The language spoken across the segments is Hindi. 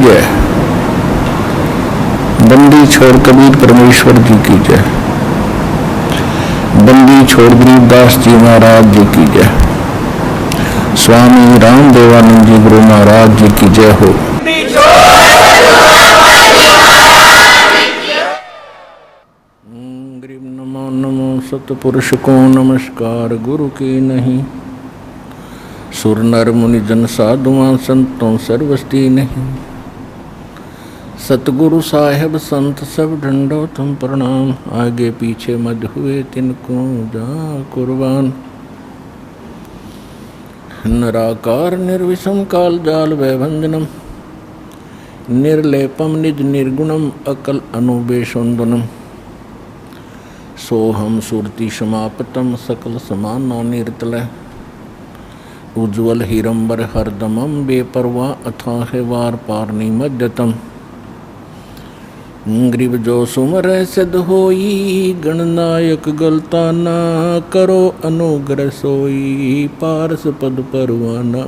जय। बंदी छोड़ कबीर परमेश्वर जी की जय। बंदी छोड़ गरीबदास जी महाराज जी की जय। स्वामी राम देवानंद जी गुरु महाराज जी की जय हो। नमो नमो सतपुरुष को नमस्कार गुरु की नहीं। सुर नर मुनि जन साधुआं संतों सर्वस्ती नहीं। सतगुरु साहेब संत सब ढंडो तुम प्रणाम। आगे पीछे मत हुए तिनको जा कुर्बान। निराकार निर्विषम काल जाल वैभंजनम। निर्लेपम निज निर्गुणम अकल अनुबेशोन्दनम। सोहम सुरति समापतम सकल समाना निर्तलय। उज्ज्वल हिरंबर हरदमम बेपरवाह अथाह वार पारनी मध्यतम। ग्रीव जो सुमर सिद्ध होई गणनायक गलता ना। करो अनुग्रह सोई पारस पद परवाना।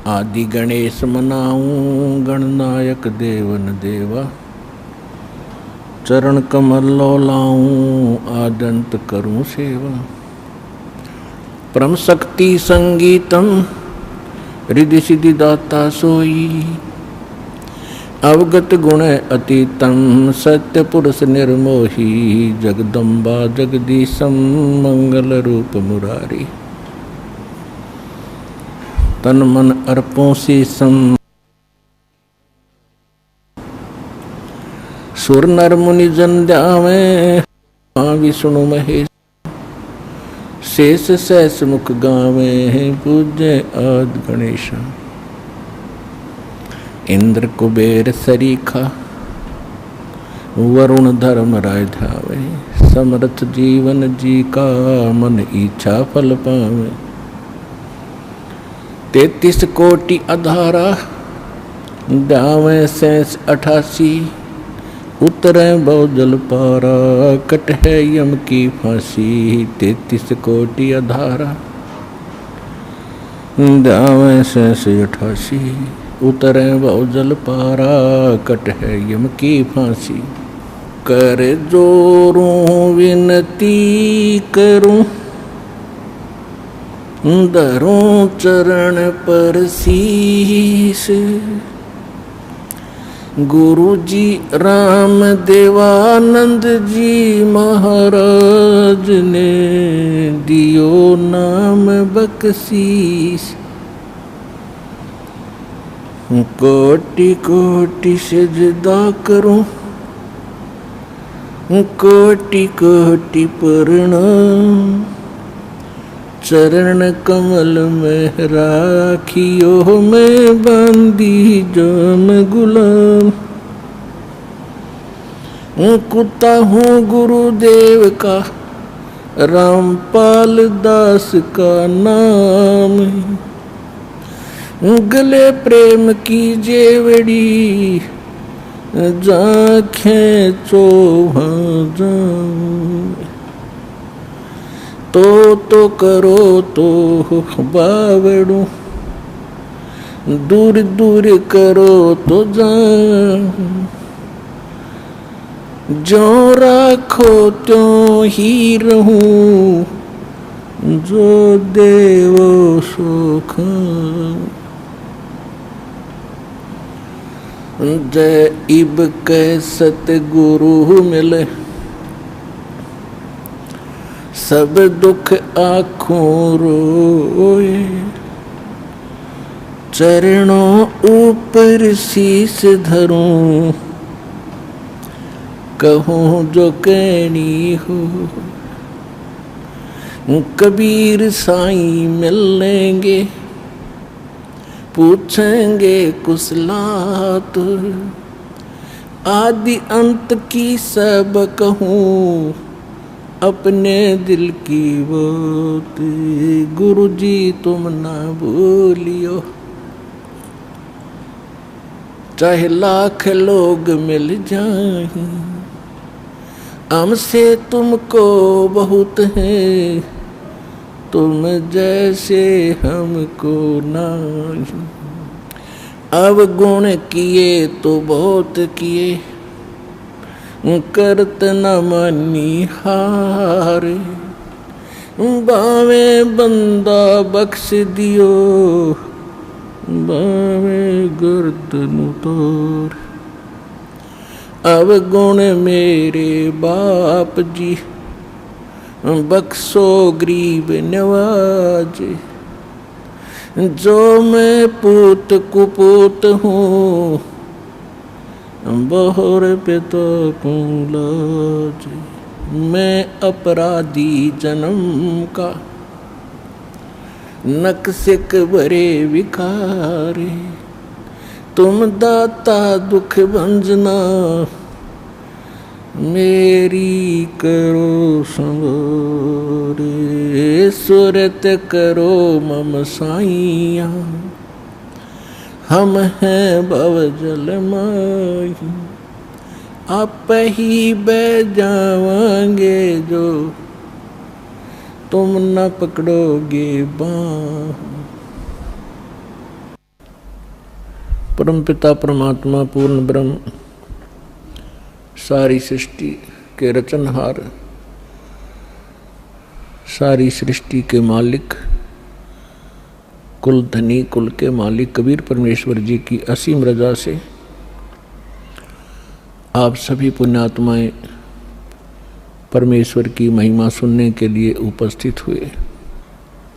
आदि गणेश मनाऊं गणनायक देवन देवा। चरण कमल लो लाऊं आदंत करूं सेवा। परम शक्ति संगीतम रिद्धि सिद्धि दाता सोई। अवगत गुण अतीतम सत्य पुरुष निर्मोही। जगदम्बा जगदीशम मंगल रूप मुरारी। तन मन अर्पों शीसम। सुर नर मुनि जन ध्यावे विष्णु महेश। शेष सहस मुख गावे पूज्य आदि गणेश। इंद्र कुबेर सरीखा वरुण धर्म राय ध्यावे। समर्थ जीवन जी का मन इच्छा फल पावे। 33 कोटि अधारा ध्यावे शेष 88। उतरे बहुजल पारा कट है यम की फांसी। 33 कोटि अधारा ध्यावे शेष 88। उतरे बहुजल पारा कट है यम की फांसी। कर जोरूं विनती करूं धरूं चरण पर शीश। गुरु जी राम देवानंद जी महाराज ने दियो नाम बख्शीश। कोटि कोटि सजदा करूं कोटि कोटि प्रणाम। चरण कमल में राखियो मैं बंदी जाम गुलाम। कुत्ता हूँ गुरुदेव का रामपाल दास का नाम। गले प्रेम की जेवड़ी जा खेचो जाऊं। तो करो तो बावड़ू दूर दूर करो तो जाऊं। जो राखो त्यों ही रहूं जो देवो सो खाऊं। जय इब कै सतगुरु मिले सब दुख आँखों रोए। चरणों ऊपर शीस धरूं कहूँ जो कहनी हो। कबीर साईं मिल लेंगे पूछेंगे कुशलात। आदि अंत की सब कहूँ अपने दिल की बात। गुरु जी तुम ना भूलियो चाहे लाख लोग मिल जाएं। हमसे तुमको बहुत है तुम जैसे हमको नहीं। अवगुण किए तो बहुत किए, करत न मानी हारे। बावे बंदा बख्श दियो, बावे गर्दन उतार। अवगुण मेरे बाप जी, बख्शो गरीब नवाजे। जो मैं पूत कुपूत हूँ, बहुर पिता को लाज। मैं अपराधी जन्म का, नक्सिक भरे विकारे। तुम दाता दुख भंजना, मेरी करो संवारे। सुरत करो मम साइया, हम हैं भव जल माही। आप ही बह जावांगे जो, तुम न पकड़ोगे बाँह। परमपिता परमात्मा पूर्ण ब्रह्म, सारी सृष्टि के रचनहार, सारी सृष्टि के मालिक, कुल धनी कुल के मालिक कबीर परमेश्वर जी की असीम रजा से आप सभी पुण्यात्माएं परमेश्वर की महिमा सुनने के लिए उपस्थित हुए।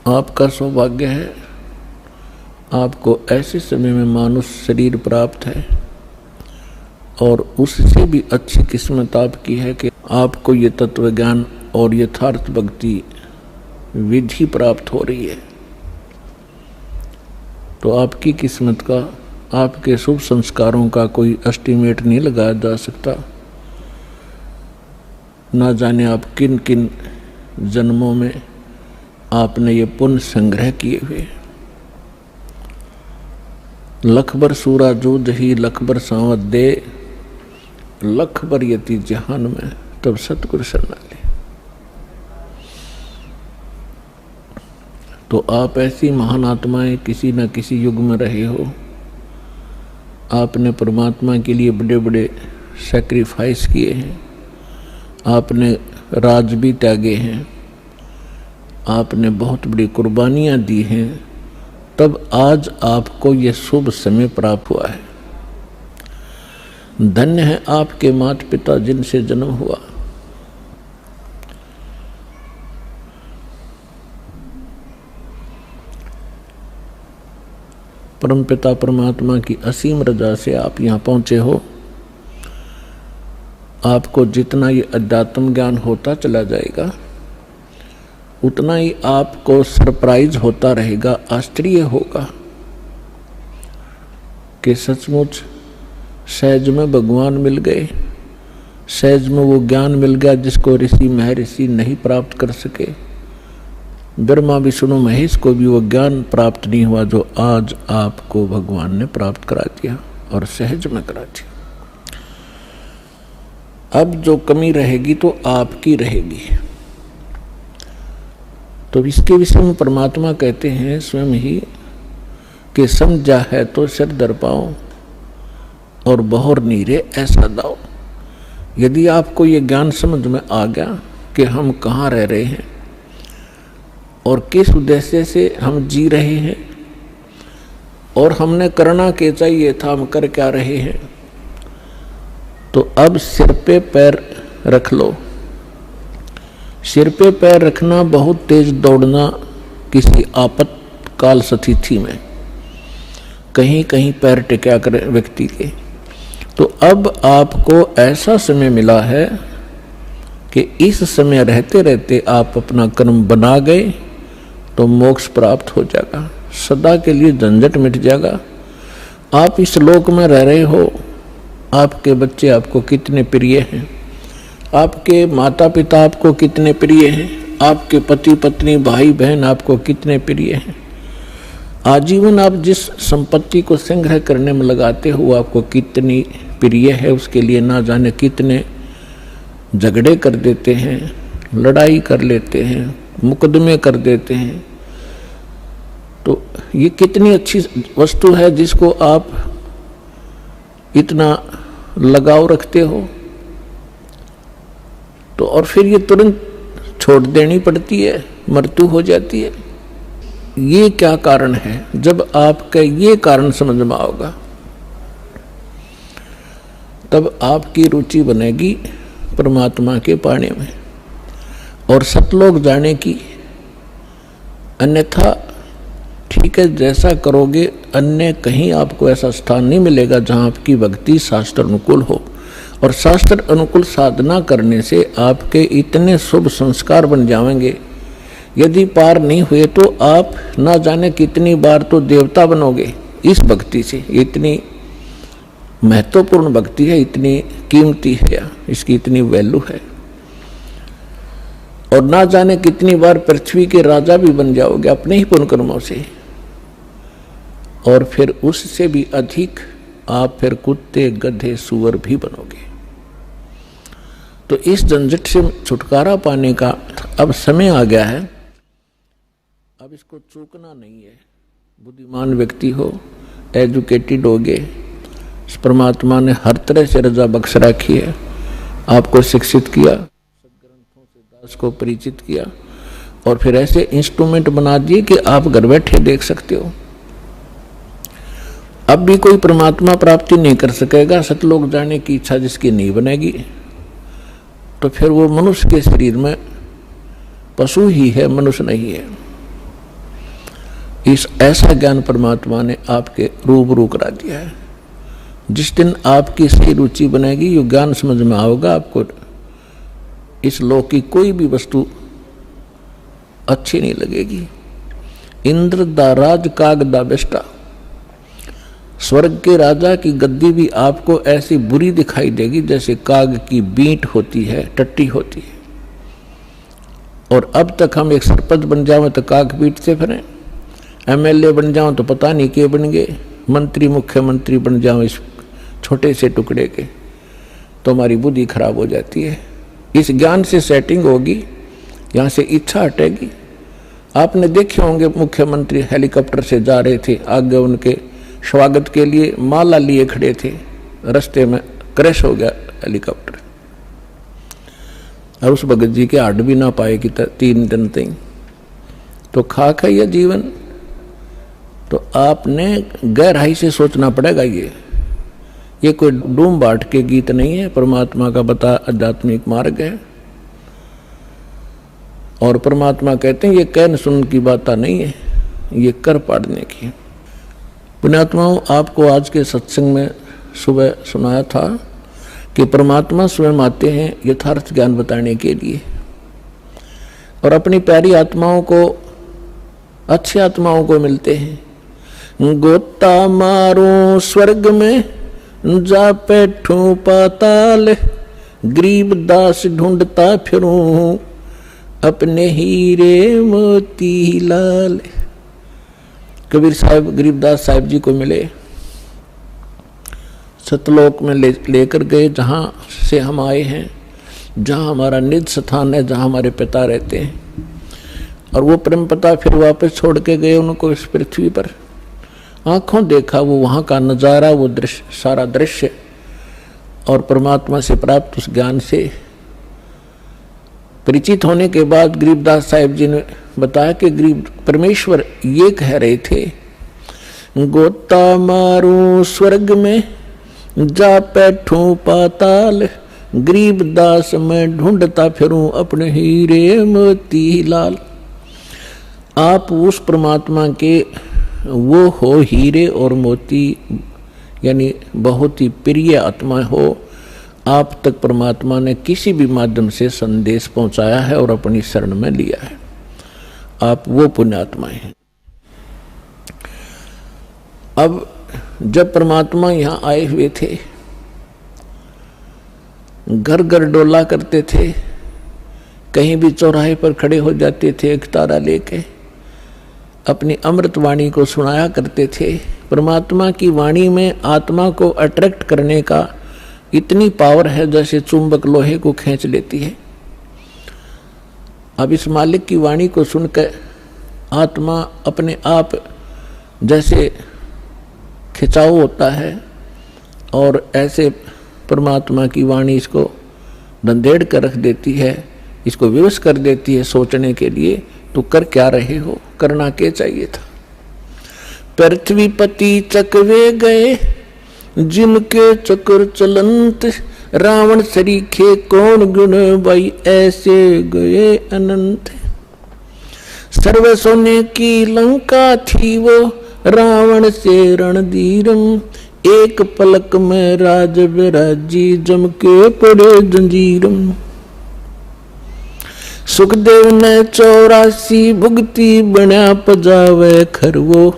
आपका सौभाग्य है, आपको ऐसे समय में मानुष शरीर प्राप्त है, और उससे भी अच्छी किस्मत आपकी है कि आपको ये तत्व ज्ञान और यथार्थ भक्ति विधि प्राप्त हो रही है। तो आपकी किस्मत का, आपके शुभ संस्कारों का कोई एस्टीमेट नहीं लगाया जा सकता। ना जाने आप किन किन जन्मों में आपने ये पुण्य संग्रह किए हुए। लखबर सूरा जो दही लखबर सांवत दे, लखबर यति जहान में तब सतगुरु शरणाले। तो आप ऐसी महान आत्माएं किसी न किसी युग में रहे हो। आपने परमात्मा के लिए बड़े बड़े सैक्रिफाइस किए हैं, आपने राज भी त्यागे हैं, आपने बहुत बड़ी कुर्बानियां दी हैं, तब आज आपको ये शुभ समय प्राप्त हुआ है। धन्य है आपके माता पिता जिनसे जन्म हुआ। परमपिता परमात्मा की असीम रजा से आप यहाँ पहुँचे हो। आपको जितना ये अध्यात्म ज्ञान होता चला जाएगा, उतना ही आपको सरप्राइज होता रहेगा, आश्चर्य होगा कि सचमुच सहज में भगवान मिल गए, सहज में वो ज्ञान मिल गया जिसको ऋषि महर्षि नहीं प्राप्त कर सके। ब्रह्मा विष्णु महेश को भी वो ज्ञान प्राप्त नहीं हुआ जो आज आपको भगवान ने प्राप्त करा दिया, और सहज में करा दिया। अब जो कमी रहेगी तो आपकी रहेगी। तो इसके विषय में परमात्मा कहते हैं स्वयं ही कि समझा है तो सिर दर पाओ, और बहुर नीरे ऐसा दाओ। यदि आपको ये ज्ञान समझ में आ गया कि हम कहाँ रह रहे हैं और किस उद्देश्य से हम जी रहे हैं, और हमने करना क्या चाहिए था, हम कर क्या रहे हैं, तो अब सिर पे पैर रख लो। सिर पे पैर रखना, बहुत तेज दौड़ना किसी आपातकाल स्थिति में, कहीं कहीं पैर टिका कर व्यक्ति के। तो अब आपको ऐसा समय मिला है कि इस समय रहते रहते आप अपना कर्म बना गए तो मोक्ष प्राप्त हो जाएगा, सदा के लिए झंझट मिट जाएगा। आप इस लोक में रह रहे हो, आपके बच्चे आपको कितने प्रिय हैं, आपके माता पिता आपको कितने प्रिय हैं, आपके पति पत्नी भाई बहन आपको कितने प्रिय हैं। आजीवन आप जिस संपत्ति को संग्रह करने में लगाते हो आपको कितनी प्रिय है, उसके लिए ना जाने कितने झगड़े कर देते हैं, लड़ाई कर लेते हैं, मुकदमे कर देते हैं। तो ये कितनी अच्छी वस्तु है जिसको आप इतना लगाव रखते हो, तो और फिर ये तुरंत छोड़ देनी पड़ती है, मृत्यु हो जाती है। ये क्या कारण है? जब आपका ये कारण समझ में आओगा तब आपकी रुचि बनेगी परमात्मा के पाने में और सतलोक जाने की। अन्यथा ठीक है, जैसा करोगे अन्य कहीं आपको ऐसा स्थान नहीं मिलेगा जहां आपकी भक्ति शास्त्र अनुकूल हो। और शास्त्र अनुकूल साधना करने से आपके इतने शुभ संस्कार बन जाएंगे, यदि पार नहीं हुए तो आप ना जाने कितनी बार तो देवता बनोगे इस भक्ति से। इतनी महत्वपूर्ण भक्ति है, इतनी कीमती है, इसकी इतनी वैल्यू है। और ना जाने कितनी बार पृथ्वी के राजा भी बन जाओगे अपने ही पुण्य कर्मों से। और फिर उससे भी अधिक आप फिर कुत्ते गधे सुअर भी बनोगे। तो इस झंझट से छुटकारा पाने का अब समय आ गया है। अब इसको चूकना नहीं है। बुद्धिमान व्यक्ति हो, एजुकेटेड होगे, परमात्मा ने हर तरह से रजा बख्श रखी है, आपको शिक्षित किया, सदग्रंथों से दास को परिचित किया और फिर ऐसे इंस्ट्रूमेंट बना दिए कि आप घर बैठे देख सकते हो। अब भी कोई परमात्मा प्राप्ति नहीं कर सकेगा, सतलोक जाने की इच्छा जिसकी नहीं बनेगी, तो फिर वो मनुष्य के शरीर में पशु ही है, मनुष्य नहीं है। इस ऐसा ज्ञान परमात्मा ने आपके रूबरू करा दिया है। जिस दिन आपकी सही रुचि बनेगी, ये ज्ञान समझ में आओगा, आपको इस लोक की कोई भी वस्तु अच्छी नहीं लगेगी। इंद्र दा राज काग दा बेस्टा, स्वर्ग के राजा की गद्दी भी आपको ऐसी बुरी दिखाई देगी जैसे काग की बींट होती है, टट्टी होती है। और अब तक हम एक सरपंच बन जाओ तो काग बीटते फिरें, एमएलए बन जाओ तो पता नहीं के बन गए, मंत्री मुख्यमंत्री बन जाओ इस छोटे से टुकड़े के, तो हमारी बुद्धि खराब हो जाती है। इस ज्ञान से सेटिंग होगी, यहाँ से इच्छा हटेगी। आपने देखे होंगे मुख्यमंत्री हेलीकॉप्टर से जा रहे थे, आगे उनके स्वागत के लिए माला लिए खड़े थे, रास्ते में क्रैश हो गया हेलीकॉप्टर और उस भगत जी के हड्ड भी ना पाए कि 3 दिन तक। तो खाक है यह जीवन। तो आपने गहराई से सोचना पड़ेगा। ये कोई डूम बाट के गीत नहीं है, परमात्मा का बता आध्यात्मिक मार्ग है। और परमात्मा कहते हैं ये कहन सुन की बात नहीं है, ये कर पाड़ने की। पुण्यात्माओं, आपको आज के सत्संग में सुबह सुनाया था कि परमात्मा स्वयं आते हैं यथार्थ ज्ञान बताने के लिए और अपनी प्यारी आत्माओं को, अच्छी आत्माओं को मिलते हैं। गोता मारो स्वर्ग में जा बैठूं पाताल, गरीब दास ढूंढता फिरूं अपने हीरे मोती लाल। कबीर साहब गरीबदास साहिब जी को मिले, सतलोक में लेकर गए, जहाँ से हम आए हैं, जहाँ हमारा निज स्थान है, जहाँ हमारे पिता रहते हैं। और वो परम पिता फिर वापस छोड़ के गए उनको इस पृथ्वी पर। आंखों देखा वो वहाँ का नज़ारा, वो दृश्य, सारा दृश्य। और परमात्मा से प्राप्त उस ज्ञान से परिचित होने के बाद गरीबदास साहिब जी ने बताया कि गरीब परमेश्वर ये कह रहे थे, गोता मारू स्वर्ग में जा बैठूं पाताल, गरीब दास मैं ढूंढता फिरूं अपने हीरे मोती लाल। आप उस परमात्मा के वो हो हीरे और मोती, यानी बहुत ही प्रिय आत्मा हो। आप तक परमात्मा ने किसी भी माध्यम से संदेश पहुंचाया है और अपनी शरण में लिया है। आप वो पुण्यात्माएं हैं। अब जब परमात्मा यहाँ आए हुए थे, घर घर डोला करते थे, कहीं भी चौराहे पर खड़े हो जाते थे, एक तारा लेके अपनी अमृत वाणी को सुनाया करते थे। परमात्मा की वाणी में आत्मा को अट्रैक्ट करने का इतनी पावर है जैसे चुंबक लोहे को खींच लेती है। अब इस मालिक की वाणी को सुनकर आत्मा अपने आप जैसे खिंचाव होता है, और ऐसे परमात्मा की वाणी इसको धंधेड़ कर रख देती है, इसको विवश कर देती है सोचने के लिए। तो कर क्या रहे हो, करना क्या चाहिए था। पृथ्वीपति चकवे गए जिनके चक्र चलंत, रावण सरीखे कौन गुण भाई ऐसे गए अनंत। सर्व सोने की लंका थी वो रावण से रणधीरम, एक पलक में राज विराजी जम के पड़े जंजीरम। सुखदेव ने 84 भुगती बना पजावे खरवो,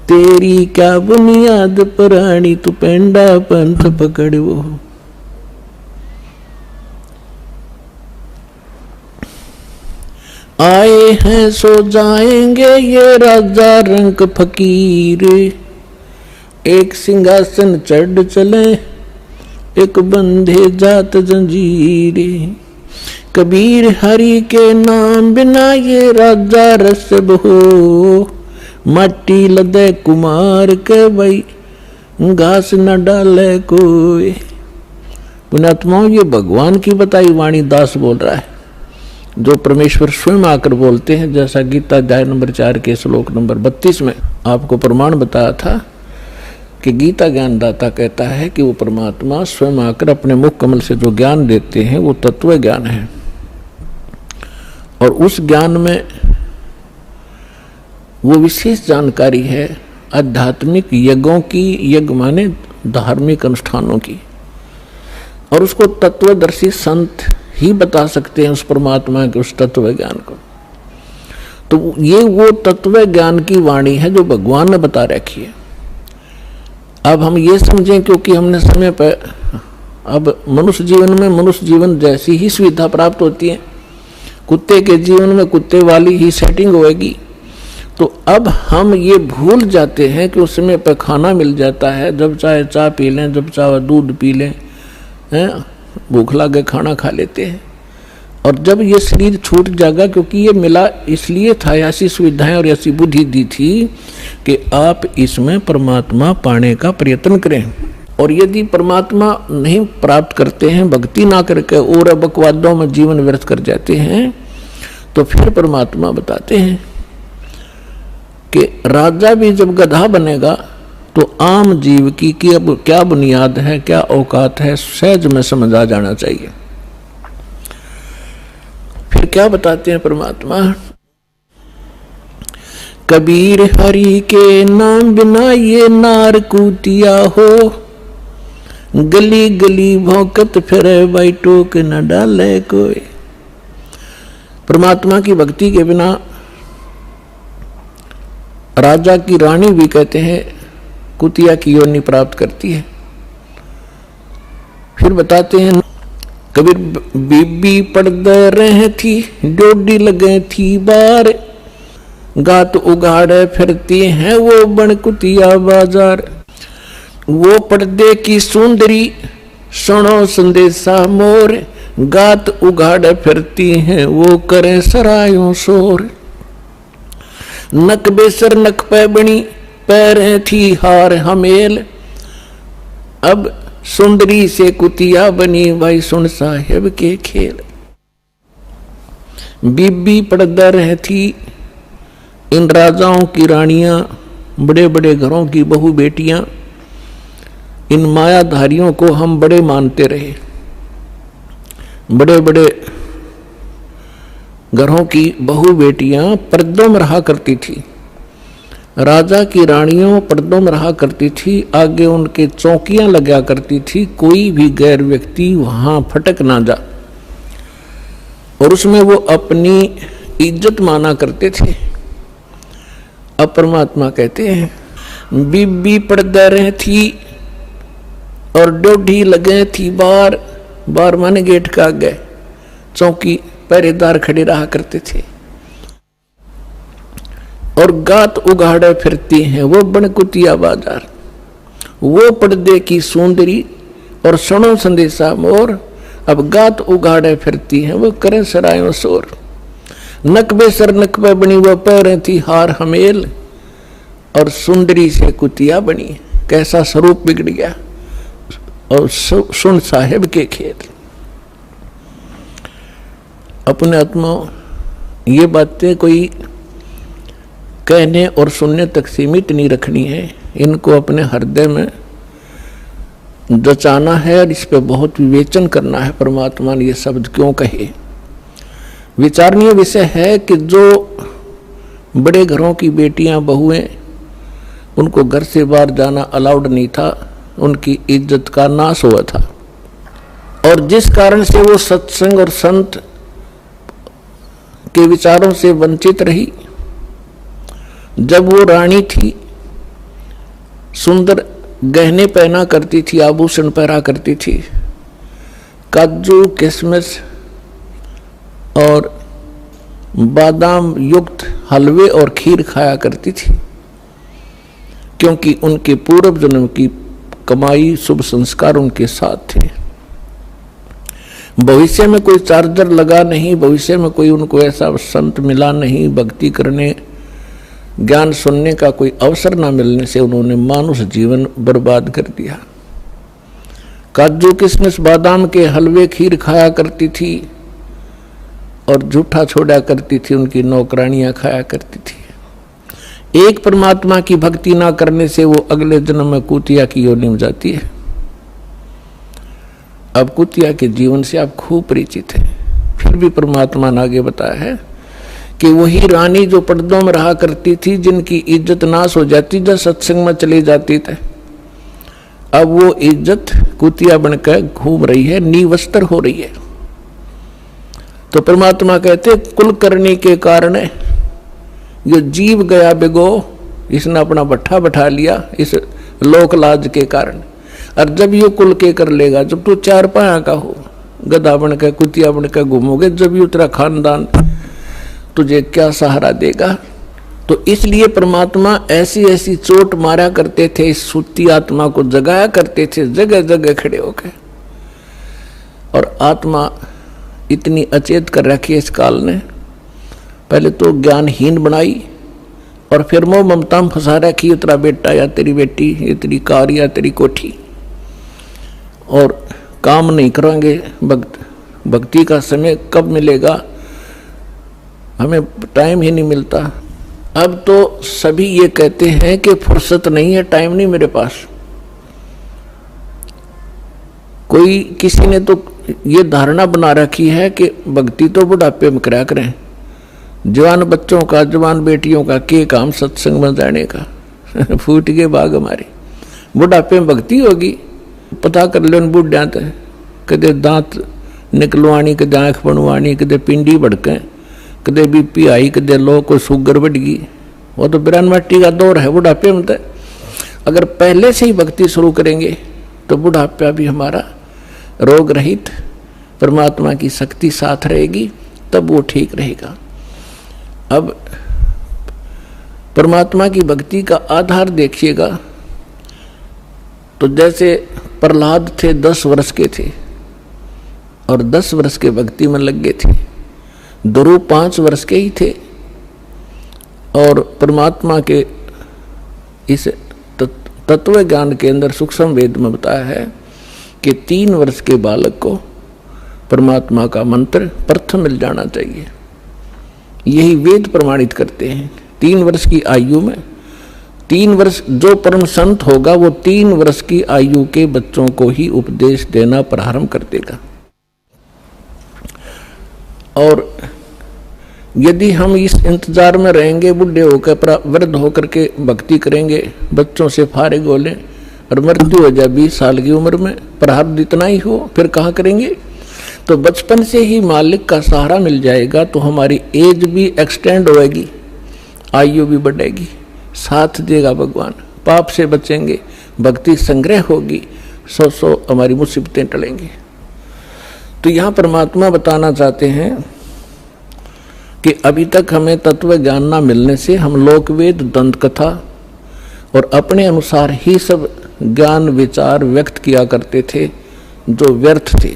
तेरी क्या बुनियाद प्राणी तू पेंडा पंथ पकड़वो। आए हैं सो जाएंगे ये राजा रंग फकीर, एक सिंहासन चढ़ चले एक बंधे जात जंजीरे। कबीर हरि के नाम बिना ये राजा रस बहो, माटी लदे कुमार के भाई घास न डाले कोई। पुण्यात्माओं, ये भगवान की बताई वाणी दास बोल रहा है, जो परमेश्वर स्वयं आकर बोलते हैं। जैसा गीता अध्याय नंबर 4 के श्लोक नंबर 32 में आपको प्रमाण बताया था कि गीता ज्ञानदाता कहता है कि वो परमात्मा स्वयं आकर अपने मुख कमल से जो ज्ञान देते हैं वो तत्व ज्ञान है। और उस ज्ञान में वो विशेष जानकारी है आध्यात्मिक यज्ञों की, यज्ञ माने धार्मिक अनुष्ठानों की, और उसको तत्वदर्शी संत ही बता सकते हैं उस परमात्मा के उस तत्व ज्ञान को। तो ये वो तत्व ज्ञान की वाणी है जो भगवान ने बता रखी है। अब हम ये समझें, क्योंकि हमने समय पर अब मनुष्य जीवन में मनुष्य जीवन जैसी ही सुविधा प्राप्त होती है, कुत्ते के जीवन में कुत्ते वाली ही सेटिंग होएगी। तो अब हम ये भूल जाते हैं कि उस समय पर खाना मिल जाता है, जब चाहे चाय पी लें, जब चाहे दूध पी लें, हैं, भूख लगे खाना खा लेते हैं। और जब ये शरीर छूट जाएगा, क्योंकि ये मिला इसलिए था, ऐसी सुविधाएं और ऐसी बुद्धि दी थी कि आप इसमें परमात्मा पाने का प्रयत्न करें। और यदि परमात्मा नहीं प्राप्त करते हैं, भक्ति ना करके और बकवादों में जीवन व्यर्थ कर जाते हैं, तो फिर परमात्मा बताते हैं कि राजा भी जब गधा बनेगा तो आम जीव की अब क्या बुनियाद है, क्या औकात है, सहज में समझ आ जाना चाहिए। फिर क्या बताते हैं परमात्मा, कबीर हरि के नाम बिना ये नार कूतिया हो, गली गली भौंकत फिरे भाई टोक न डाले कोई। परमात्मा की भक्ति के बिना राजा की रानी भी कहते हैं कुतिया की योनि प्राप्त करती है। फिर बताते हैं, कबीर बीबी पड़दे रहे थी डोडी लगे थी बार, गात उगाड़े फिरती हैं वो बन कुतिया बाजार। वो पर्दे की सुंदरी सुनो संदेशा मोर, गात उगाड़े फिरती हैं वो करें सरायों शोर। नक बेसर नक पे बनी पैरें थी हार हमेल, अब सुंदरी से कुतिया बनी भाई सुन साहेब के खेल। बीबी पर्दा रह थी इन राजाओं की रानियां, बड़े बड़े घरों की बहू बेटियां, इन मायाधारियों को हम बड़े मानते रहे। बड़े बड़े घरों की बहू बेटियां पर्दों में रहा करती थी, राजा की रानियों पर्दों में रहा करती थी, आगे उनके चौकियां लगा करती थी, कोई भी गैर व्यक्ति वहां फटक ना जा, और उसमें वो अपनी इज्जत माना करते थे। अब परमात्मा कहते हैं बीबी पर्दा रह थी और डोडी लगे थी बार, बार माने गेट का आगे चौकी पहरेदार खड़े रहा करते थे, और गात उगाड़े फिरती हैं वो बनकुतिया बाजार। वो पर्दे की सुंदरी और सुनो संदेशा मोर, अब गात उगाड़े फिरती हैं वो करें सरायों शोर। नक बेसर नक पे बनी वो पैरें थी हार हमेल, और सुंदरी से कुतिया बनी, कैसा स्वरूप बिगड़ गया। और सुन साहेब के खेत। अपने आत्मा ये बातें कोई कहने और सुनने तक सीमित नहीं रखनी है, इनको अपने हृदय में जचाना है और इस पे बहुत विवेचन करना है। परमात्मा ने ये शब्द क्यों कहे। विचारणीय विषय है कि जो बड़े घरों की बेटियां बहुएं, उनको घर से बाहर जाना अलाउड नहीं था, उनकी इज्जत का नाश हुआ था। और जिस कारण से वो सत्संग और संत के विचारों से वंचित रही, जब वो रानी थी, सुंदर गहने पहना करती थी, आभूषण पहना करती थी, काजू किशमिश और बादाम युक्त हलवे और खीर खाया करती थी, क्योंकि उनके पूर्व जन्म की कमाई शुभ संस्कार उनके साथ थे। भविष्य में कोई चार्जर लगा नहीं, भविष्य में कोई उनको ऐसा संत मिला नहीं, भक्ति करने ज्ञान सुनने का कोई अवसर ना मिलने से उन्होंने मानुष जीवन बर्बाद कर दिया। काजू किशमिश बादाम के हलवे खीर खाया करती थी और झूठा छोड़ा करती थी, उनकी नौकरानियां खाया करती थी। एक परमात्मा की भक्ति ना करने से वो अगले जन्म में कुतिया की योनि में जाती है। अब कुतिया के जीवन से आप खूब परिचित हैं, फिर भी परमात्मा ने आगे बताया है कि वही रानी जो पर्दों में रहा करती थी, जिनकी इज्जत नाश हो जाती जब सत्संग में चले जाती थे, अब वो इज्जत कुतिया बनकर घूम रही है, निवस्त्र हो रही है। तो परमात्मा कहते कुल करने के कारण जो जीव गया बिगो, इसने अपना भट्ठा बैठा लिया इस लोक लाज के कारण। और जब ये कुल के कर लेगा, जब तू चार पाया का हो, गधा बनकर कुतिया बनकर घूमोगे, जब ये तेरा खानदान तुझे क्या सहारा देगा। तो इसलिए परमात्मा ऐसी ऐसी चोट मारा करते थे, इस सूती आत्मा को जगाया करते थे जगह जगह खड़े होकर। और आत्मा इतनी अचेत कर रखी है इस काल ने, पहले तो ज्ञानहीन बनाई और फिर मोह ममता में फंसा रखी, तेरा बेटा या तेरी बेटी, ये तेरी कार या तेरी कोठी, और काम नहीं करेंगे। भक्ति का समय कब मिलेगा, हमें टाइम ही नहीं मिलता। अब तो सभी ये कहते हैं कि फुर्सत नहीं है, टाइम नहीं मेरे पास। कोई किसी ने तो ये धारणा बना रखी है कि भक्ति तो बुढ़ापे में करा करें, जवान बच्चों का, जवान बेटियों का के काम सत्संग में जाने का। फूट गए बाग हमारे, बुढ़ापे में भक्ति होगी। पता कर लो बुढ़िया तो कदे दांत निकलवानी, कदे आँख बनवानी, कदे पिंडी भड़के, कदे बीपी आई, कदे लो को शुगर बढ़ गई। वो तो बिरान मट्टी का दौर है बुढ़ापे में। अगर पहले से ही भक्ति शुरू करेंगे तो बुढ़ापा भी हमारा रोग रहित, परमात्मा की शक्ति साथ रहेगी, तब वो ठीक रहेगा। अब परमात्मा की भक्ति का आधार देखिएगा तो जैसे प्रहलाद थे, 10 वर्ष के थे और 10 वर्ष के भक्ति में लग गए थे। ध्रुव 5 वर्ष के ही थे और परमात्मा के इस तत्व ज्ञान के अंदर सूक्ष्म वेद में बताया है कि 3 वर्ष के बालक को परमात्मा का मंत्र प्रथम मिल जाना चाहिए। यही वेद प्रमाणित करते हैं। 3 वर्ष की आयु में 3 वर्ष जो परम संत होगा वो 3 वर्ष की आयु के बच्चों को ही उपदेश देना प्रारंभ कर देगा। और यदि हम इस इंतजार में रहेंगे, बुढ़े होकर वृद्ध होकर के भक्ति करेंगे, बच्चों से फारिग हो लें और मृत्यु हो जाए 20 साल की उम्र में, प्रारब्ध इतना ही हो, फिर कहाँ करेंगे। तो बचपन से ही मालिक का सहारा मिल जाएगा तो हमारी एज भी एक्सटेंड होएगी, आयु भी बढ़ेगी, साथ देगा भगवान, पाप से बचेंगे, भक्ति संग्रह होगी, 100 हमारी मुसीबतें टलेंगी। तो यहाँ परमात्मा बताना चाहते हैं कि अभी तक हमें तत्व ज्ञान ना मिलने से हम लोकवेद, दंत कथा और अपने अनुसार ही सब ज्ञान विचार व्यक्त किया करते थे जो व्यर्थ थे।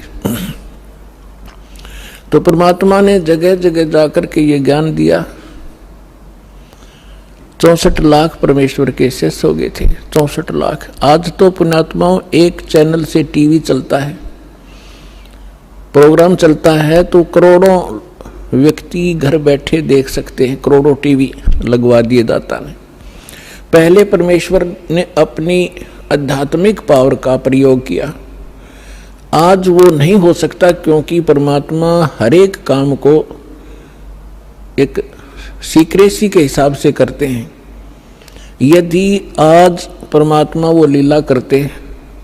तो परमात्मा ने जगह जगह जाकर के ये ज्ञान दिया 64 लाख परमेश्वर के शिष्य हो गए थे, 64 लाख। आज तो पुण्यात्माओं एक चैनल से टीवी चलता है, प्रोग्राम चलता है तो करोड़ों व्यक्ति घर बैठे देख सकते हैं, करोड़ों टीवी लगवा दिए दाता ने। पहले परमेश्वर ने अपनी आध्यात्मिक पावर का प्रयोग किया, आज वो नहीं हो सकता, क्योंकि परमात्मा हर एक काम को एक सीक्रेसी के हिसाब से करते हैं। यदि आज परमात्मा वो लीला करते,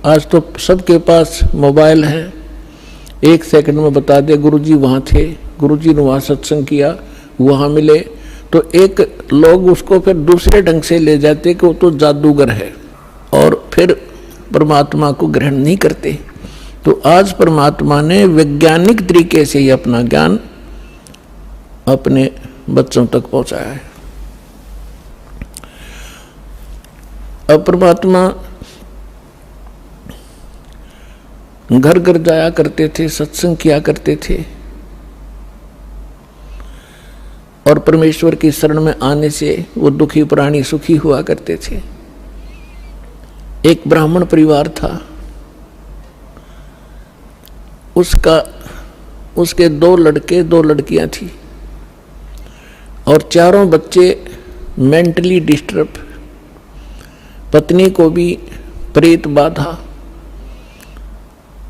आज तो सबके पास मोबाइल है, एक सेकंड में बता दे गुरुजी वहाँ थे, गुरुजी ने वहाँ सत्संग किया, वहाँ मिले, तो एक लोग उसको फिर दूसरे ढंग से ले जाते कि वो तो जादूगर है, और फिर परमात्मा को ग्रहण नहीं करते। तो आज परमात्मा ने वैज्ञानिक तरीके से ही अपना ज्ञान अपने बच्चों तक पहुंचाया है। अब परमात्मा घर घर जाया करते थे, सत्संग किया करते थे, और परमेश्वर की शरण में आने से वो दुखी प्राणी सुखी हुआ करते थे। एक ब्राह्मण परिवार था, उसके 2 लड़के 2 लड़कियां थी, और चारों बच्चे मेंटली डिस्टर्ब, पत्नी को भी प्रेत बाधा,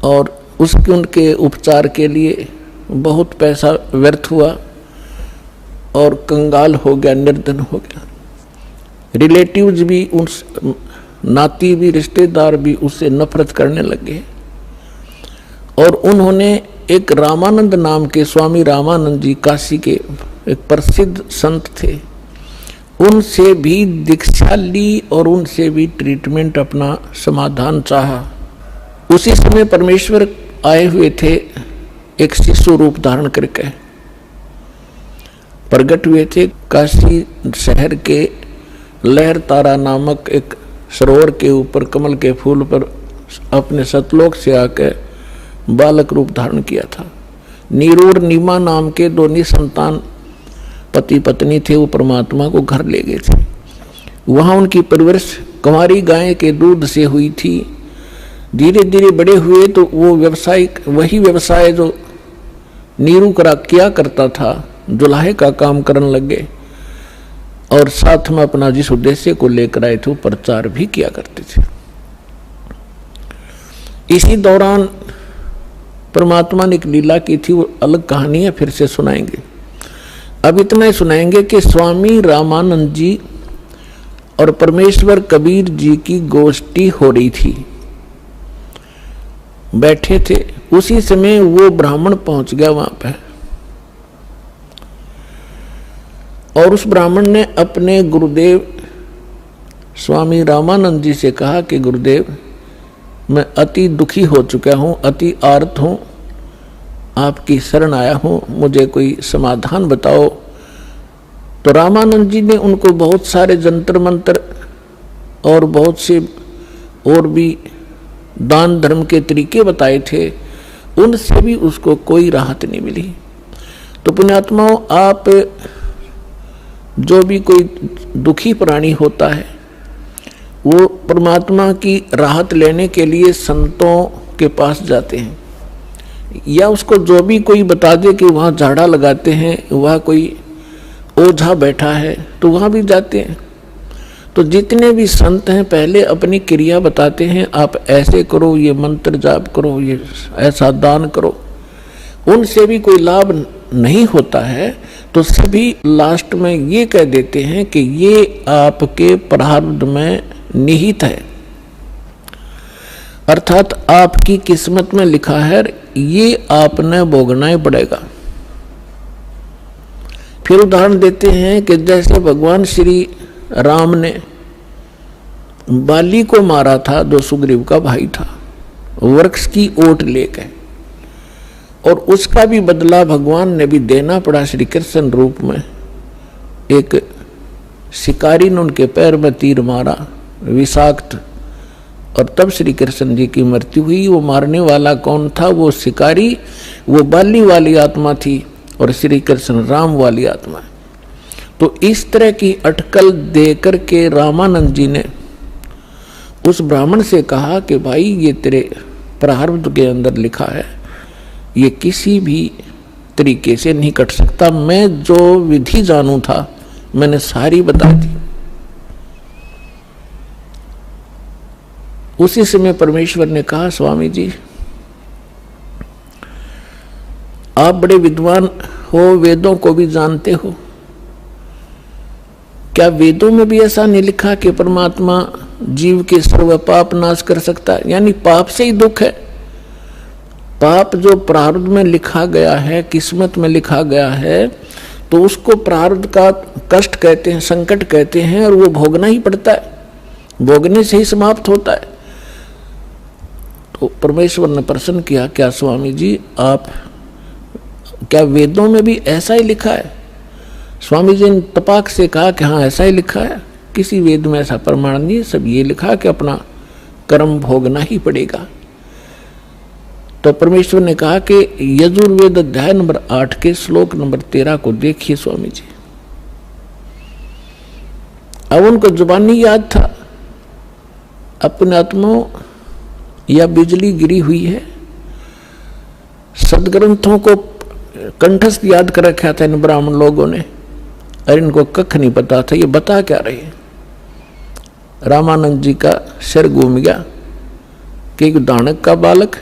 और उनके उपचार के लिए बहुत पैसा व्यर्थ हुआ, और कंगाल हो गया, निर्धन हो गया। रिलेटिव्स भी, उस नाती भी, रिश्तेदार भी उससे नफरत करने लगे। और उन्होंने एक रामानंद नाम के, स्वामी रामानंद जी काशी के एक प्रसिद्ध संत थे, उनसे भी दीक्षा ली और उनसे भी ट्रीटमेंट, अपना समाधान चाहा। उसी समय परमेश्वर आए हुए थे, एक शिशु रूप धारण करके प्रकट हुए थे। काशी शहर के लहर तारा नामक एक सरोवर के ऊपर कमल के फूल पर अपने सतलोक से आकर बालक रूप धारण किया था। नीरू और नीमा नाम के 2 निसंतान पति पत्नी थे, वो परमात्मा को घर ले गए थे। वहाँ उनकी परवरिश कुंवारी गाय के दूध से हुई थी। धीरे धीरे बड़े हुए तो वो वही व्यवसाय जो नीरू किया करता था, जुलाहे का काम करने लगे, और साथ में अपना जिस उद्देश्य को लेकर आए थे वो प्रचार भी किया करते थे। इसी दौरान परमात्मा ने एक लीला की थी, वो अलग कहानी है, फिर से सुनाएंगे। अब इतना ही सुनाएंगे कि स्वामी रामानंद जी और परमेश्वर कबीर जी की गोष्ठी हो रही थी, बैठे थे। उसी समय वो ब्राह्मण पहुंच गया वहां पे, और उस ब्राह्मण ने अपने गुरुदेव स्वामी रामानंद जी से कहा कि गुरुदेव, मैं अति दुखी हो चुका हूँ, अति आर्त हूँ, आपकी शरण आया हूँ, मुझे कोई समाधान बताओ। तो रामानंद जी ने उनको बहुत सारे जंतर मंत्र और बहुत से और भी दान धर्म के तरीके बताए थे, उनसे भी उसको कोई राहत नहीं मिली। तो पुण्यात्माओं, आप जो भी कोई दुखी प्राणी होता है, वो परमात्मा की राहत लेने के लिए संतों के पास जाते हैं, या उसको जो भी कोई बता दे कि वहाँ झाड़ा लगाते हैं, वहाँ कोई ओझा बैठा है, तो वहाँ भी जाते हैं। तो जितने भी संत हैं पहले अपनी क्रिया बताते हैं, आप ऐसे करो, ये मंत्र जाप करो, ये ऐसा दान करो। उनसे भी कोई लाभ नहीं होता है तो सभी लास्ट में ये कह देते हैं कि ये आपके प्रारब्ध में निहित है, अर्थात आपकी किस्मत में लिखा है, ये आपने भोगना ही पड़ेगा। फिर उदाहरण देते हैं कि जैसे भगवान श्री राम ने बाली को मारा था, जो सुग्रीव का भाई था, वृक्ष की ओट लेकर, और उसका भी बदला भगवान ने भी देना पड़ा श्री कृष्ण रूप में। एक शिकारी ने उनके पैर में तीर मारा विषाक्त, और तब श्री कृष्ण जी की मृत्यु हुई। वो मारने वाला कौन था? वो शिकारी, वो बाली वाली आत्मा थी, और श्री कृष्ण राम वाली आत्मा। तो इस तरह की अटकल दे करके रामानंद जी ने उस ब्राह्मण से कहा कि भाई ये तेरे प्रारब्ध के अंदर लिखा है, ये किसी भी तरीके से नहीं कट सकता। मैं जो विधि जानू था मैंने सारी बता दी। उसी समय परमेश्वर ने कहा, स्वामी जी आप बड़े विद्वान हो, वेदों को भी जानते हो, क्या वेदों में भी ऐसा नहीं लिखा कि परमात्मा जीव के सर्व पाप नाश कर सकता है? यानी पाप से ही दुख है। पाप जो प्रारब्ध में लिखा गया है, किस्मत में लिखा गया है, तो उसको प्रारब्ध का कष्ट कहते हैं, संकट कहते हैं, और वो भोगना ही पड़ता है, भोगने से ही समाप्त होता है। तो परमेश्वर ने प्रश्न किया, क्या स्वामी जी आप, क्या वेदों में भी ऐसा ही लिखा है? स्वामी जी ने तपाक से कहा कि हाँ ऐसा ही लिखा है, किसी वेद में ऐसा प्रमाण नहीं है, सब ये लिखा कि अपना कर्म भोगना ही पड़ेगा। तो परमेश्वर ने कहा कि यजुर्वेद अध्याय नंबर 8 के श्लोक नंबर 13 को देखिए स्वामी जी। अब उनको जुबानी याद था, अपने आत्मा या बिजली गिरी हुई है, सदग्रंथों को कंठस्थ याद कर रखा था इन ब्राह्मण लोगों ने, और इनको कख नहीं पता था ये बता क्या रहे। रामानंद जी का सिर घूम गया कि एक दानक का बालक,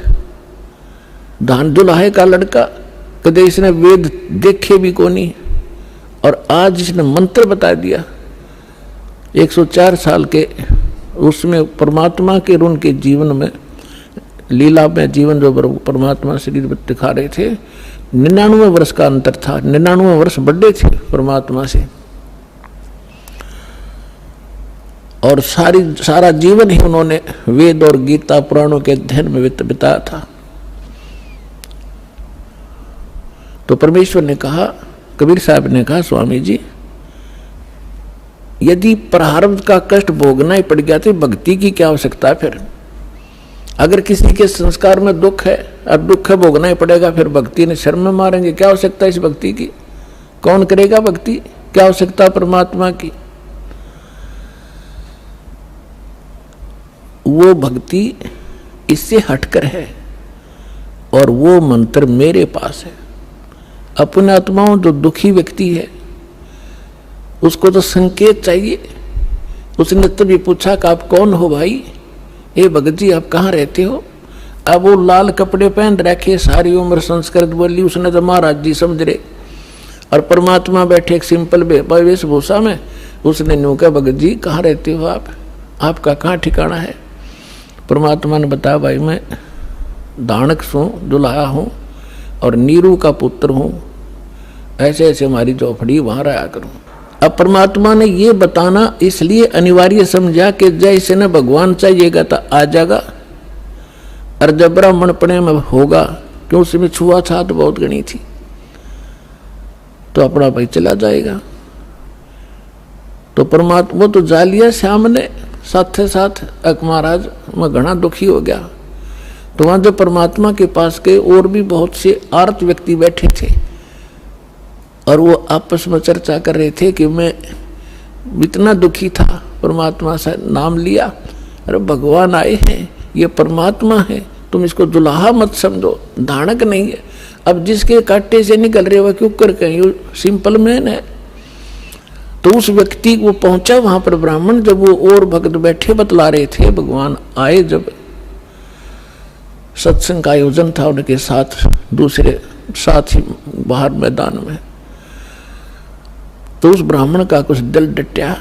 धान दुल्हाए का लड़का, कदे इसने वेद देखे भी को नहीं, और आज इसने मंत्र बता दिया। 104 साल के उसमें परमात्मा के उनके जीवन में, लीला में जीवन जो परमात्मा शरीर में दिखा रहे थे, 99 वर्ष का अंतर था, 99 वर्ष बड़े थे परमात्मा से, और सारा जीवन ही उन्होंने वेद और गीता पुराणों के अध्ययन में बिताया था। तो परमेश्वर ने कहा, कबीर साहब ने कहा, स्वामी जी यदि प्रारब्ध का कष्ट भोगना ही पड़ गया तो भक्ति की क्या आवश्यकता है फिर? अगर किसी के संस्कार में दुख है और दुख है भोगना ही पड़ेगा, फिर भक्ति ने शर्म में मारेंगे, क्या आवश्यकता है इस भक्ति की? कौन करेगा भक्ति? क्या आवश्यकता परमात्मा की? वो भक्ति इससे हटकर है, और वो मंत्र मेरे पास है। अपने आत्माओं जो दुखी व्यक्ति है उसको तो संकेत चाहिए। उसने तभी पूछा कि आप कौन हो भाई? ए भगत जी आप कहाँ रहते हो? अब वो लाल कपड़े पहन रखे, सारी उम्र संस्कृत बोली, उसने तो महाराज जी समझ रहे, और परमात्मा बैठे एक सिंपल वेशभूषा में। उसने न्यू कहा, भगत जी कहाँ रहते हो आप, आपका कहाँ ठिकाना है? परमात्मा ने बताया, भाई मैं दानक हूँ, दुल्हा हूँ, और नीरू का पुत्र हूँ, ऐसे ऐसे हमारी चौपड़ी वहाँ रहा करूँ। अब परमात्मा ने ये बताना इसलिए अनिवार्य समझा कि जैसे न भगवान चाहिएगा तो आ जाएगा, और जब ब्राह्मण पने में होगा, क्यों उसमें छुआछूत बहुत गणी थी, तो अपना भाई चला जाएगा। तो परमात्मा तो जा लिया श्याम ने साथ साथ। अक महाराज मैं घना दुखी हो गया। तो वहां जब परमात्मा के पास गए, और भी बहुत से आर्त व्यक्ति बैठे थे, और वो आपस में चर्चा कर रहे थे कि मैं इतना दुखी था, परमात्मा से नाम लिया, अरे भगवान आए हैं, ये परमात्मा है, तुम इसको दुल्हा मत समझो, दानक नहीं है। अब जिसके कांटे से निकल रहे वह क्यों कर कहीं सिंपल मैन है। तो उस व्यक्ति वो पहुंचा वहां पर ब्राह्मण, जब वो और भक्त बैठे बतला रहे थे, भगवान आए, जब सत्संग का आयोजन था उनके साथ दूसरे साथी बाहर मैदान में, तो उस ब्राह्मण का कुछ दिल डटया,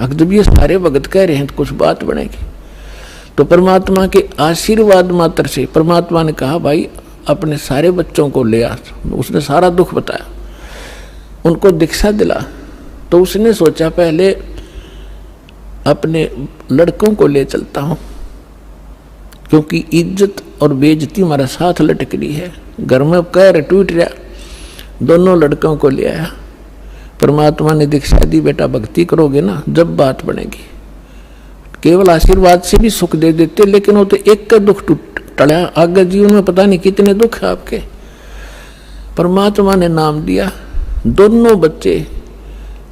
जब ये सारे भगत कह रहे हैं तो कुछ बात बनेगी। तो परमात्मा के आशीर्वाद मात्र से परमात्मा ने कहा, भाई अपने सारे बच्चों को ले आ। उसने सारा दुख बताया, उनको दीक्षा दिला। तो उसने सोचा पहले अपने लड़कों को ले चलता हूँ, क्योंकि इज्जत और बेइज्जती हमारा साथ लटक रही है, घर में कह टूट रहा। दोनों लड़कों को ले आया। परमात्मा ने दीक्षा दी, बेटा भक्ति करोगे ना जब बात बनेगी। केवल आशीर्वाद से भी सुख दे देते, लेकिन वो तो एक का दुख टला, आगे जीवन में पता नहीं कितने दुख है आपके। परमात्मा ने नाम दिया। दोनों बच्चे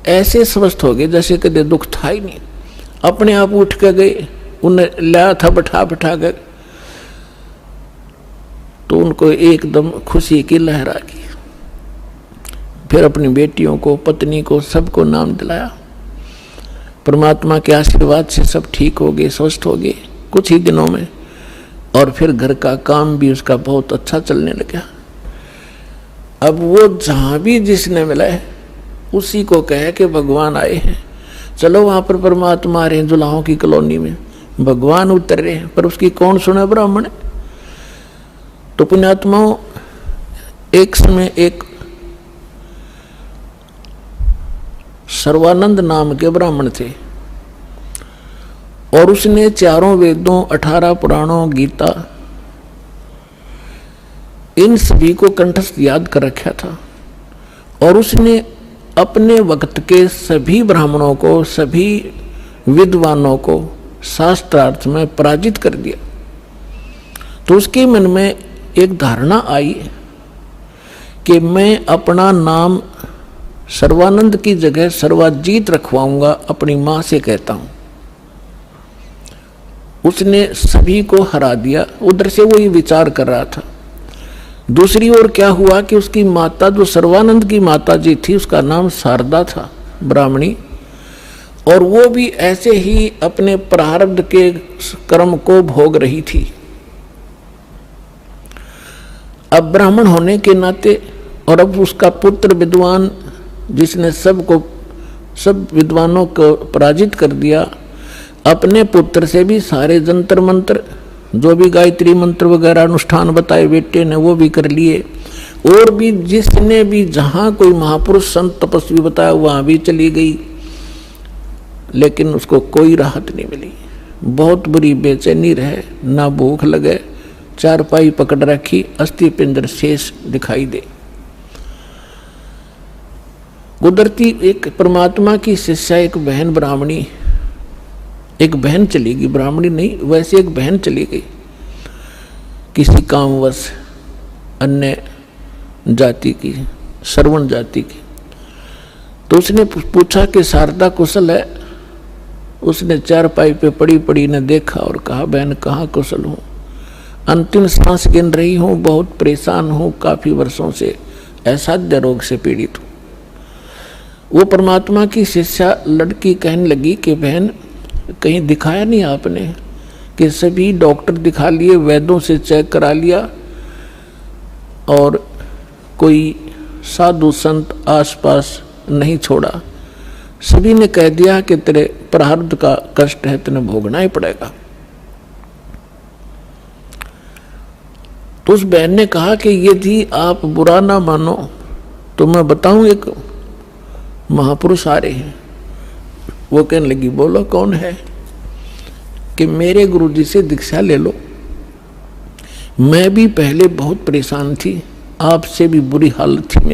ऐसे स्वस्थ हो गए जैसे कदे दुख था ही नहीं। अपने आप उठ के गए, उन्हें लाया था बैठा बैठा कर, तो उनको एकदम खुशी की लहर आ गई। फिर अपनी बेटियों को, पत्नी को, सबको नाम दिलाया। परमात्मा के आशीर्वाद से सब ठीक हो गए, स्वस्थ हो गए कुछ ही दिनों में। और फिर घर का काम भी उसका बहुत अच्छा चलने लगा। अब वो जहां भी जिसने मिला है उसी को कहे कि भगवान आए हैं, चलो वहां पर परमात्मा आ रहे हैं। जुलाहों की कॉलोनी में भगवान उतर रहे हैं, पर उसकी कौन सुने? ब्राह्मण। तो पुण्यात्माओं, एक समय एक सर्वानंद नाम के ब्राह्मण थे, और उसने चारों वेदों, 18 पुराणों, गीता, इन सभी को कंठस्थ याद कर रखा था। और उसने अपने वक्त के सभी ब्राह्मणों को, सभी विद्वानों को शास्त्रार्थ में पराजित कर दिया। तो उसके मन में एक धारणा आई कि मैं अपना नाम सर्वानंद की जगह सर्वाजीत रखवाऊंगा, अपनी मां से कहता हूं। उसने सभी को हरा दिया। उधर से वो ये विचार कर रहा था। दूसरी ओर क्या हुआ कि उसकी माता, जो सर्वानंद की माता जी थी, उसका नाम शारदा था, ब्राह्मणी, और वो भी ऐसे ही अपने प्रारब्ध के कर्म को भोग रही थी। अब ब्राह्मण होने के नाते, और अब उसका पुत्र विद्वान, जिसने सब विद्वानों को पराजित कर दिया, अपने पुत्र से भी सारे जंतर मंत्र, जो भी गायत्री मंत्र वगैरह अनुष्ठान बताए बेटे ने, वो भी कर लिए। और भी जिसने भी जहां कोई महापुरुष संत तपस्वी बताया वहां भी चली गई, लेकिन उसको कोई राहत नहीं मिली। बहुत बुरी बेचैनी रहे, ना भूख लगे, चारपाई पकड़ रखी, अस्थि पिंजर शेष दिखाई दे। गुजरती एक परमात्मा की शिष्या, एक बहन ब्राह्मणी, एक बहन चली गई, ब्राह्मणी नहीं, वैसे एक बहन चली गई किसी कामवश, अन्य जाति की, श्रवण जाति की। तो उसने पूछा कि शारदा कुशल है? उसने चारपाई पे पड़ी पड़ी ने देखा और कहा, बहन कहाँ कुशल हूँ, अंतिम सांस गिन रही हूँ, बहुत परेशान हूँ, काफी वर्षों से असाध्य रोग से पीड़ित हूँ। वो परमात्मा की शिष्या लड़की कहने लगी कि बहन कहीं दिखाया नहीं आपने? कि सभी डॉक्टर दिखा लिए, वैद्यों से चेक करा लिया, और कोई साधु संत आसपास नहीं छोड़ा। सभी ने कह दिया कि तेरे प्रारब्ध का कष्ट है, तेने भोगना ही पड़ेगा। तो उस बहन ने कहा कि यदि आप बुरा ना मानो तो मैं बताऊं, एक महापुरुष आ रहे हैं। वो कहने लगी, बोलो कौन है? कि मेरे गुरुजी से दीक्षा ले लो। मैं भी पहले बहुत परेशान थी, आपसे भी बुरी हालत थी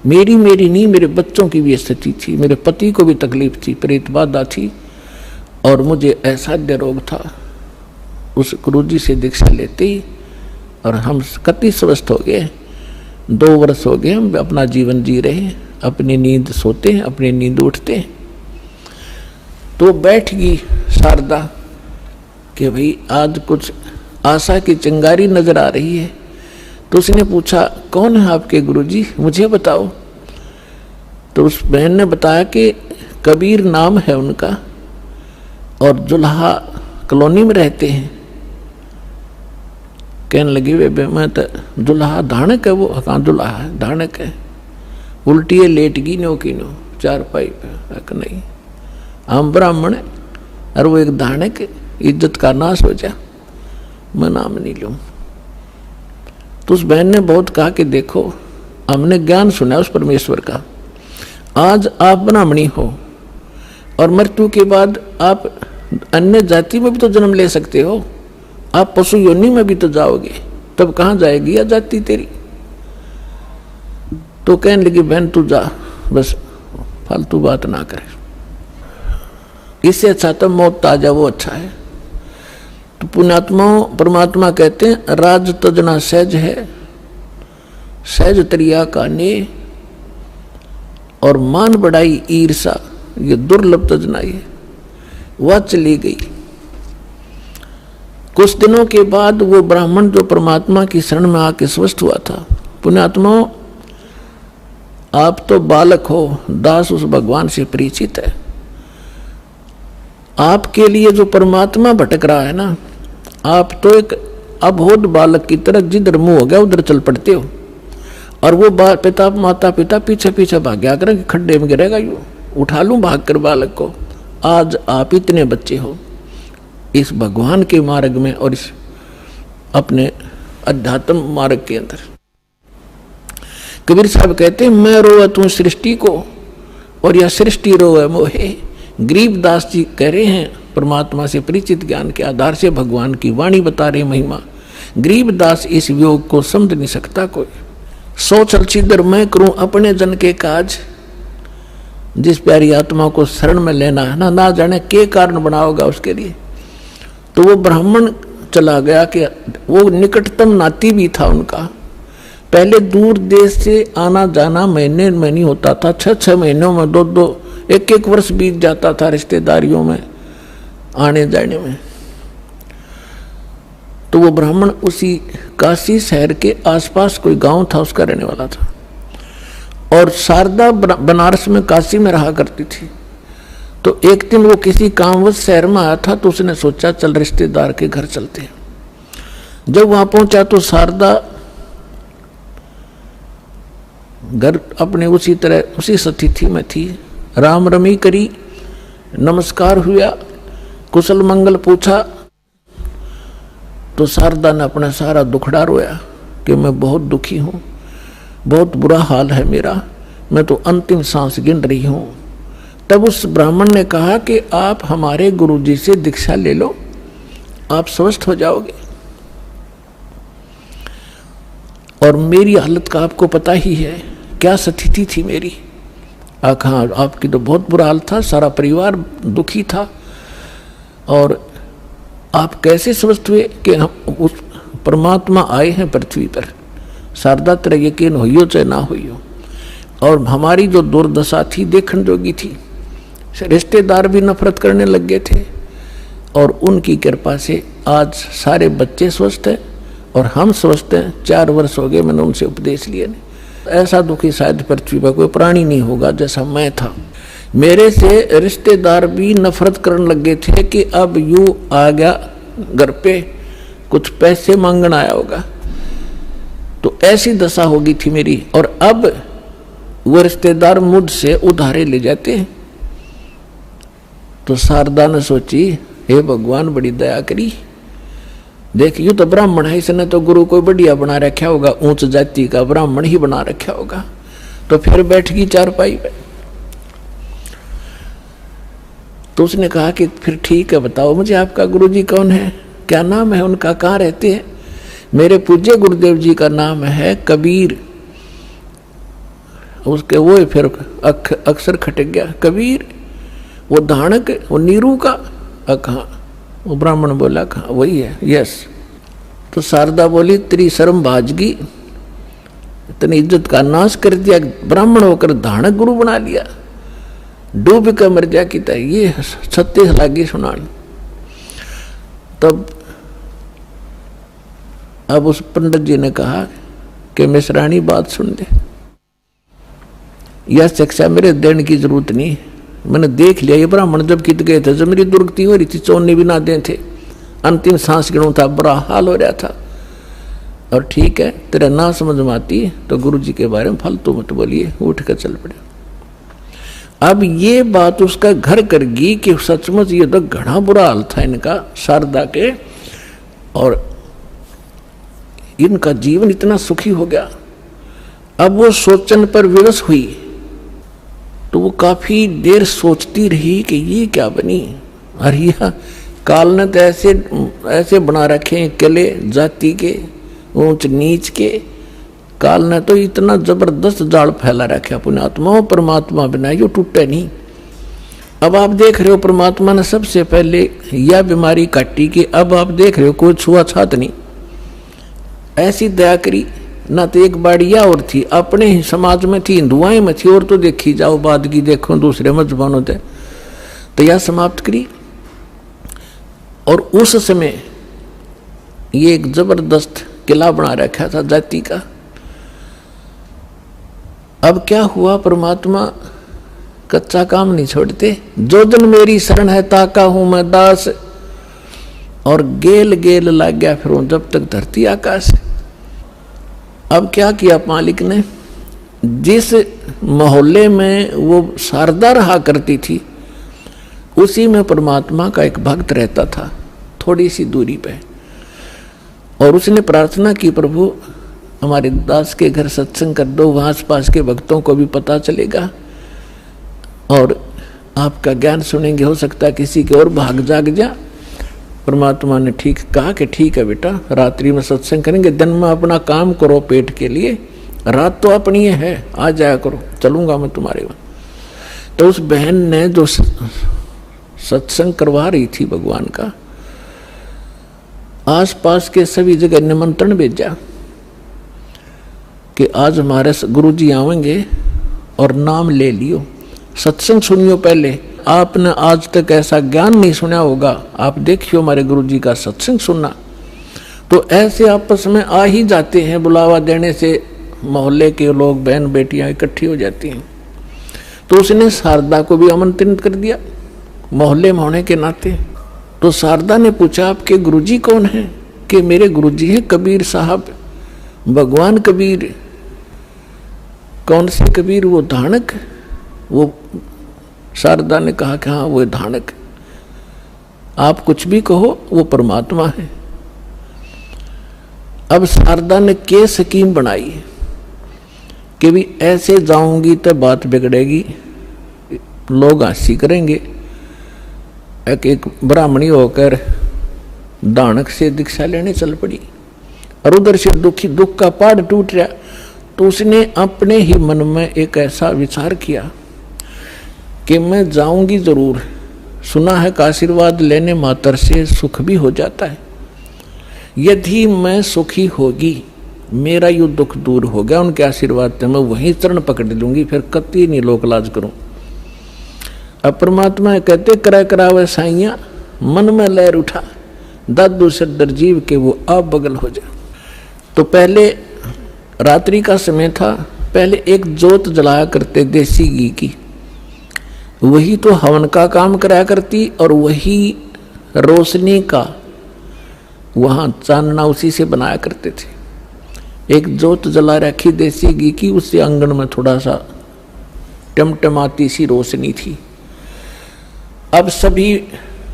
मेरी नहीं, मेरे बच्चों की भी स्थिति थी, मेरे पति को भी तकलीफ थी, प्रेत बाधा थी, और मुझे असाध्य रोग था। उस गुरुजी से दीक्षा लेते ही और हम कति स्वस्थ हो गए। 2 वर्ष हो गए हम अपना जीवन जी रहे हैं, अपनी नींद सोते हैं, अपनी नींद उठते हैं। तो बैठ गई शारदा कि भाई आज कुछ आशा की चिंगारी नजर आ रही है। तो उसने पूछा, कौन है आपके गुरुजी, मुझे बताओ। तो उस बहन ने बताया कि कबीर नाम है उनका, और जुल्हा कॉलोनी में रहते हैं। कहने लगी, वे मैं तो जुल्हा धाणक है, वो कहाँ जुल्हा है, धाणक है, उल्टी है, लेट गई नो की नो चारपाई पे। नहीं, हम ब्राह्मण है, और वो एक धाणक, इज्जत का नाश हो जा, मैं नाम नहीं लूँ। तो उस बहन ने बहुत कहा कि देखो, हमने ज्ञान सुना उस परमेश्वर का, आज आप ब्राह्मणी हो और मृत्यु के बाद आप अन्य जाति में भी तो जन्म ले सकते हो, आप पशु योनि में भी तो जाओगे, तब कहाँ जाएगी या जाति तेरी? तो कहने लगी, बहन तू जा, बस फालतू बात ना करे, इससे अच्छा तो मौत ताजा वो अच्छा है। तो पुण्यात्माओं, परमात्मा कहते हैं, राज तजना सहज है, सहज तरिया का ने, और मान बढ़ाई ईर्षा, ये दुर्लभ तजनाई है, वह चली गई। कुछ दिनों के बाद वो ब्राह्मण जो परमात्मा की शरण में आके स्वस्थ हुआ था, पुण्यात्माओं आप तो बालक हो, दास उस भगवान से परिचित है। आपके लिए जो परमात्मा भटक रहा है ना, आप तो एक अबोध बालक की तरह जिधर मुंह हो गया उधर चल पड़ते हो, और वो पिता माता पिता पीछे पीछे भाग्या कर खड्डे में गिरेगा, यूं उठा लूं भाग कर बालक को। आज आप इतने बच्चे हो इस भगवान के मार्ग में और इस अपने अध्यात्म मार्ग के अंदर। कबीर साहब कहते हैं, मैं रोवे तू सृष्टि को और यह सृष्टि रोवे मोहे। गरीबदास जी कह रहे हैं, परमात्मा से परिचित ज्ञान के आधार से भगवान की वाणी बता रहे महिमा। गरीबदास इस वियोग को समझ नहीं सकता कोई। सो चल छिदर मैं करूं अपने जन के काज। जिस प्यारी आत्मा को शरण में लेना है ना जाने के कारण बना होगा उसके लिए। तो वो ब्राह्मण चला गया कि वो निकटतम नाती भी था उनका। पहले दूर देश से आना जाना महीने में नहीं होता था, 6-6 महीनों में 2-2 1-1 वर्ष बीत जाता था रिश्तेदारियों में आने जाने में। तो वो ब्राह्मण उसी काशी शहर के आसपास कोई गांव था उसका रहने वाला था, और शारदा बनारस में काशी में रहा करती थी। तो एक दिन वो किसी कामवश शहर में आया था, तो उसने सोचा चल रिश्तेदार के घर चलते हैं। जब वहां पहुंचा तो शारदा घर अपने उसी तरह उसी स्थिति में थी। राम रमी करी, नमस्कार हुआ, कुशल मंगल पूछा। तो शारदा ने अपना सारा दुखड़ा रोया कि मैं बहुत दुखी हूँ, बहुत बुरा हाल है मेरा, मैं तो अंतिम सांस गिन रही हूँ। तब उस ब्राह्मण ने कहा कि आप हमारे गुरुजी से दीक्षा ले लो, आप स्वस्थ हो जाओगे। और मेरी हालत का आपको पता ही है, क्या स्थिति थी मेरी। हाँ, आपकी तो बहुत बुरा हाल था, सारा परिवार दुखी था, और आप कैसे स्वस्थ हुए कि हम उस परमात्मा आए हैं पृथ्वी पर। शारदा तेरा यकीन होइयो चाहे ना होइयो। और हमारी जो दुर्दशा थी देखने जोगी थी, रिश्तेदार भी नफरत करने लग गए थे, और उनकी कृपा से आज सारे बच्चे स्वस्थ हैं और हम स्वस्थ हैं। 4 वर्ष हो गए मैंने उनसे उपदेश लिए। ऐसा दुखी शायद पृथ्वी पर कोई प्राणी नहीं होगा जैसा मैं था। मेरे से रिश्तेदार भी नफरत करने लग गए थे कि अब यूं आ गया घर पे, कुछ पैसे मांगने आया होगा। तो ऐसी दशा होगी थी मेरी, और अब वो रिश्तेदार मुझसे उधारे ले जाते हैं। तो शारदा ने सोची, हे भगवान बड़ी दया करी, देख यू तो ब्राह्मण है, इसने तो गुरु को बढ़िया बना रखा होगा, ऊंच जाति का ब्राह्मण ही बना रखा होगा। तो फिर बैठ गई चारपाई पे। तो उसने कहा कि फिर ठीक है, बताओ मुझे आपका गुरुजी कौन है, क्या नाम है उनका, कहाँ रहते हैं। मेरे पूज्य गुरुदेव जी का नाम है कबीर। उसके वो फिर अक्सर खटक गया, कबीर वो धाणक, वो नीरू का। कहाँ? वो ब्राह्मण बोला कहाँ, वही है, यस। तो शारदा बोली, तेरी शर्म भाजगी, इतनी इज्जत का नाश कर दिया, ब्राह्मण होकर धाणक गुरु बना लिया, डूब कर मर जा की तरह। ये 36 लागी सुनान। तब अब उस पंडित जी ने कहा कि मिश्राणी बात सुन ले, यह शिक्षा मेरे देने की जरूरत नहीं, मैंने देख लिया। ये ब्राह्मण जब कित गए थे, जब मेरी दुर्गति हो रही थी, चौने भी ना दे थे, अंतिम सांस गिनों था, बुरा हाल हो रहा था। और ठीक है, तेरा ना समझ में आती तो गुरु जी के बारे में फालतू मत बोलिए, उठ कर चल पड़े। अब ये बात उसका घर कर गई कि सचमुच ये तो घना बुरा हाल था इनका, शारदा के, और इनका जीवन इतना सुखी हो गया। अब वो सोचन पर विवश हुई, तो वो काफी देर सोचती रही कि ये क्या बनी। अरे काल ने तो ऐसे बना रखे किले जाति के, ऊंच नीच के। काल ने तो इतना जबरदस्त जाल फैला रखा पुण्यात्मा, परमात्मा बिना यो टूटे नहीं। अब आप देख रहे हो परमात्मा ने सबसे पहले यह बीमारी काटी कि अब आप देख रहे हो कोई छुआछूत नहीं, ऐसी दया करी ना तो एक बाड़िया और थी, अपने ही समाज में थी, हिंदुआएं में थी, और तो देखी जाओ बाद की देखो दूसरे मजहबों होते तो यह समाप्त करी। और उस समय ये एक जबरदस्त किला बना रखा था जाति का। अब क्या हुआ, परमात्मा कच्चा काम नहीं छोड़ते। जो जन मेरी शरण है ताका हूं मैं दास, और गेल गेल लग गया फिर जब तक धरती आकाश। अब क्या किया मालिक ने, जिस मोहल्ले में वो शारदा रहा करती थी उसी में परमात्मा का एक भक्त रहता था थोड़ी सी दूरी पे, और उसने प्रार्थना की प्रभु हमारे दास के घर सत्संग कर दो, वहाँ आस पास के भक्तों को भी पता चलेगा और आपका ज्ञान सुनेंगे, हो सकता है किसी के और भाग जाग जा। परमात्मा ने ठीक कहा कि ठीक है बेटा, रात्रि में सत्संग करेंगे, दिन में अपना काम करो पेट के लिए, रात तो अपनी है, आ जाया करो, चलूंगा मैं तुम्हारे वहाँ। तो उस बहन ने जो सत्संग करवा रही थी भगवान का, आसपास के सभी जगह निमंत्रण भेजा कि आज हमारे गुरुजी आवेंगे और नाम ले लियो, सत्संग सुनियो। पहले आपने आज तक ऐसा ज्ञान नहीं सुना होगा, आप देखियो हमारे गुरुजी का सत्संग सुनना। तो ऐसे आपस में आ ही जाते हैं, बुलावा देने से मोहल्ले के लोग बहन बेटियां इकट्ठी हो जाती हैं। तो उसने शारदा को भी आमंत्रित कर दिया मोहल्ले में होने के नाते। तो शारदा ने पूछा आपके गुरुजी कौन है? कि मेरे गुरुजी हैं कबीर साहब, भगवान कबीर। कौन से कबीर? वो धानक। वो शारदा ने कहा कि हाँ वो धानक, आप कुछ भी कहो वो परमात्मा है। अब शारदा ने के स्कीम बनाई कि भी ऐसे जाऊंगी तो बात बिगड़ेगी, लोग हंसी करेंगे। एक ब्राह्मणी होकर दानक से दीक्षा लेने चल पड़ी और उधर से दुख का पहाड़ टूट रहा। तो उसने अपने ही मन में एक ऐसा विचार किया कि मैं जाऊंगी जरूर, सुना है कि आशीर्वाद लेने मात्र से सुख भी हो जाता है। यदि मैं सुखी होगी, मेरा यू दुख दूर हो गया उनके आशीर्वाद से, मैं वहीं चरण पकड़ लूंगी, फिर कति नहीं लोक लाज करूं। अब परमात्मा कहते करा करावे साइया, मन में लहर उठा, दादू सदर जीव के वो आप बगल हो जा। तो पहले रात्रि का समय था, पहले एक जोत जलाया करते देसी घी की, वही तो हवन का काम कराया करती, और वही रोशनी का वहां चांदना उसी से बनाया करते थे। एक जोत जला रखी देसी घी की, उससे आंगन में थोड़ा सा टमटमाती सी रोशनी थी। अब सभी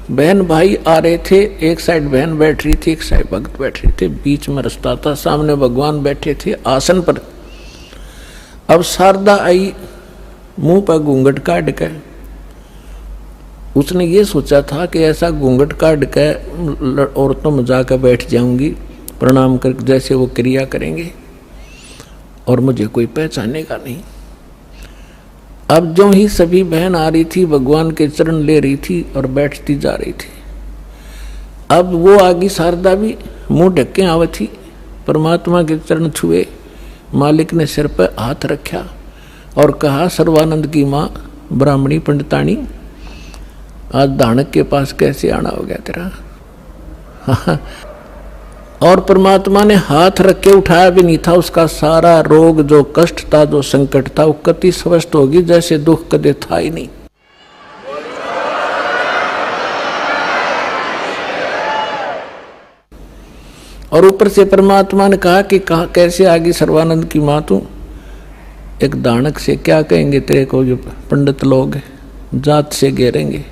बहन भाई आ रहे थे, एक साइड बहन बैठ रही थी, एक साइड भक्त बैठ रहे थे, बीच में रास्ता था, सामने भगवान बैठे थे आसन पर। अब शारदा आई, मुंह पर घूंघट काट के, उसने ये सोचा था कि ऐसा घूंघट काट के औरतों में जाकर बैठ जाऊंगी, प्रणाम कर जैसे वो क्रिया करेंगे और मुझे कोई पहचानेगा नहीं। अब जो ही सभी बहन आ रही थी, भगवान के चरण ले रही थी और बैठती जा रही थी। अब वो आगी शारदा भी मुंह ढके आवे थी, परमात्मा के चरण छुए, मालिक ने सिर पर हाथ रखा और कहा सर्वानंद की माँ ब्राह्मणी पंडितानी, आज दानक के पास कैसे आना हो गया तेरा? और परमात्मा ने हाथ रख के उठाया भी नहीं था, उसका सारा रोग जो कष्ट था, जो संकट था, वो कति स्वस्थ होगी जैसे दुख कदे था ही नहीं। और ऊपर से परमात्मा ने कहा कि कैसे आगे सर्वानंद की माँ तू एक दानक से क्या कहेंगे तेरे को, जो पंडित लोग जात से घेरेंगे।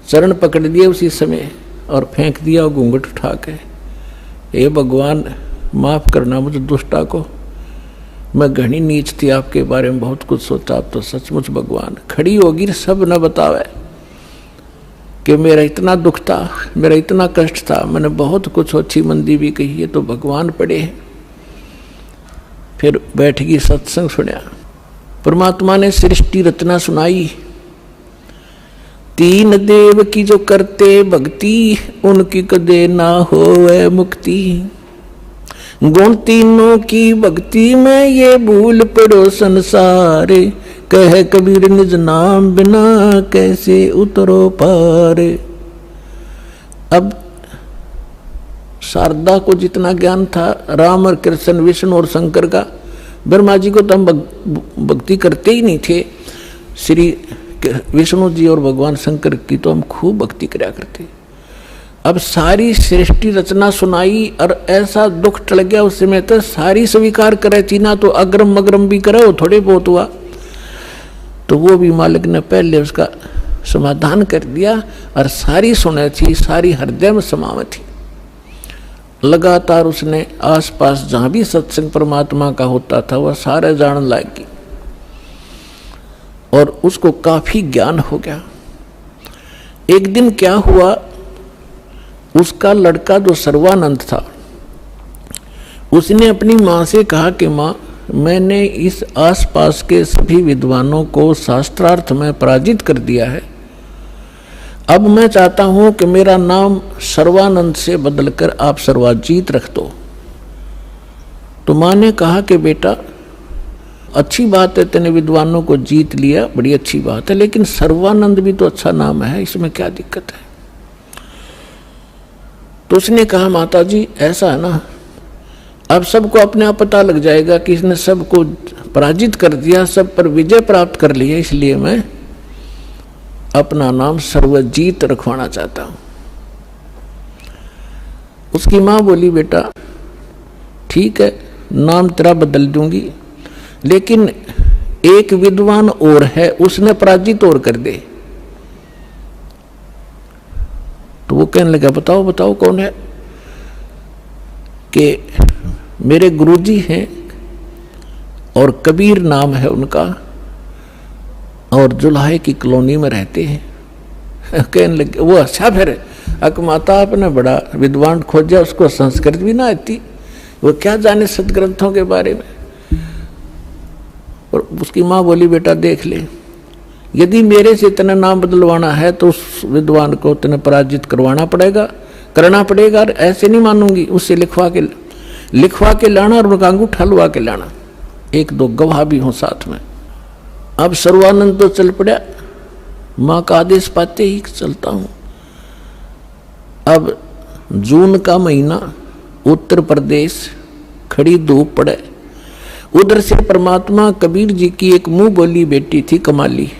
चरण पकड़ दिए उसी समय और फेंक दिया घूंघट उठा के, हे भगवान माफ करना मुझे दुष्टा को, मैं घनी नीच थी, आपके बारे में बहुत कुछ सोचा, आप तो सचमुच भगवान। खड़ी होगी सब न बतावे कि मेरा इतना दुख था, मेरा इतना कष्ट था, मैंने बहुत कुछ अच्छी मंदी भी कही है, तो भगवान पड़े हैं। फिर बैठ गई, सत्संग सुना, परमात्मा ने सृष्टि रचना सुनाई। तीन देव की जो करते भक्ति, उनकी कदे ना होवे मुक्ति। गुण तीनों की भक्ति में ये भूल पड़ो संसारे, कह कबीर निज नाम बिना कैसे उतरो पारे। अब शारदा को जितना ज्ञान था राम और कृष्ण, विष्णु और शंकर का, ब्रह्मा जी को तो हम भक्ति करते ही नहीं थे, श्री विष्णु जी और भगवान शंकर की तो हम खूब भक्ति कराया करते। अब सारी सृष्टि रचना सुनाई और ऐसा दुख टल गया उस समय तो सारी स्वीकार करे थी ना, तो अग्रम अग्रम भी करे वो थोड़े बहुत हुआ, तो वो भी मालिक ने पहले उसका समाधान कर दिया और सारी सुने थी, सारी हृदय में समावे थी। लगातार उसने आसपास जहां भी सत्संग परमात्मा का होता था वह सारे जान लागी और उसको काफी ज्ञान हो गया। एक दिन क्या हुआ, उसका लड़का जो सर्वानंद था उसने अपनी माँ से कहा कि माँ, मैंने इस आसपास के सभी विद्वानों को शास्त्रार्थ में पराजित कर दिया है, अब मैं चाहता हूं कि मेरा नाम सर्वानंद से बदलकर आप सर्वाजीत रख दो। तो माँ ने कहा कि बेटा अच्छी बात है, तेने विद्वानों को जीत लिया, बड़ी अच्छी बात है, लेकिन सर्वानंद भी तो अच्छा नाम है, इसमें क्या दिक्कत है। तो उसने कहा माता जी ऐसा है ना, अब सबको अपने आप पता लग जाएगा कि इसने सबको पराजित कर दिया, सब पर विजय प्राप्त कर लिया, इसलिए मैं अपना नाम सर्वजीत रखवाना चाहता हूं। उसकी मां बोली बेटा ठीक है, नाम तेरा बदल दूंगी, लेकिन एक विद्वान और है, उसने पराजित और कर दे। तो वो कहने लगा बताओ बताओ कौन है। कि मेरे गुरुजी हैं और कबीर नाम है उनका, और जुलाहे की कॉलोनी में रहते हैं। कहने लगे वो अच्छा, फिर अकमाता आपने बड़ा विद्वान खोजा, उसको संस्कृत भी ना आती, वो क्या जाने सदग्रंथों के बारे में। और उसकी माँ बोली बेटा देख ले, यदि मेरे से इतना नाम बदलवाना है तो उस विद्वान को इतना पराजित करवाना पड़ेगा, करना पड़ेगा, ऐसे नहीं मानूंगी। उससे लिखवा के लाना और उनका अंगूठा लुआ के लाना, एक दो गवाह भी हों साथ में। अब सर्वानंद तो चल पड़ा, माँ का आदेश पाते ही चलता हूं। अब जून का महीना, उत्तर प्रदेश, खड़ी धूप पड़े, उधर से परमात्मा कबीर जी की एक मुंह बोली बेटी थी कमाली,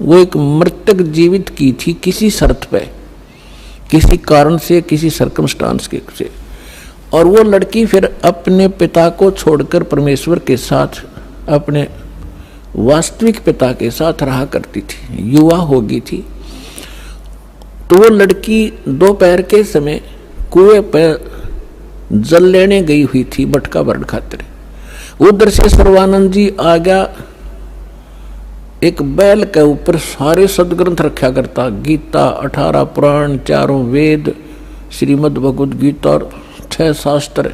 वो एक मृतक जीवित की थी किसी शर्त पे, किसी कारण से, किसी सर्कमस्टांस के से। और वो लड़की फिर अपने पिता को छोड़कर परमेश्वर के साथ, अपने वास्तविक पिता के साथ रहा करती थी, युवा हो गई थी। तो वो लड़की दोपहर के समय कुएं पर जल लेने गई हुई थी बटका भरण खातिर। उधर से सर्वानंद जी आ गया, एक बैल के ऊपर सारे सदग्रंथ रखा करता, गीता, 18 पुराण, 4 वेद, श्रीमद् भगवद गीता और 6 शास्त्र,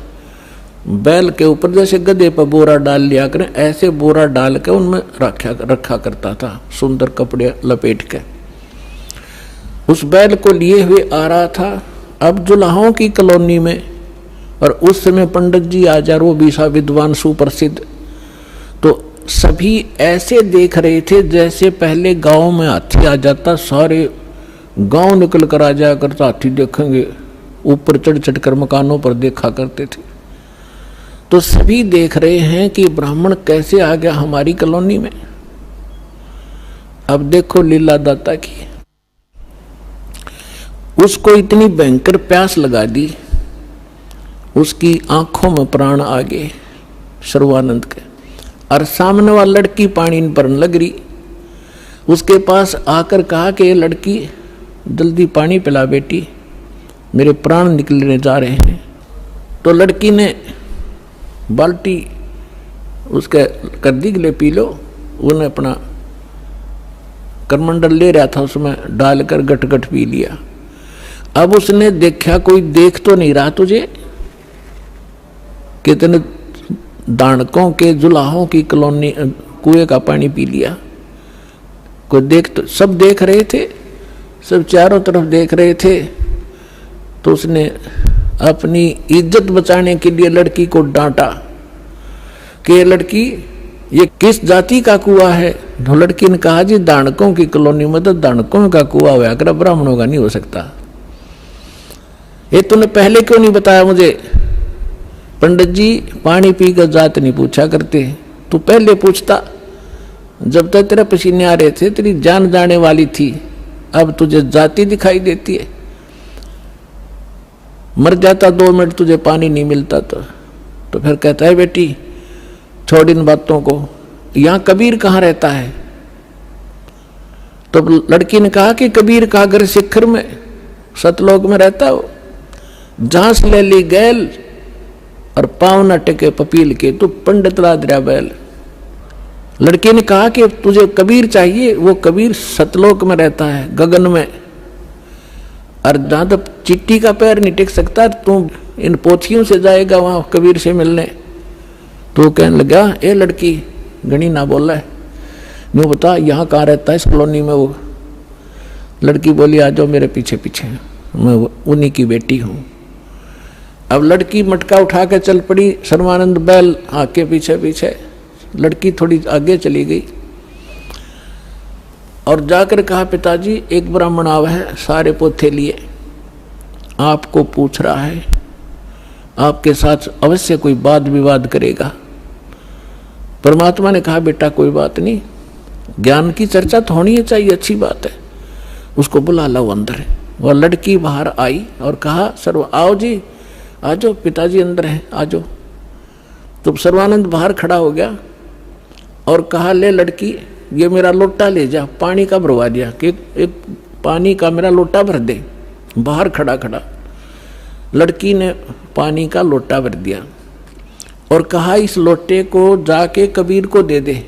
बैल के ऊपर जैसे गधे पर बोरा डाल लिया करें, ऐसे बोरा डाल के उनमें रखा करता था, सुंदर कपड़े लपेट के। उस बैल को लिए हुए आ रहा था। अब जुलाहों की कॉलोनी में, और उस समय पंडित जी आचार्य, वो भी सा विद्वान सुप्रसिद्ध, तो सभी ऐसे देख रहे थे जैसे पहले गांव में हाथी आ जाता, सारे गांव निकल कर आ जाया करता, हाथी देखेंगे, ऊपर चढ़ चढ़ कर मकानों पर देखा करते थे। तो सभी देख रहे हैं कि ब्राह्मण कैसे आ गया हमारी कॉलोनी में। अब देखो लीला दाता की, उसको इतनी भयंकर प्यास लगा दी, उसकी आंखों में प्राण आ गए सर्वानंद के, और सामने वाली लड़की पानी पर लग रही। उसके पास आकर कहा कि ये लड़की जल्दी पानी पिला बेटी, मेरे प्राण निकलने जा रहे हैं। तो लड़की ने बाल्टी उसके कर दी, ले पी लो। उन्हें अपना करमंडल ले रहा था, उसमें डालकर गट गट पी लिया। अब उसने देखा कोई देख तो नहीं रहा तुझे, कितने दानकों के जुलाहों की कॉलोनी कुएं का पानी पी लिया। कोई देख तो, सब देख रहे थे, सब चारों तरफ देख रहे थे। तो उसने अपनी इज्जत बचाने के लिए लड़की को डांटा कि ये लड़की ये किस जाति का कुआं है। तो लड़की ने कहा जी दानकों की कॉलोनी में तो दानकों का कुआं हुआ कर, ब्राह्मणों का नहीं हो सकता। ये तूने पहले क्यों नहीं बताया मुझे? पंडित जी पानी पी कर जात नहीं पूछा करते, तू पहले पूछता। जब तक तेरे पसीने आ रहे थे तेरी जान जाने वाली थी, अब तुझे जाति दिखाई देती है। मर जाता 2 मिनट तुझे पानी नहीं मिलता तो फिर कहता है बेटी छोड़ इन बातों को, यहां कबीर कहाँ रहता है? तो लड़की ने कहा कि कबीर का घर शिखर में सतलोक में रहता हो, जहां से ले ली गैल और पाँव न टेके पपील के, तू पंडित ला दिया बैल। लड़की ने कहा कि तुझे कबीर चाहिए, वो कबीर सतलोक में रहता है गगन में, और जहां तक चिट्टी का पैर नहीं टिक सकता तू इन पोथियों से जाएगा वहां कबीर से मिलने। तो कहने लगा ए लड़की गणी ना बोला है, यूं बता यहाँ कहाँ रहता है इस कॉलोनी में वो? लड़की बोली आ जाओ मेरे पीछे पीछे, मैं उन्हीं की बेटी हूँ। अब लड़की मटका उठा के चल पड़ी, सर्वानंद बैल आके पीछे पीछे। लड़की थोड़ी आगे चली गई और जाकर कहा पिताजी एक ब्राह्मण आवा है, सारे पोथे लिए, आपको पूछ रहा है, आपके साथ अवश्य कोई वाद विवाद करेगा। परमात्मा ने कहा बेटा कोई बात नहीं, ज्ञान की चर्चा तो होनी चाहिए, अच्छी बात है, उसको बुला लो अंदर। वह लड़की बाहर आई और कहा सर्व आओ जी आ जाओ, पिताजी अंदर हैं आ जाओ। तो सर्वानंद बाहर खड़ा हो गया और कहा ले लड़की ये मेरा लोटा ले जा, पानी का भरवा दिया कि एक पानी का मेरा लोटा भर दे। बाहर खड़ा खड़ा लड़की ने पानी का लोटा भर दिया और कहा इस लोटे को जाके कबीर को दे दे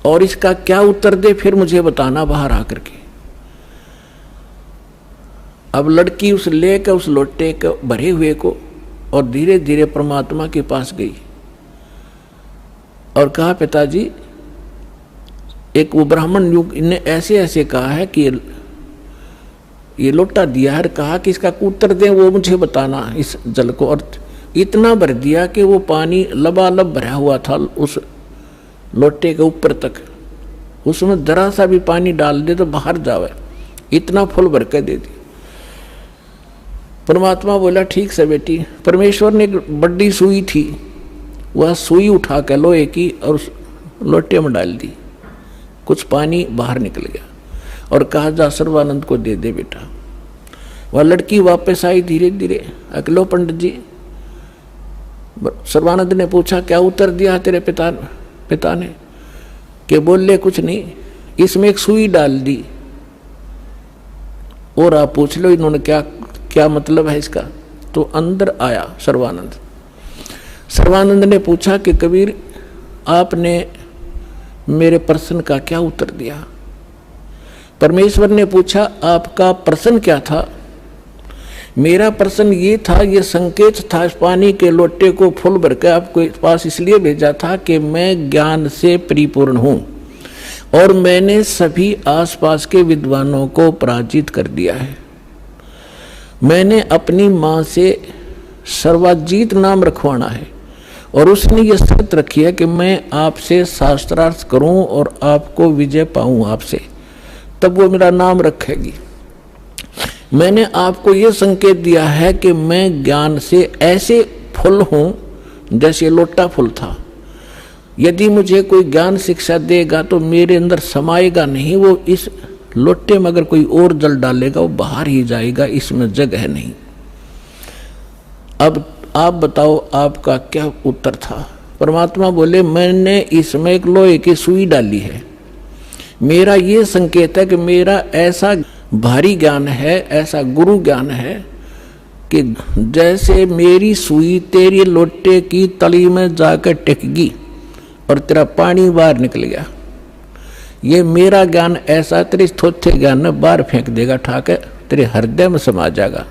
और इसका क्या उत्तर दे फिर मुझे बताना बाहर आकर के। अब लड़की उस लेकर उस लोटे को भरे हुए को और धीरे धीरे परमात्मा के पास गई और कहा पिताजी एक वो ब्राह्मण युग ने ऐसे ऐसे कहा है कि ये लोटा दिया है, कहा कि इसका उत्तर दें वो मुझे बताना इस जल को। और इतना भर दिया कि वो पानी लबालब भरा हुआ था उस लोटे के ऊपर तक, उसमें जरा सा भी पानी डाल दे तो बाहर जावे, इतना फुल भर के दे दी। परमात्मा बोला ठीक से बेटी। परमेश्वर ने एक बड़ी सुई थी, वह सुई उठा के लोहे की और उस लोटे में डाल दी, कुछ पानी बाहर निकल गया और कहा जा सर्वानंद को दे दे बेटा। वह लड़की वापस आई धीरे धीरे, अकलो पंडित जी। सर्वानंद ने पूछा क्या उत्तर दिया तेरे पिता ने? कि बोले कुछ नहीं, इसमें एक सुई डाल दी और आप पूछ लो इन्होंने क्या क्या मतलब है इसका। तो अंदर आया सर्वानंद। सर्वानंद ने पूछा कि कबीर आपने मेरे प्रश्न का क्या उत्तर दिया? परमेश्वर ने पूछा आपका प्रश्न क्या था? मेरा प्रश्न ये था, ये संकेत था, इस पानी के लोटे को फुल भर के आपके पास इसलिए भेजा था कि मैं ज्ञान से परिपूर्ण हूँ और मैंने सभी आसपास के विद्वानों को पराजित कर दिया है। मैंने अपनी माँ से सर्वाजीत नाम रखवाना है और उसने ये शर्त रखी है कि मैं आपसे शास्त्रार्थ करूं और आपको विजय पाऊं आपसे, तब वो मेरा नाम रखेगी। मैंने आपको ये संकेत दिया है कि मैं ज्ञान से ऐसे फुल हूं जैसे लोटा फुल था। यदि मुझे कोई ज्ञान शिक्षा देगा तो मेरे अंदर समाएगा नहीं, वो इस लोटे में अगर कोई और जल डालेगा वो बाहर ही जाएगा, इसमें जगह नहीं। अब आप बताओ आपका क्या उत्तर था? परमात्मा बोले मैंने इसमें एक लोहे की सुई डाली है। मेरा ये संकेत है कि मेरा ऐसा भारी ज्ञान है, ऐसा गुरु ज्ञान है कि जैसे मेरी सुई तेरी लोटे की तली में जाकर टिकगी और तेरा पानी बाहर निकल गया, ये मेरा ज्ञान ऐसा तेरे थोथे ज्ञान में बाहर फेंक देगा, ठाके तेरे हृदय में समा जाएगा।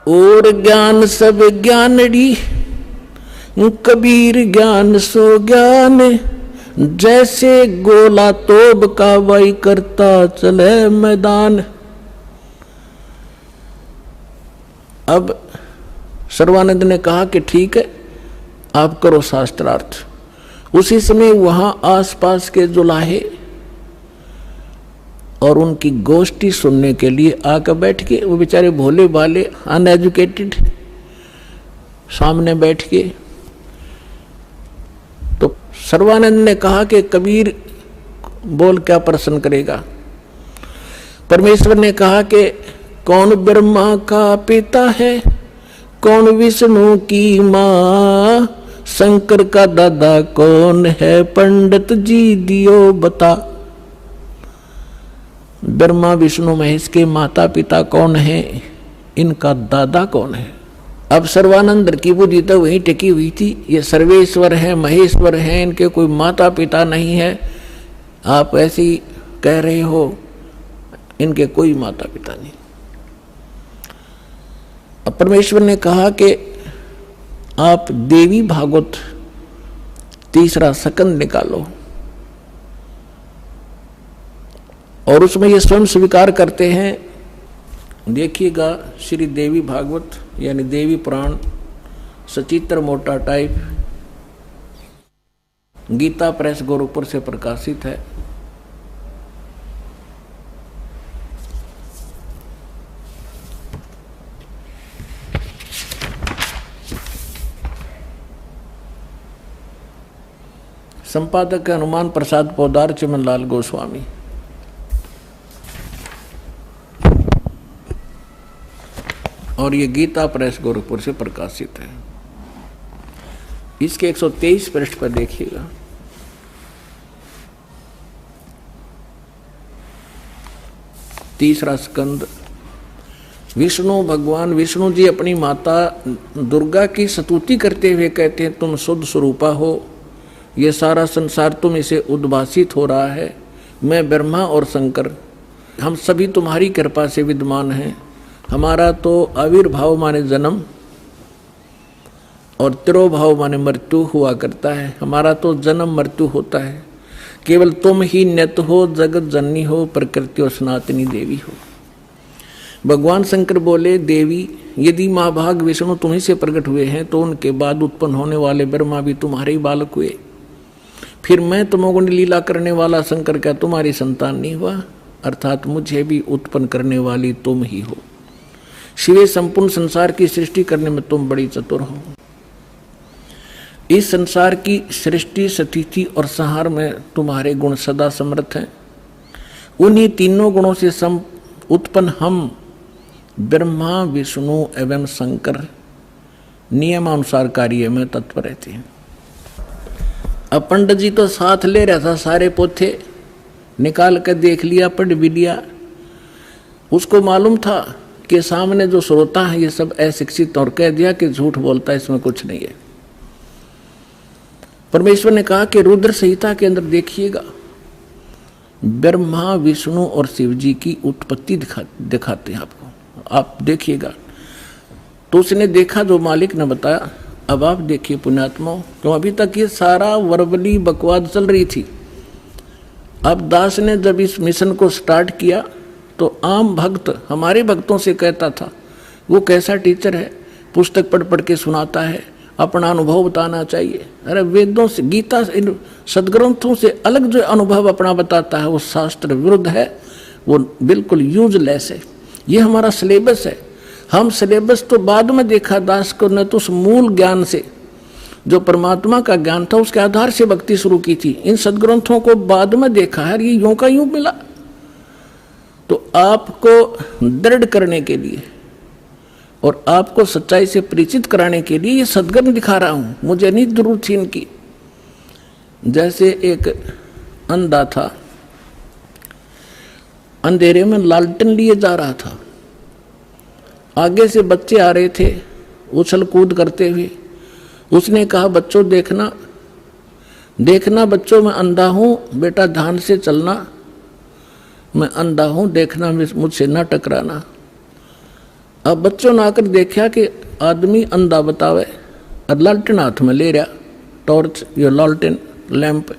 और ज्ञान सब ज्ञानड़ी, कबीर ज्ञान सो ज्ञान, जैसे गोला तोब का वही करता चले मैदान। अब सर्वानंद ने कहा कि ठीक है, आप करो शास्त्रार्थ। उसी समय वहां आसपास के जुलाहे और उनकी गोष्ठी सुनने के लिए आकर बैठ के, वो बेचारे भोले भाले अनएजुकेटेड सामने बैठ के। तो सर्वानंद ने कहा कि कबीर बोल क्या प्रश्न करेगा। परमेश्वर ने कहा कि कौन ब्रह्मा का पिता है, कौन विष्णु की मां, शंकर का दादा कौन है, पंडित जी दियो बता। ब्रह्मा विष्णु महेश के माता पिता कौन है, इनका दादा कौन है। अब सर्वानंद की बुद्धि तो वहीं टिकी हुई थी, ये सर्वेश्वर है महेश्वर है, इनके कोई माता पिता नहीं है। आप ऐसे ही कह रहे हो, इनके कोई माता पिता नहीं। अब परमेश्वर ने कहा कि आप देवी भागवत तीसरा स्कंद निकालो, और उसमें ये स्वयं स्वीकार करते हैं। देखिएगा श्री देवी भागवत यानी देवी पुराण सचित्र मोटा टाइप, गीता प्रेस गोरखपुर से प्रकाशित है। संपादक है हनुमान प्रसाद पोदार, चिमनलाल गोस्वामी। और ये गीता प्रेस गोरखपुर से प्रकाशित है। इसके 123 पृष्ठ पर देखिएगा। तीसरा स्कंद। विष्णु भगवान विष्णु जी अपनी माता दुर्गा की स्तुति करते हुए कहते हैं, तुम शुद्ध स्वरूपा हो, ये सारा संसार तुम इसे उद्भासित हो रहा है। मैं ब्रह्मा और शंकर हम सभी तुम्हारी कृपा से विद्यमान हैं। हमारा तो आविर्भाव माने जन्म और तिरोभाव माने मृत्यु हुआ करता है। हमारा तो जन्म मृत्यु होता है, केवल तुम ही नित्य हो, जगत जननी हो, प्रकृति और सनातनी देवी हो। भगवान शंकर बोले, देवी यदि महाभाग विष्णु तुम्ही से प्रकट हुए हैं तो उनके बाद उत्पन्न होने वाले ब्रह्मा भी तुम्हारे ही बालक हुए। फिर मैं तमोगुण लीला करने वाला शंकर क्या तुम्हारी संतान नहीं हुआ? अर्थात मुझे भी उत्पन्न करने वाली तुम ही हो। शिवे संपूर्ण संसार की सृष्टि करने में तुम बड़ी चतुर हो। इस संसार की सृष्टि स्थिति और संहार में तुम्हारे गुण सदा समर्थ हैं। उन्हीं तीनों गुणों से उत्पन्न हम ब्रह्मा विष्णु एवं शंकर नियमानुसार कार्य में तत्पर रहते हैं। अब पंडित जी तो साथ ले रहा था, सारे पोथे निकाल कर देख लिया, पढ़ भी लिया। उसको मालूम था कि सामने जो श्रोता है ये सब अशिक्षित, और कह दिया कि झूठ बोलता है, इसमें कुछ नहीं है। परमेश्वर ने कहा कि रुद्र संहिता के अंदर देखिएगा, ब्रह्मा विष्णु और शिव जी की उत्पत्ति दिखाते हैं आपको, आप देखिएगा। तो उसने देखा जो मालिक ने बताया। अब आप देखिए पुण्यात्मा, क्यों अभी तक ये सारा वर्बली बकवाद चल रही थी। अब दास ने जब इस मिशन को स्टार्ट किया तो आम भक्त हमारे भक्तों से कहता था, वो कैसा टीचर है, पुस्तक पढ़ पढ़ के सुनाता है, अपना अनुभव बताना चाहिए। अरे वेदों से, गीता इन सदग्रंथों से अलग जो अनुभव अपना बताता है वो शास्त्र विरुद्ध है, वो बिल्कुल यूजलेस है। ये हमारा सिलेबस है। हम सिलेबस तो बाद में देखा दास को, न तो उस मूल ज्ञान से जो परमात्मा का ज्ञान था उसके आधार से भक्ति शुरू की थी। इन सदग्रंथों को बाद में देखा है, ये यूं का यूं मिला। तो आपको दृढ़ करने के लिए और आपको सच्चाई से परिचित कराने के लिए ये सदग्रंथ दिखा रहा हूं, मुझे नहीं जरूरत थी इनकी। जैसे एक अंधा था, अंधेरे में लालटेन लिए जा रहा था, आगे से बच्चे आ रहे थे उछल कूद करते हुए। उसने कहा, बच्चों देखना देखना बच्चों, मैं अंधा हूं, बेटा ध्यान से चलना, मैं अंधा हूं, देखना मुझसे ना टकराना। अब बच्चों ने आकर देखा कि आदमी अंधा बतावे और लालटेन हाथ में ले रहा, टॉर्च या लालटेन लैंप।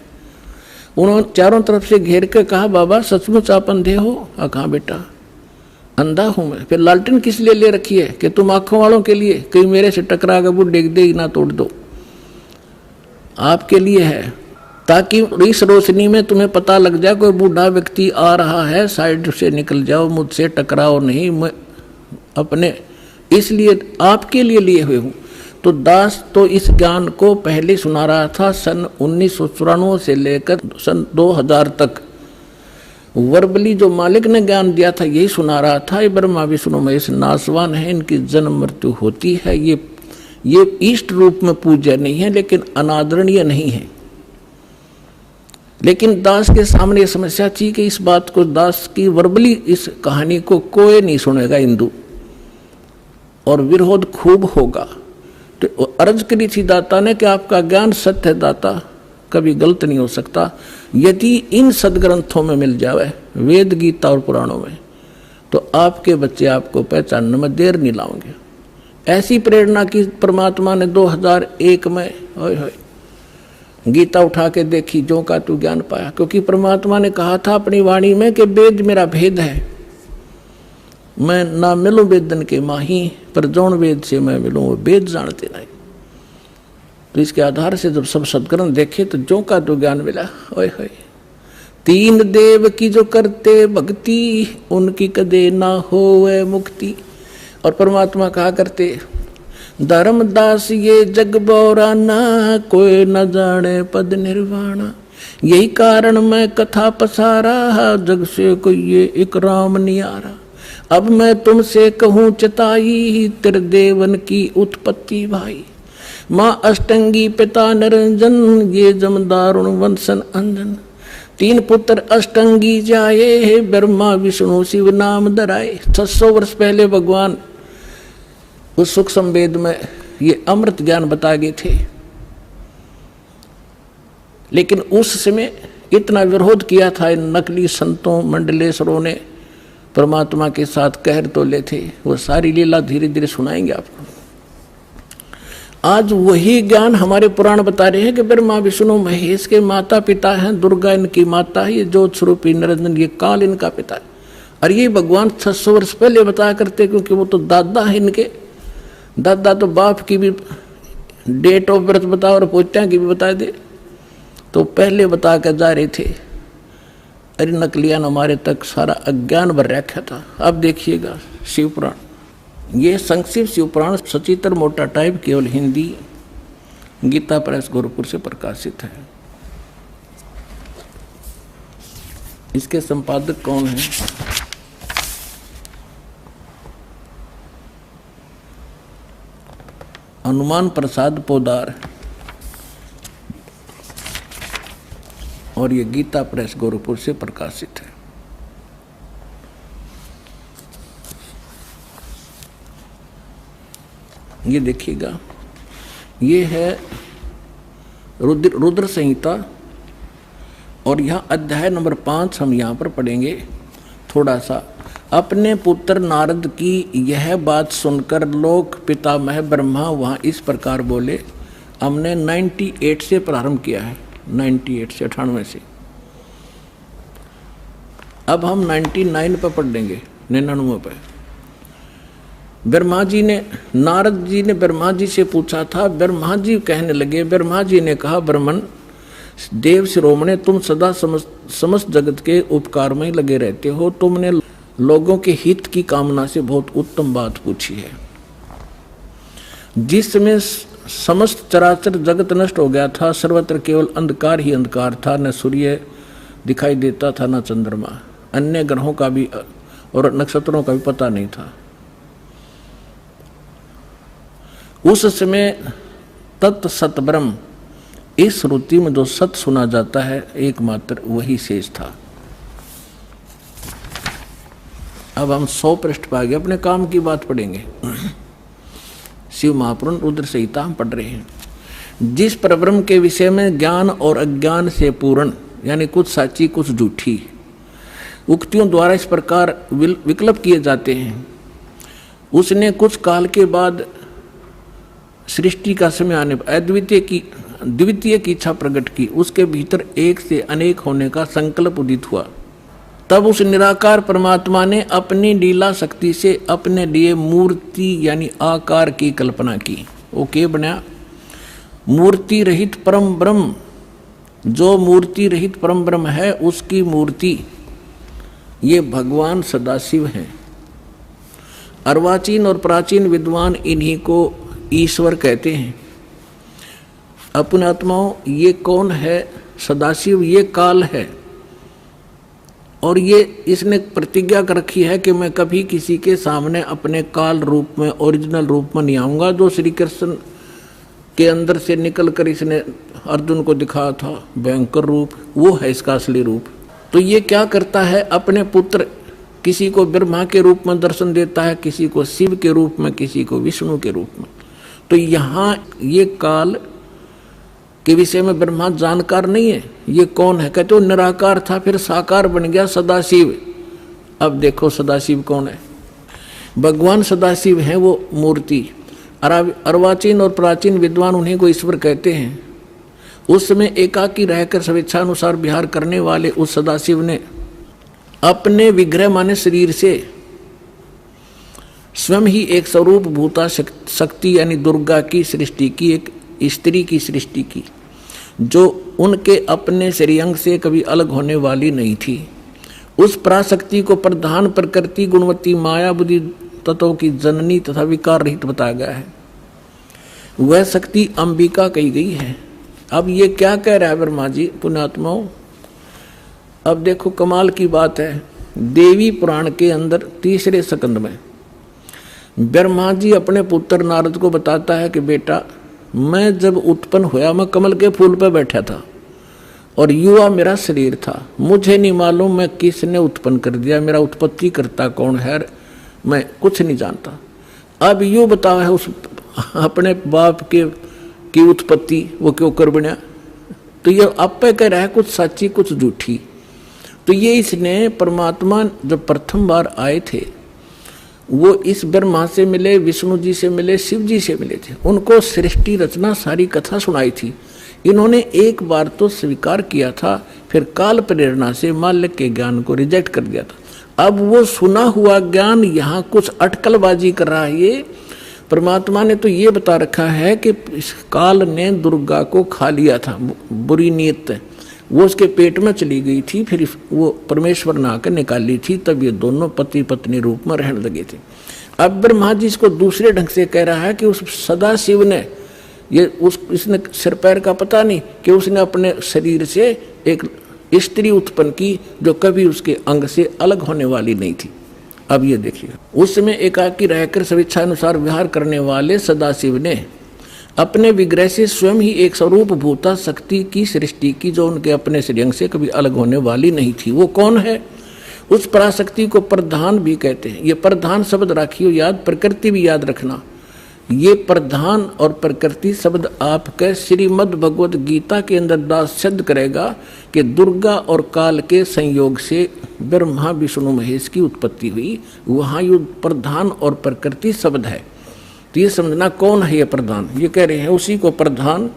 उन्होंने चारों तरफ से घेर के कहा, बाबा सचमुच आप अंधे हो? कहाँ बेटा अंधा हूं मैं। फिर लालटेन किस लिए ले रखी है? कि तुम आंखों वालों के लिए, कहीं मेरे से टकरा के बुढ़ डेग दे ही ना तोड़ दो, आपके लिए है, ताकि इस रोशनी में तुम्हें पता लग जाए कोई बूढ़ा व्यक्ति आ रहा है, साइड से निकल जाओ, मुझसे टकराओ नहीं, मैं अपने इसलिए आपके लिए लिए हुए हूँ। तो दास तो इस ज्ञान को पहले सुना रहा था सन 1994 से लेकर सन 2000 तक। वर्बली जो मालिक ने ज्ञान दिया था यही सुना रहा था, ये ब्रह्मा विष्णु महेश नासवान है, इनकी जन्म मृत्यु होती है, ये इष्ट रूप में पूज्य नहीं है लेकिन अनादरणीय नहीं है। लेकिन दास के सामने समस्या थी कि इस बात को, दास की वर्बली इस कहानी को कोई नहीं सुनेगा हिंदू, और विरोध खूब होगा। तो अर्ज करी थी दाता ने कि आपका ज्ञान सत्य है दाता, कभी गलत नहीं हो सकता। यदि इन सदग्रंथों में मिल जावे, वेद गीता और पुराणों में, तो आपके बच्चे आपको पहचानने में देर नहीं लाओगे। ऐसी प्रेरणा की परमात्मा ने 2001 में गीता उठा के देखी, जो का तू ज्ञान पाया। क्योंकि परमात्मा ने कहा था अपनी वाणी में कि वेद मेरा भेद है, मैं ना मिलूं वेदन के माही, पर जौन वेद से मैं मिलूं वो वेद जानते नहीं। तो इसके आधार से जब सब सदग्रंथ देखे तो जो का तो ज्ञान मिला। ओए होए, तीन देव की जो करते भक्ति, उनकी कदे ना होवे मुक्ति। और परमात्मा कहा करते, धर्मदास ये जग बौराना, कोई न जाने पद निर्वाणा। यही कारण मैं कथा पसारा, जग से कोई ये इकराम नियारा। अब मैं तुमसे कहूँ चताई, त्रिदेवन की उत्पत्ति भाई। माँ अष्टंगी पिता निरंजन, ये जमदारुण वंशन अंजन। तीन पुत्र अष्टंगी जाए, ब्रह्मा विष्णु शिव नाम धराए। 600 वर्ष पहले भगवान उस सुख संवेद में ये अमृत ज्ञान बता गए थे। लेकिन उस समय इतना विरोध किया था इन नकली संतों मंडलेश्वरों ने, परमात्मा के साथ कहर तो ले थे। वो सारी लीला धीरे धीरे सुनाएंगे आपको। आज वही ज्ञान हमारे पुराण बता रहे हैं कि ब्रह्मा विष्णु महेश के माता पिता हैं, दुर्गा इनकी माता है, ये ज्योत स्वरूपी निरंजन ये काल इनका पिता है। और ये भगवान 600 वर्ष पहले बताया करते, क्योंकि वो तो दादा है इनके। दादा तो बाप की भी डेट ऑफ बर्थ बता और पोत्या की भी बता दे, तो पहले बता कर जा रहे थे। अरे नकलियान हमारे तक सारा अज्ञान भर रखा था। अब देखिएगा शिव पुराण, ये संक्षिप्त शिव पुराण सचित्र मोटा टाइप केवल हिंदी, गीता प्रेस गोरखपुर से प्रकाशित है। इसके संपादक कौन है? हनुमान प्रसाद पोदार, और ये गीता प्रेस गोरखपुर से प्रकाशित है। ये देखिएगा, ये है रुद्र संहिता, और यहाँ अध्याय नंबर 5 हम यहाँ पर पढ़ेंगे थोड़ा सा। अपने पुत्र नारद की यह बात सुनकर लोक पितामह ब्रह्मा वहाँ इस प्रकार बोले। हमने 98 से प्रारंभ किया है, 98 से 98 से। अब हम 99 पर पढ़ लेंगे, 99 पर। ब्रह्मा जी ने, नारद जी ने ब्रह्मा जी से पूछा था। ब्रह्मा जी कहने लगे, ब्रह्मा जी ने कहा, ब्रह्मन देव शिरोमणे, तुम सदा समस्त जगत के उपकार में लगे रहते हो। तुमने लोगों के हित की कामना से बहुत उत्तम बात पूछी है। जिस समय समस्त चराचर जगत नष्ट हो गया था, सर्वत्र केवल अंधकार ही अंधकार था, न सूर्य दिखाई देता था न चंद्रमा, अन्य ग्रहों का भी और नक्षत्रों का भी पता नहीं था। उस समय तत् सत ब्रह्म, इस श्रुति में जो सत सुना जाता है एकमात्र वही शेष था। अब हम 100 पृष्ठ पर आगे अपने काम की बात पढ़ेंगे। शिव महापुराण रुद्र संहिता हम पढ़ रहे हैं। जिस परब्रह्म के विषय में ज्ञान और अज्ञान से पूर्ण, यानी कुछ साची कुछ झूठी उक्तियों द्वारा इस प्रकार विकल्प किए जाते हैं, उसने कुछ काल के बाद सृष्टि का समय आने पर द्वितीय की इच्छा प्रकट की, उसके भीतर एक से अनेक होने का संकल्प उदित हुआ। तब उस निराकार परमात्मा ने अपनी लीला शक्ति से अपने लिए मूर्ति यानी आकार की कल्पना की। वो क्या बना? मूर्ति रहित परम ब्रह्म। जो मूर्ति रहित परम ब्रह्म है उसकी मूर्ति ये भगवान सदाशिव हैं। अर्वाचीन और प्राचीन विद्वान इन्हीं को ईश्वर कहते हैं। अपने आत्माओं, ये कौन है? सदाशिव ये काल है, और ये इसने प्रतिज्ञा कर रखी है कि मैं कभी किसी के सामने अपने काल रूप में, ओरिजिनल रूप में नहीं आऊँगा। जो श्री कृष्ण के अंदर से निकल कर इसने अर्जुन को दिखाया था भयंकर रूप, वो है इसका असली रूप। तो ये क्या करता है? अपने पुत्र किसी को ब्रह्मा के रूप में दर्शन देता है, किसी को शिव के रूप में, किसी को विष्णु के रूप में। तो यहाँ ये काल के विषय में ब्रह्मा जानकार नहीं है। ये कौन है? कहते वो निराकार था, फिर साकार बन गया सदाशिव। अब देखो सदाशिव कौन है? भगवान सदाशिव है वो मूर्ति। अर्वाचीन और प्राचीन विद्वान उन्हीं को ईश्वर कहते हैं। उस समय एकाकी रहकर स्वेच्छानुसार विहार करने वाले उस सदाशिव ने अपने विग्रह माने शरीर से स्वयं ही एक स्वरूप भूता शक्ति यानी दुर्गा की सृष्टि की, एक स्त्री की सृष्टि की, जो उनके अपने श्रेयंग से कभी अलग होने वाली नहीं थी। उस पराशक्ति को प्रधान प्रकृति गुणवती माया बुद्धि तत्वों की जननी तथा विकार रहित बताया गया है। वह शक्ति अंबिका कही गई है। अब ये क्या कह रहा है ब्रह्मा जी? पुण्यात्माओं, अब देखो कमाल की बात है। देवी पुराण के अंदर तीसरे स्कंद में ब्रह्मा जी अपने पुत्र नारद को बताता है कि बेटा, मैं जब उत्पन्न हुआ मैं कमल के फूल पर बैठा था और युवा मेरा शरीर था। मुझे नहीं मालूम मैं किसने उत्पन्न कर दिया, मेरा उत्पत्ति करता कौन है, मैं कुछ नहीं जानता। अब यूँ बताओ है उस अपने बाप की उत्पत्ति वो क्यों कर बना? तो ये आप पे कह रहा है कुछ सच्ची कुछ झूठी। तो ये इसने परमात्मा जब प्रथम बार आए थे वो इस ब्रह्मा से मिले, विष्णु जी से मिले, शिव जी से मिले थे। उनको सृष्टि रचना सारी कथा सुनाई थी। इन्होंने एक बार तो स्वीकार किया था, फिर काल प्रेरणा से माल्य के ज्ञान को रिजेक्ट कर दिया था। अब वो सुना हुआ ज्ञान यहाँ कुछ अटकलबाजी कर रहा है। ये परमात्मा ने तो ये बता रखा है कि इस काल ने दुर्गा को खा लिया था, बुरी नीयत वो उसके पेट में चली गई थी, फिर वो परमेश्वर ने आकर निकाली थी, तब ये दोनों पति पत्नी रूप में रहने लगे थे। अब ब्रह्मा जी इसको दूसरे ढंग से कह रहा है कि उस सदाशिव ने इसने सिर पैर का पता नहीं कि उसने अपने शरीर से एक स्त्री उत्पन्न की जो कभी उसके अंग से अलग होने वाली नहीं थी। अब ये देखिए, उस समय एकाकी रहकर स्वेच्छानुसार विहार करने वाले सदाशिव ने अपने विग्रह से स्वयं ही एक स्वरूप भूता शक्ति की सृष्टि की जो उनके अपने श्रेयंग से कभी अलग होने वाली नहीं थी। वो कौन है? उस पराशक्ति को प्रधान भी कहते हैं। ये प्रधान शब्द रखियो याद, प्रकृति भी याद रखना। ये प्रधान और प्रकृति शब्द आपके श्रीमद् भगवद गीता के अंदर दास सिद्ध करेगा कि दुर्गा और काल के संयोग से ब्रह्मा विष्णु महेश की उत्पत्ति हुई। वहाँ ये प्रधान और प्रकृति शब्द है। तो ये समझना कौन है ये प्रधान? ये कह रहे हैं उसी को प्रधान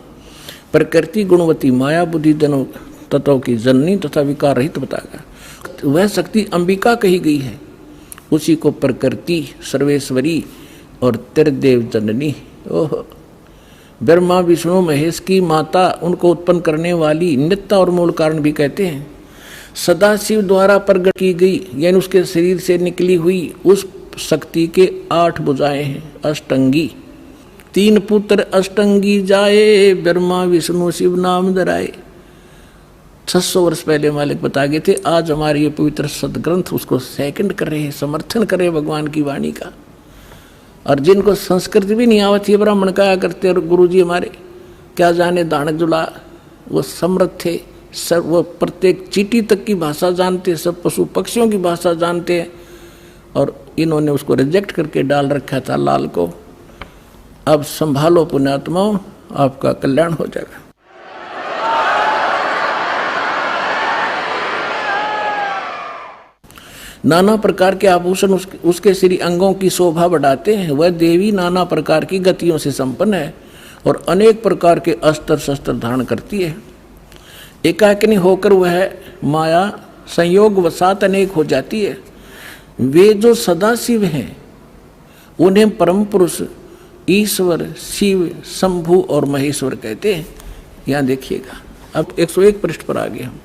प्रकृति गुणवती माया बुद्धि दोनों तत्वों की जननी तथा विकार रहित बताया। वह शक्ति अंबिका कही गई है। उसी को प्रकृति सर्वेश्वरी और त्रिदेव जननी, ओह ब्रह्मा विष्णु महेश की माता, उनको उत्पन्न करने वाली नित्य और मूल कारण भी कहते हैं। सदाशिव द्वारा प्रकट की गई यानी उसके शरीर से निकली हुई उस शक्ति के 8 भुजाएं हैं, अष्टंगी। 3 पुत्र अष्टंगी जाए, ब्रह्मा विष्णु शिव नाम धराए। 600 वर्ष पहले मालिक बता गए थे। आज हमारे ये पवित्र सदग्रंथ उसको सेकंड कर रहे हैं, समर्थन कर रहे हैं भगवान की वाणी का। और जिनको संस्कृत भी नहीं आवती है ब्राह्मण कहा करते, और गुरु जी हमारे क्या जाने दानक जुला, वो समृद्ध थे, सब वो प्रत्येक चींटी तक की भाषा जानते, सब पशु पक्षियों की भाषा जानते हैं। और इन्होंने उसको रिजेक्ट करके डाल रखा था लाल को। अब संभालो पुण्यात्माओं, आपका कल्याण हो जाएगा। नाना प्रकार के आभूषण उसके श्री अंगों की शोभा बढ़ाते हैं। वह देवी नाना प्रकार की गतियों से संपन्न है और अनेक प्रकार के अस्त्र शस्त्र धारण करती है। एकाकिनी होकर वह माया संयोग वसात अनेक हो जाती है। वे जो सदाशिव हैं उन्हें परम पुरुष ईश्वर, शिव, शंभु और महेश्वर कहते हैं। यहाँ देखिएगा, अब 101 पृष्ठ पर आ गए हम।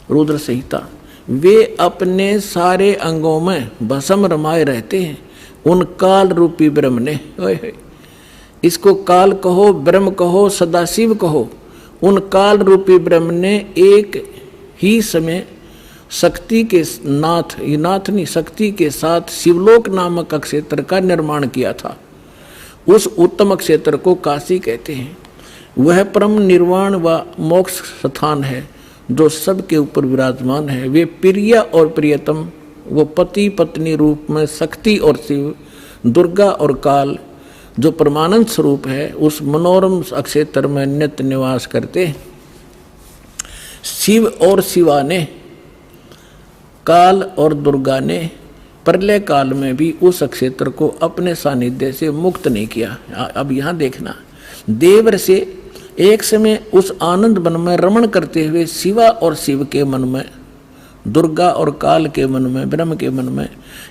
रुद्र संहिता। वे अपने सारे अंगों में भस्म रमाए रहते हैं उन काल रूपी ब्रह्म ने। इसको काल कहो, ब्रह्म कहो, सदाशिव कहो, उन काल रूपी ब्रह्म ने एक ही समय शक्ति के नाथ, ये नाथ नहीं, शक्ति के साथ शिवलोक नामक क्षेत्र का निर्माण किया था। उस उत्तम क्षेत्र को काशी कहते हैं। वह परम निर्वाण व मोक्ष स्थान है जो सबके ऊपर विराजमान है। वे प्रिय और प्रियतम, वो पति पत्नी रूप में शक्ति और शिव, दुर्गा और काल जो परमानंद स्वरूप है, उस मनोरम क्षेत्र में नित्य निवास करते हैं। शिव और शिवा ने, काल और दुर्गा ने प्रलय काल में भी उस क्षेत्र को अपने सानिध्य से मुक्त नहीं किया। अब यहाँ देखना, देवर से एक समय उस आनंद वन में रमण करते हुए शिवा और शिव के मन में, दुर्गा और काल के मन में, ब्रह्म के मन में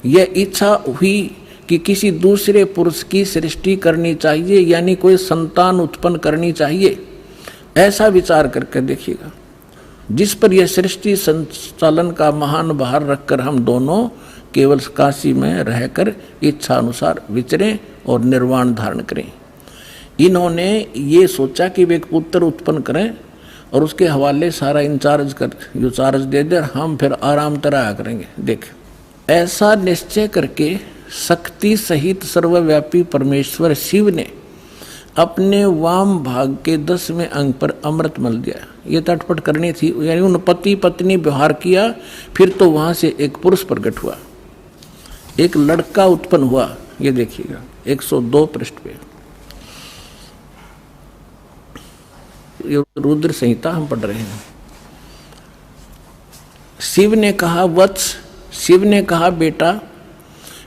यह इच्छा हुई कि किसी दूसरे पुरुष की सृष्टि करनी चाहिए, यानी कोई संतान उत्पन्न करनी चाहिए। ऐसा विचार करके देखिएगा, जिस पर यह सृष्टि संचालन का महान भार रखकर हम दोनों केवल काशी में रहकर इच्छा अनुसार विचरें और निर्वाण धारण करें। इन्होंने ये सोचा कि वे एक पुत्र उत्पन्न करें और उसके हवाले सारा इंचार्ज दे दे, हम फिर आराम तरह करेंगे। देख, ऐसा निश्चय करके शक्ति सहित सर्वव्यापी परमेश्वर शिव ने अपने वाम भाग के 10वें अंग पर अमृत मल दिया। ये तटपट करनी थी, यानी उन पति पत्नी व्यवहार किया। फिर तो वहां से एक पुरुष प्रकट हुआ, एक लड़का उत्पन्न हुआ। ये देखिएगा 102 पृष्ठ पे, रुद्र संहिता हम पढ़ रहे हैं। शिव ने कहा, वत्स, शिव ने कहा, बेटा,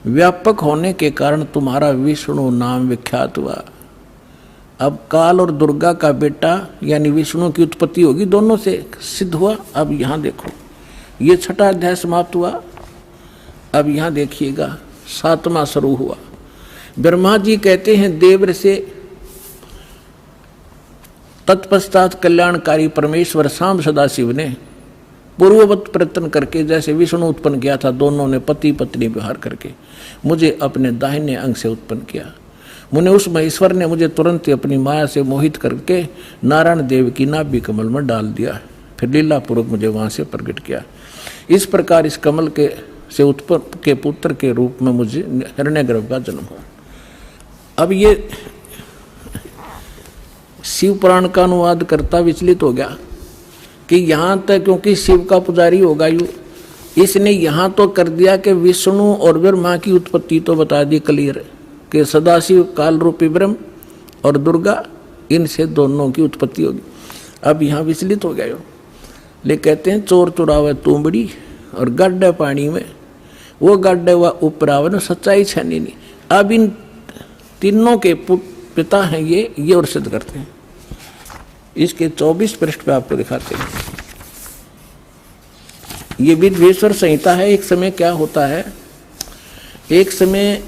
व्यापक होने के कारण तुम्हारा विष्णु नाम विख्यात हुआ। अब काल और दुर्गा का बेटा यानी विष्णु की उत्पत्ति होगी, दोनों से सिद्ध हुआ। अब यहाँ देखो, ये 6वां अध्याय समाप्त हुआ। अब यहाँ देखिएगा 7वां शुरू हुआ। ब्रह्मा जी कहते हैं देवर से, तत्पश्चात कल्याणकारी परमेश्वर शाम सदाशिव ने पूर्ववत प्रयत्न करके जैसे विष्णु उत्पन्न किया था, दोनों ने पति पत्नी व्यवहार करके मुझे अपने दाहिने अंग से उत्पन्न किया। मुने उस महेश्वर ने मुझे तुरंत अपनी माया से मोहित करके नारायण देव की नाभि कमल में डाल दिया, फिर लीला पूर्वक मुझे वहां से प्रकट किया। इस प्रकार इस कमल के से उत्पन्न के पुत्र के रूप में मुझे हिरण्यगर्भ का जन्म हुआ। अब ये शिव पुराण का अनुवाद करता विचलित हो गया कि यहाँ तक, क्योंकि शिव का पुजारी होगा यू, इसने यहाँ तो कर दिया कि विष्णु और ब्रह्मा की उत्पत्ति तो बता दी क्लियर कि सदाशिव काल रूपी ब्रह्म और दुर्गा, इनसे दोनों की उत्पत्ति होगी। अब यहाँ विचलित हो गया यो, ले कहते हैं चोर चुरावे तुमड़ी और गड्ढे पानी में, वो गड्ढे हुआ उपरावे न सच्चाई छानी नहीं। अब इन तीनों के पिता हैं ये और सिद्ध करते हैं। इसके 24 पृष्ठ पे आपको दिखाते हैं। ये विद्वेश्वर संहिता है। एक समय क्या होता है, एक समय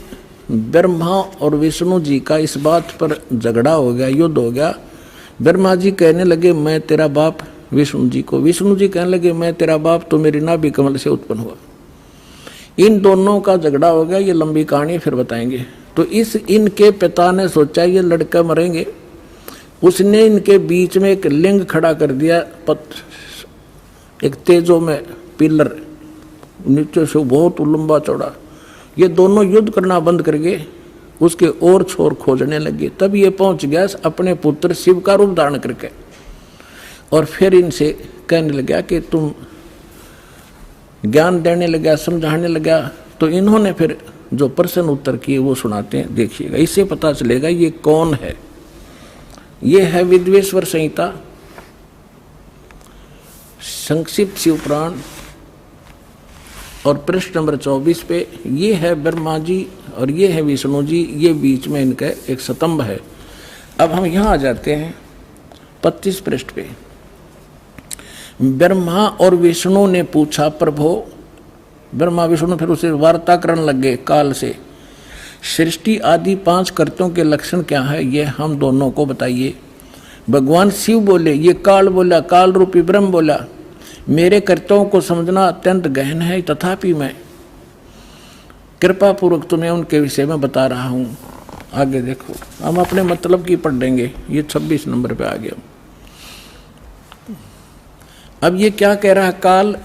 ब्रह्मा और विष्णु जी का इस बात पर झगड़ा हो गया, युद्ध हो गया। ब्रह्मा जी कहने लगे मैं तेरा बाप विष्णु जी को, विष्णु जी कहने लगे मैं तेरा बाप, तो मेरी नाभि कमल से उत्पन्न हुआ। इन दोनों का झगड़ा हो गया। ये लंबी कहानी फिर बताएंगे। तो इनके पिता ने सोचा ये लड़का मरेंगे, उसने इनके बीच में एक लिंग खड़ा कर दिया, एक तेजो में पिलर, नीचे से बहुत लंबा चौड़ा। ये दोनों युद्ध करना बंद करके उसके और छोर खोजने लगे। तब ये पहुंच गया अपने पुत्र शिव का रूप धारण करके, और फिर इनसे कहने लगा कि तुम ज्ञान देने लगा, समझाने लगा। तो इन्होंने फिर जो प्रश्न उत्तर किए वो सुनाते हैं, देखिएगा, इससे पता चलेगा ये कौन है। ये है विद्वेश्वर संहिता, संक्षिप्त शिव पुराण, और पृष्ठ नंबर 24 पे ये है ब्रह्मा जी और ये है विष्णु जी, ये बीच में इनका एक स्तंभ है। अब हम यहां आ जाते हैं 25 पृष्ठ पे। ब्रह्मा और विष्णु ने पूछा, प्रभु, ब्रह्मा विष्णु फिर उसे वार्ता करने लगे काल से, सृष्टि आदि 5 कर्तों के लक्षण क्या है, ये हम दोनों को बताइए। भगवान शिव बोले, ये काल बोला, काल रूपी ब्रह्म बोला, मेरे कर्तव्यों को समझना अत्यंत गहन है, तथापि मैं कृपा पूर्वक तुम्हें उनके विषय में बता रहा हूं। आगे देखो, हम अपने मतलब की पढ़ लेंगे, ये 26 नंबर पे आ गया। अब ये क्या कह रहा है काल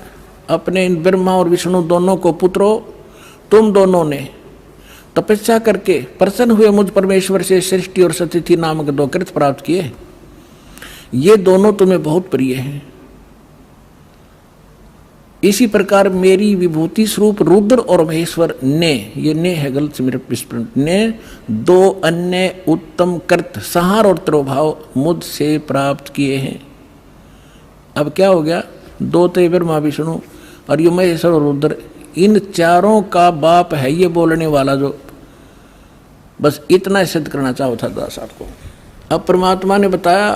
अपने इन ब्रह्मा और विष्णु दोनों को, पुत्रों, तुम दोनों ने तपस्या करके प्रसन्न हुए मुझ परमेश्वर से सृष्टि और सतिथि नामक 2 कृत प्राप्त किए। ये दोनों तुम्हें बहुत प्रिय हैं। इसी प्रकार मेरी विभूति स्वरूप रुद्र और महेश्वर ने, ये ने है गलत से मेरे विस्मृत, ने 2 अन्य उत्तम कृत संहार और तिरोभाव मुझसे प्राप्त किए हैं। अब क्या हो गया, 2 थे ब्रह्मा विष्णु और ये महेश्वर और रुद्र, इन चारों का बाप है ये बोलने वाला, जो बस इतना सिद्ध करना चाहो था दास आपको। अब परमात्मा ने बताया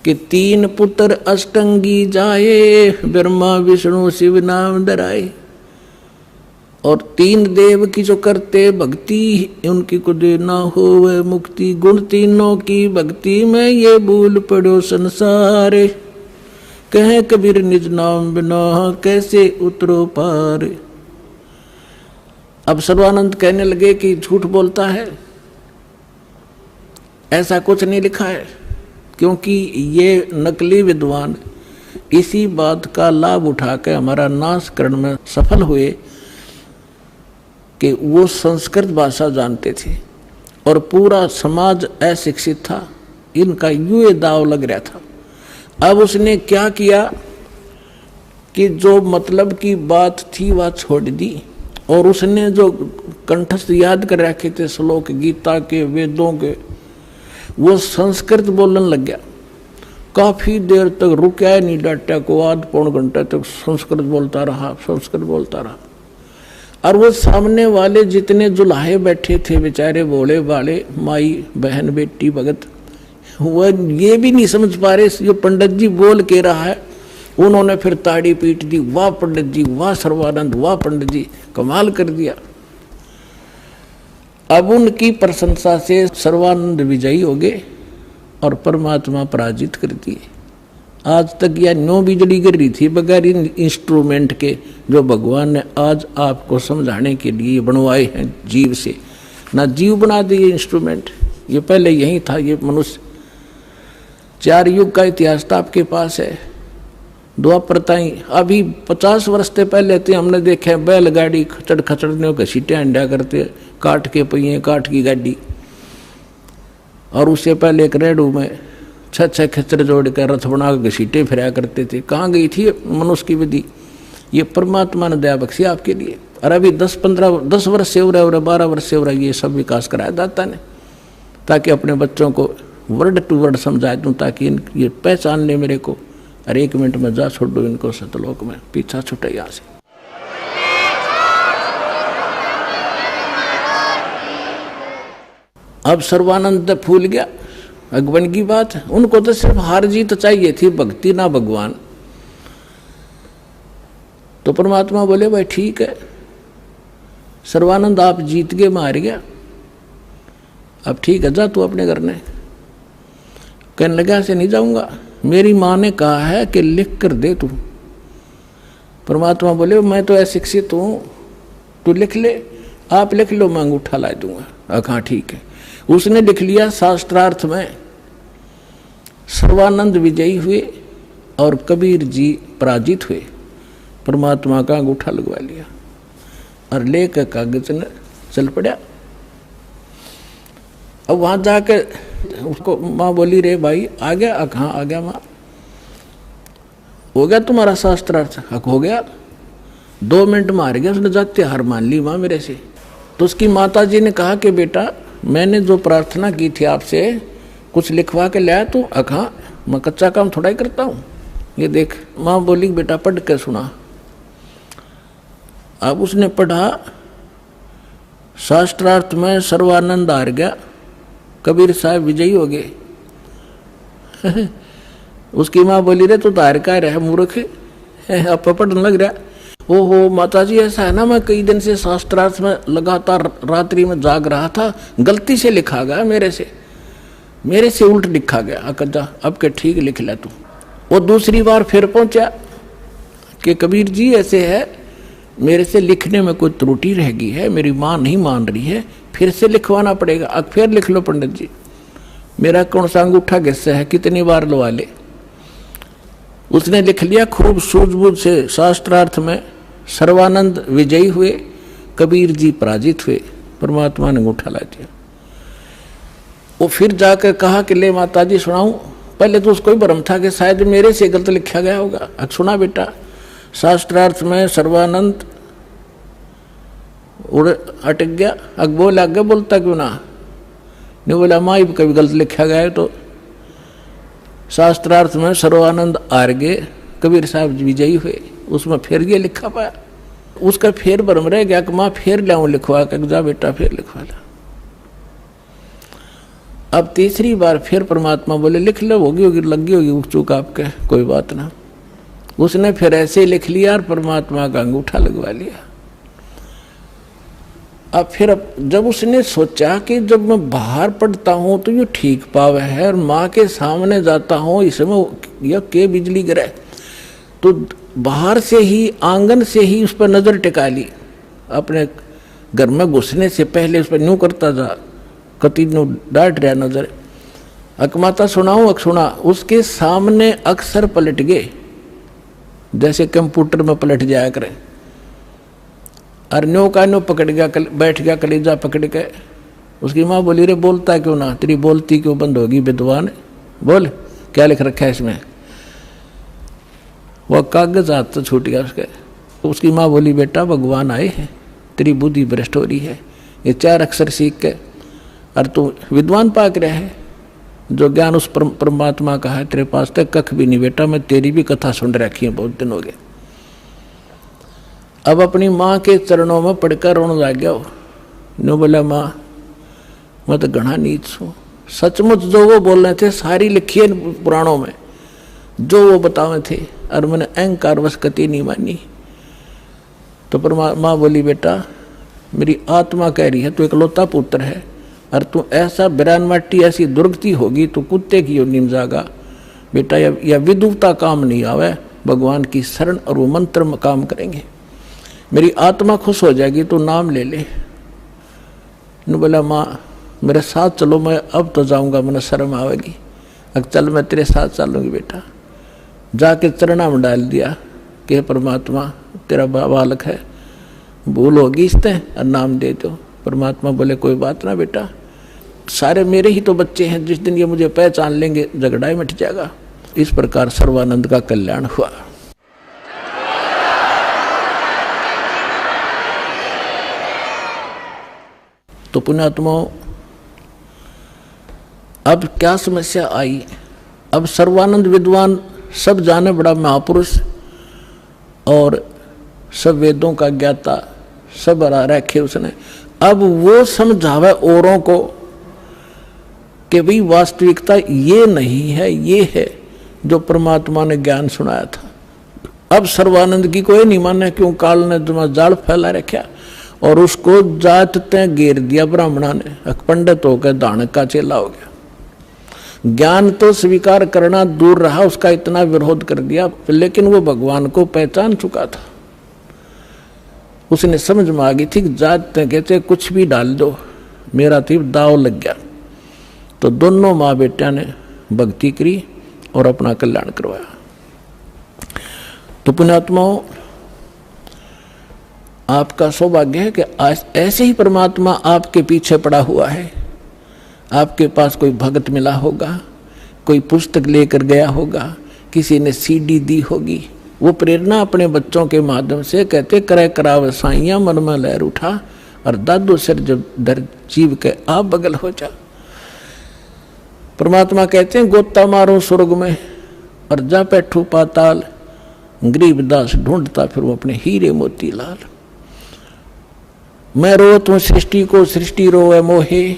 कि 3 पुत्र अष्टंगी जाए, ब्रह्मा विष्णु शिव नाम धराए, और 3 देव की जो करते भक्ति, उनकी को देना हो वह मुक्ति। गुण तीनों की भक्ति में ये भूल पड़ो संसार, कहे कबीर निज नाम बिना कैसे उतरो पार। अब सर्वानंद कहने लगे कि झूठ बोलता है, ऐसा कुछ नहीं लिखा है, क्योंकि ये नकली विद्वान इसी बात का लाभ उठाकर हमारा नाश करने में सफल हुए कि वो संस्कृत भाषा जानते थे और पूरा समाज अशिक्षित था, इनका यूं दाव लग रहा था। अब उसने क्या किया कि जो मतलब की बात थी वह छोड़ दी, और उसने जो कंठस्थ याद कर रखे थे श्लोक गीता के, वेदों के, वो संस्कृत बोलने लग गया। काफी देर तक रुका नहीं, डाटा को आध पौन घंटे तक संस्कृत बोलता रहा, संस्कृत बोलता रहा। और वो सामने वाले जितने जुलाहे बैठे थे बेचारे भोले वाले, माई बहन बेटी भगत, वह ये भी नहीं समझ पा रहे जो पंडित जी बोल के रहा है। उन्होंने फिर ताड़ी पीट दी, वाह पंडित जी, वाह सर्वानंद, वाह पंडित जी, कमाल कर दिया। अब उनकी प्रशंसा से सर्वानंद विजयी हो गए और परमात्मा पराजित कर दिए। आज तक यह न्यों बिजली गिर रही थी बगैर इन इंस्ट्रूमेंट के, जो भगवान ने आज आपको समझाने के लिए बनवाए हैं जीव से। ना जीव बना दिए इंस्ट्रूमेंट, ये पहले यही था। ये मनुष्य 4 युग का इतिहास तो आपके पास है, द्वापर ताई। अभी 50 वर्ष से पहले थे हमने देखे बैलगाड़ी खचड़ खचड़ने घसीटे अंडा करते, काठ के पहिए, काठ की गाड़ी, और उससे पहले एक रेडू में 6 खच्चर जोड़ कर रथ बना के घसीटे फिरा करते थे। कहाँ गई थी मनुष्य की विधि? ये परमात्मा ने दया बख्शी आपके लिए। और अभी 10 वर्ष से हो रहा है, 12 वर्ष से हो रहा है, ये सब विकास कराया दाता ने, ताकि अपने बच्चों को वर्ड टू वर्ड समझा दूँ, ताकि ये पहचान ले मेरे को। अरे 1 मिनट में जा छोड़ दो इनको सतलोक में, पीछा छूटे यहाँ से। अब सर्वानंद फूल गया, अगवन की बात है। उनको तो सिर्फ हार जीत चाहिए थी, भक्ति ना भगवान। तो परमात्मा बोले भाई ठीक है सर्वानंद, आप जीत गए, मैं हार गया, अब ठीक है जा तू अपने घर ने। कहने लगा से नहीं जाऊंगा, मेरी माँ ने कहा है कि लिख कर दे तू। परमात्मा बोले मैं तो अशिक्षित हूँ, तू लिख ले, आप लिख लो, मैं अंगूठा ला दूंगा। हाँ ठीक है। उसने लिख लिया। शास्त्रार्थ में सर्वानंद विजयी हुए और कबीर जी पराजित हुए। परमात्मा का अंगूठा लगवा लिया और लेकर कागज ने चल पड़ा। अब वहां जाकर उसको माँ बोली रे भाई आ गया? कहाँ आ गया माँ? हो गया तुम्हारा शास्त्रार्थ? हक हो गया। 2 मिनट में हार गया। उसने जाते हार मान ली माँ मेरे से। तो उसकी माता जी ने कहा कि बेटा मैंने जो प्रार्थना की थी आपसे, कुछ लिखवा के लाया तू? हाँ, मैं कच्चा काम थोड़ा ही करता हूँ, ये देख। माँ बोली बेटा पढ़ के सुना। अब उसने पढ़ा। शास्त्रार्थ में सर्वानंद हार गया कबीर साहब विजयी हो गए। उसकी माँ बोली रे तू तार का रहा मूर्ख, अब पढ़ने लग रहा। ओहो माता जी ऐसा है ना, मैं कई दिन से शास्त्रार्थ में लगातार रात्रि में जाग रहा था, गलती से लिखा गया मेरे से उल्ट लिखा गया। अकजा अब के ठीक लिख ले तू। वो दूसरी बार फिर पहुंचा कि कबीर जी ऐसे है, मेरे से लिखने में कोई त्रुटि रह गई है, मेरी माँ नहीं मान रही है, फिर से लिखवाना पड़ेगा। अब फिर लिख लो पंडित जी, मेरा कौन सा अंगूठा किससे है, कितनी बार लवा ले। उसने लिख लिया खूब सूझबूझ से। शास्त्रार्थ में सर्वानंद विजयी हुए, कबीर जी पराजित हुए, परमात्मा ने अंगूठा ला दिया। वो फिर जाकर कहा कि ले माता जी सुनाऊं। पहले तो उसको ही भ्रम था कि शायद मेरे से गलत लिखा गया होगा। अब सुना बेटा, शास्त्रार्थ में सर्वानंद उड़ अटक गया। अब बोला आगे बोलता क्यों ना, नहीं बोला माँ कभी गलत लिखा गया है। तो शास्त्रार्थ में सर्वानंद हार गए, कबीर साहब विजयी हुए, उसमें फिर ये लिखा पाया। उसका फिर भ्रम रह गया कि माँ फिर लाऊं लिखवा कर, जा बेटा फिर लिखवा ला। अब तीसरी बार फिर परमात्मा बोले लिख लो, होगी लगी होगी चूक आपके, कोई बात ना। उसने फिर ऐसे लिख लिया और परमात्मा का अंगूठा लगवा लिया। अब जब उसने सोचा कि जब मैं बाहर पढ़ता हूं तो ये ठीक पावे है, और माँ के सामने जाता हूं इसमें यह के बिजली गिरे, तो बाहर से ही आंगन से ही उस पर नजर टिका ली। अपने घर में घुसने से पहले उस पर न्यू करता जा, कति न्यू डांट रहा नजर। अकमाता सुनाऊं अक सुना, उसके सामने अक्सर पलट गए जैसे कंप्यूटर में पलट जाया करे। और न्यो का न्यो पकड़ गया, बैठ गया कलेजा पकड़ के। उसकी माँ बोली रे बोलता क्यों ना, तेरी बोलती क्यों बंद होगी विद्वान, बोल क्या लिख रखा है इसमें। वह कागज हाथ तो छूट गया उसके। उसकी माँ बोली बेटा भगवान आए हैं, तेरी बुद्धि भ्रष्ट हो रही है, ये 4 अक्षर सीख के और तू विद्वान पाक रहा है। जो ज्ञान उस परमात्मा का है तेरे पास तक कख भी नहीं बेटा, मैं तेरी भी कथा सुन रखी है, बहुत दिन हो गए। अब अपनी माँ के चरणों में पड़कर रोने लग गया। नो बोला माँ मैं तो घना नीच हूँ, सचमुच जो वो बोल रहे थे सारी लिखी है पुराणों में, जो वो बतावे थे, और मैंने अहंकार वश कति नहीं मानी। तो माँ बोली बेटा मेरी आत्मा कह रही है तू इकलौता पुत्र है, और तू ऐसा बिरान माटी ऐसी दुर्गति होगी तो कुत्ते की योनि में जागा बेटा। या विदुता काम नहीं आवे, भगवान की शरण और वो मंत्र में काम करेंगे, मेरी आत्मा खुश हो जाएगी, तो नाम ले ले। न बोला माँ मेरे साथ चलो, मैं अब तो जाऊंगा, मैंने शर्म आवेगी। अब चल मैं तेरे साथ चलूंगी बेटा। जाके चरणा में डाल दिया कि परमात्मा तेरा बालक है, भूल होगी इससे और नाम दे दो। परमात्मा बोले कोई बात ना बेटा, सारे मेरे ही तो बच्चे हैं, जिस दिन ये मुझे पहचान लेंगे झगड़ा ही मिट जाएगा। इस प्रकार सर्वानंद का कल्याण हुआ। तो पुण्यात्माओं अब क्या समस्या आई। अब सर्वानंद विद्वान सब जाने बड़ा महापुरुष और सब वेदों का ज्ञाता सब हरा रखे उसने। अब वो समझावे औरों को कि भाई वास्तविकता ये नहीं है, ये है जो परमात्मा ने ज्ञान सुनाया था। अब सर्वानंद की कोई नहीं माने, क्यों काल ने तुम्हारा जाल फैला रखा और उसको जात तय घेर दिया ब्राह्मणा ने, पंडित होकर दानक का चेला हो गया। ज्ञान तो स्वीकार करना दूर रहा, उसका इतना विरोध कर दिया, लेकिन वो भगवान को पहचान चुका था। उसने समझ में आ गई थी कि जात तय कहते कुछ भी डाल दो, मेरा तो दाव लग गया। तो दोनों माँ बेटा ने भक्ति करी और अपना कल्याण करवाया। तो पुण्यात्माओं आपका सौभाग्य है कि आज ऐसे ही परमात्मा आपके पीछे पड़ा हुआ है। आपके पास कोई भगत मिला होगा, कोई पुस्तक लेकर गया होगा, किसी ने सीडी दी होगी। वो प्रेरणा अपने बच्चों के माध्यम से कहते करे कराव साइया मन में लहर उठा और दादू सिर जब दर जीव के आप बगल हो जा। परमात्मा कहते हैं गोता मारो स्वर्ग में और जा बैठू पाताल, गरीबदास ढूंढता फिर वो अपने हीरे मोती लाल। मैं रोत हूँ सृष्टि को, सृष्टि रोए मोहे,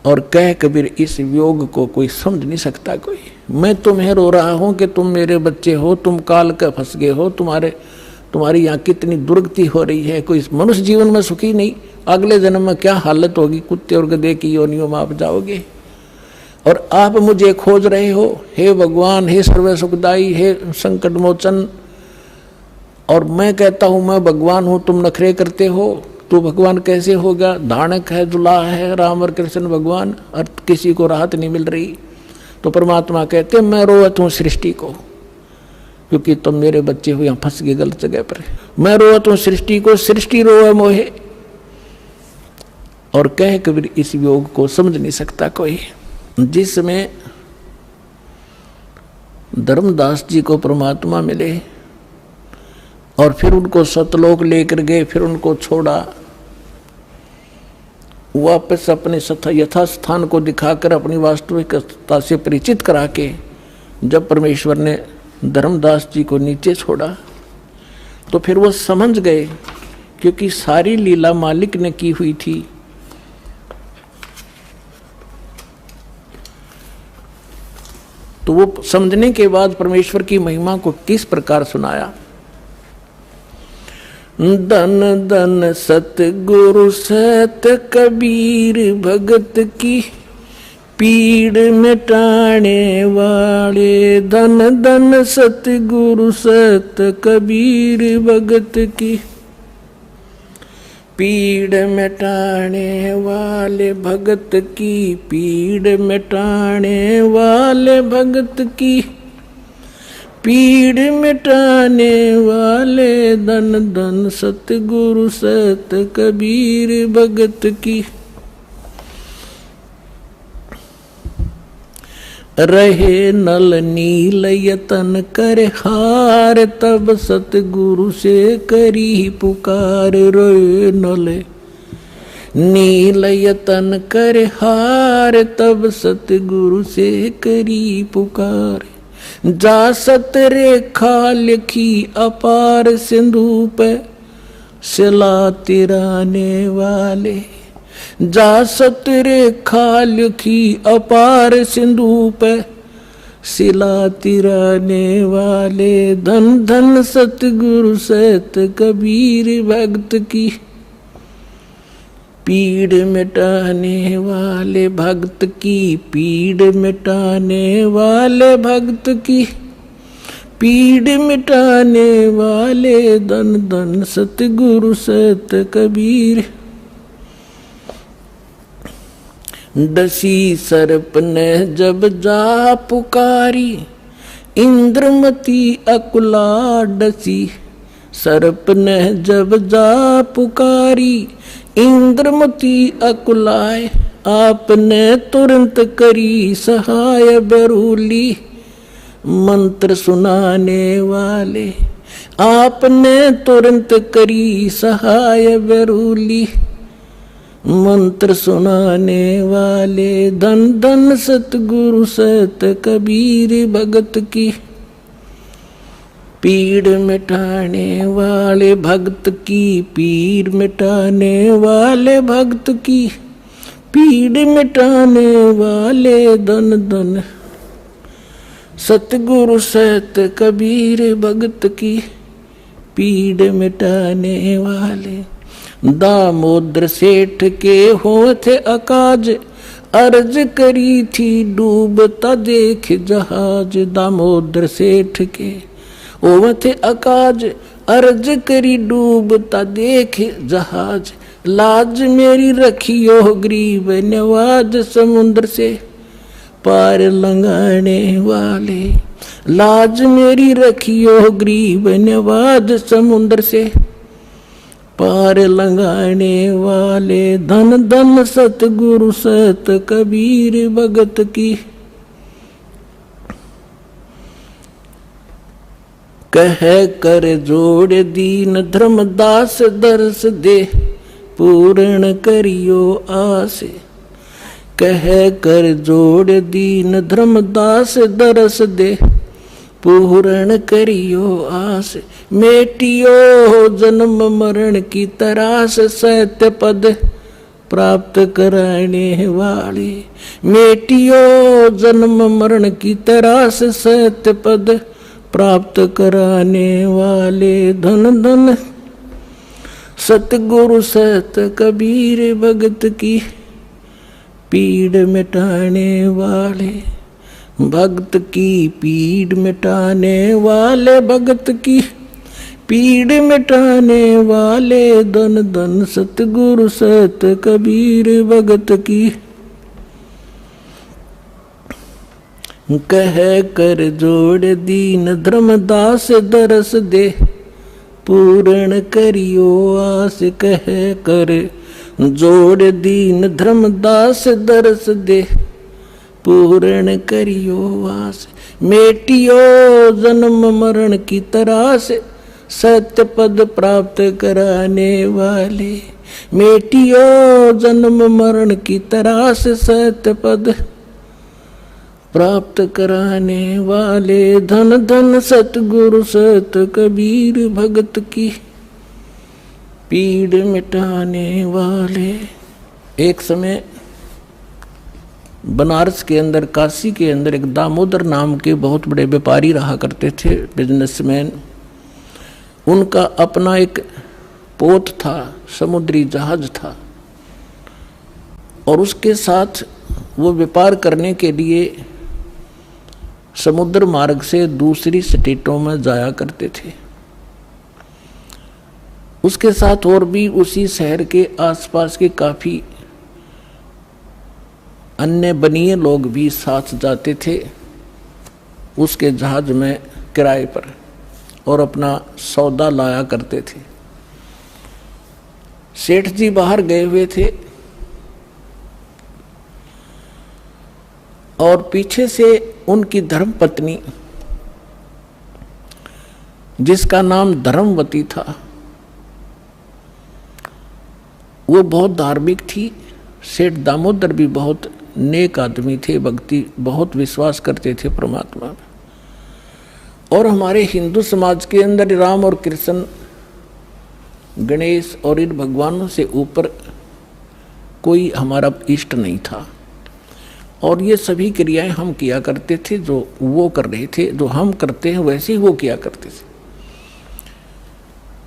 और कह कबीर इस योग को कोई समझ नहीं सकता कोई। मैं तुम्हें रो रहा हूं कि तुम मेरे बच्चे हो, तुम काल के फंस गए हो, तुम्हारी यहाँ कितनी दुर्गति हो रही है, कोई मनुष्य जीवन में सुखी नहीं, अगले जन्म में क्या हालत होगी, कुत्ते और गधे की योनियों में आप जाओगे। और आप मुझे खोज रहे हो, हे भगवान, हे सर्व सुखदाई, हे संकट मोचन। और मैं कहता हूं मैं भगवान हूं, तुम नखरे करते हो, तो भगवान कैसे होगा, धानक है, दुल्हा है, राम और कृष्ण भगवान, और किसी को राहत नहीं मिल रही। तो परमात्मा कहते मैं रोवत हूँ सृष्टि को, क्योंकि तुम मेरे बच्चे हो, यहाँ फंस गए गलत जगह पर। मैं रोवत हूँ सृष्टि को, सृष्टि रोवे मोहे। और कह कबीर इस योग को समझ नहीं सकता कोई। जिसमें धर्मदास जी को परमात्मा मिले और फिर उनको सतलोक लेकर गए, फिर उनको छोड़ा, वापस अपने यथास्थान को दिखाकर अपनी वास्तविकता से परिचित करा के जब परमेश्वर ने धर्मदास जी को नीचे छोड़ा तो फिर वो समझ गए, क्योंकि सारी लीला मालिक ने की हुई थी। तो वो समझने के बाद परमेश्वर की महिमा को किस प्रकार सुनाया। धन धन सतगुरु सत कबीर भगत की पीड़ मिटाने वाले। धन धन सतगुरु सत कबीर भगत की पीड़ मिटाने वाले, भगत की पीड़ मिटाने वाले, भगत की पीड़ मिटाने वाले। धन धन सतगुरु सत कबीर भगत की। रहे नल नील यतन कर हार, तब सतगुरु से करी पुकार। रोए नल नील यतन कर हार, तब सतगुरु से करी पुकार। जा सत रेखा लिखी अपार, सिंधु पे सिला तिराने वाले। जा सत रेखा लिखी अपार, सिंधु पे सिला तिराने वाले। धन धन सतगुरु सत कबीर भगत की पीड़ मिटाने वाले, भगत की पीड़ मिटाने वाले, भगत की पीड़ मिटाने वाले। धन धन सतगुरु सत कबीर। डसी सर्प ने जब जा पुकारी, इंद्रमती अकुला डसी। सर्प ने जब जा पुकारी, इंद्रमती अकुलाए। आपने तुरंत करी सहाय बेरूली, मंत्र सुनाने वाले। आपने तुरंत करी सहाय बेरूली, मंत्र सुनाने वाले। धन धन सतगुरु सत कबीर भगत की पीड़ मिटाने वाले, भगत की पीड़ मिटाने वाले, भगत की पीड़ मिटाने वाले। धन धन सतगुरु सत कबीर भगत की पीड़ मिटाने वाले। दामोदर सेठ के होते अकाज, अर्ज करी थी डूबता देख जहाज। दामोदर सेठ के होते अकाज, अर्ज करी डूबता देख जहाज। लाज मेरी रखियो गरीब नवाज, समुद्र से पार लंघाने वाले। लाज मेरी रखियो गरीब नवाज, समुद्र से पार लंघाने वाले। धन धन सतगुरु सत कबीर भगत की कह कर जोड़ दीन धर्मदास दर्श दे, पूर्ण करियो आस। कह कर जोड़ दीन धर्मदास दर्श दे, पूर्ण करियो आस। मेटियो जन्म मरण की तरास, सत्य पद प्राप्त कराने वाले, मेटियो जन्म मरण की तरास सत्य पद प्राप्त कराने वाले, धन धन सतगुरु सत कबीर भगत की पीड़ मिटाने वाले, भक्त की पीड़ मिटाने वाले, भगत की पीड़ मिटाने वाले, धन धन सतगुरु सत कबीर भगत की। कह कर जोड़ दीन धर्मदास दरस दे, पूर्ण करियो आस। कह कर जोड़ दीन धर्मदास दरस दे, पूर्ण करियो आस। मेटियो जन्म मरण की तरास, सत्य पद प्राप्त कराने वाले, मेटियो जन्म मरण की तरास, सत्य पद प्राप्त कराने वाले, धन धन सतगुरु सत कबीर भगत की पीड़ मिटाने वाले। एक समय बनारस के अंदर, काशी के अंदर एक दामोदर नाम के बहुत बड़े व्यापारी रहा करते थे, बिजनेसमैन। उनका अपना एक पोत था, समुद्री जहाज था, और उसके साथ वो व्यापार करने के लिए समुद्र मार्ग से दूसरी स्टेटों में जाया करते थे। उसके साथ और भी उसी शहर के आसपास के काफी अन्य बनिए लोग भी साथ जाते थे उसके जहाज में किराए पर, और अपना सौदा लाया करते थे। सेठ जी बाहर गए हुए थे और पीछे से उनकी धर्मपत्नी, जिसका नाम धर्मवती था, वो बहुत धार्मिक थी। सेठ दामोदर भी बहुत नेक आदमी थे, भक्ति बहुत विश्वास करते थे परमात्मा में। और हमारे हिंदू समाज के अंदर राम और कृष्ण, गणेश और इन भगवानों से ऊपर कोई हमारा इष्ट नहीं था, और ये सभी क्रियाएं हम किया करते थे जो वो कर रहे थे, जो हम करते हैं वैसे ही वो किया करते थे।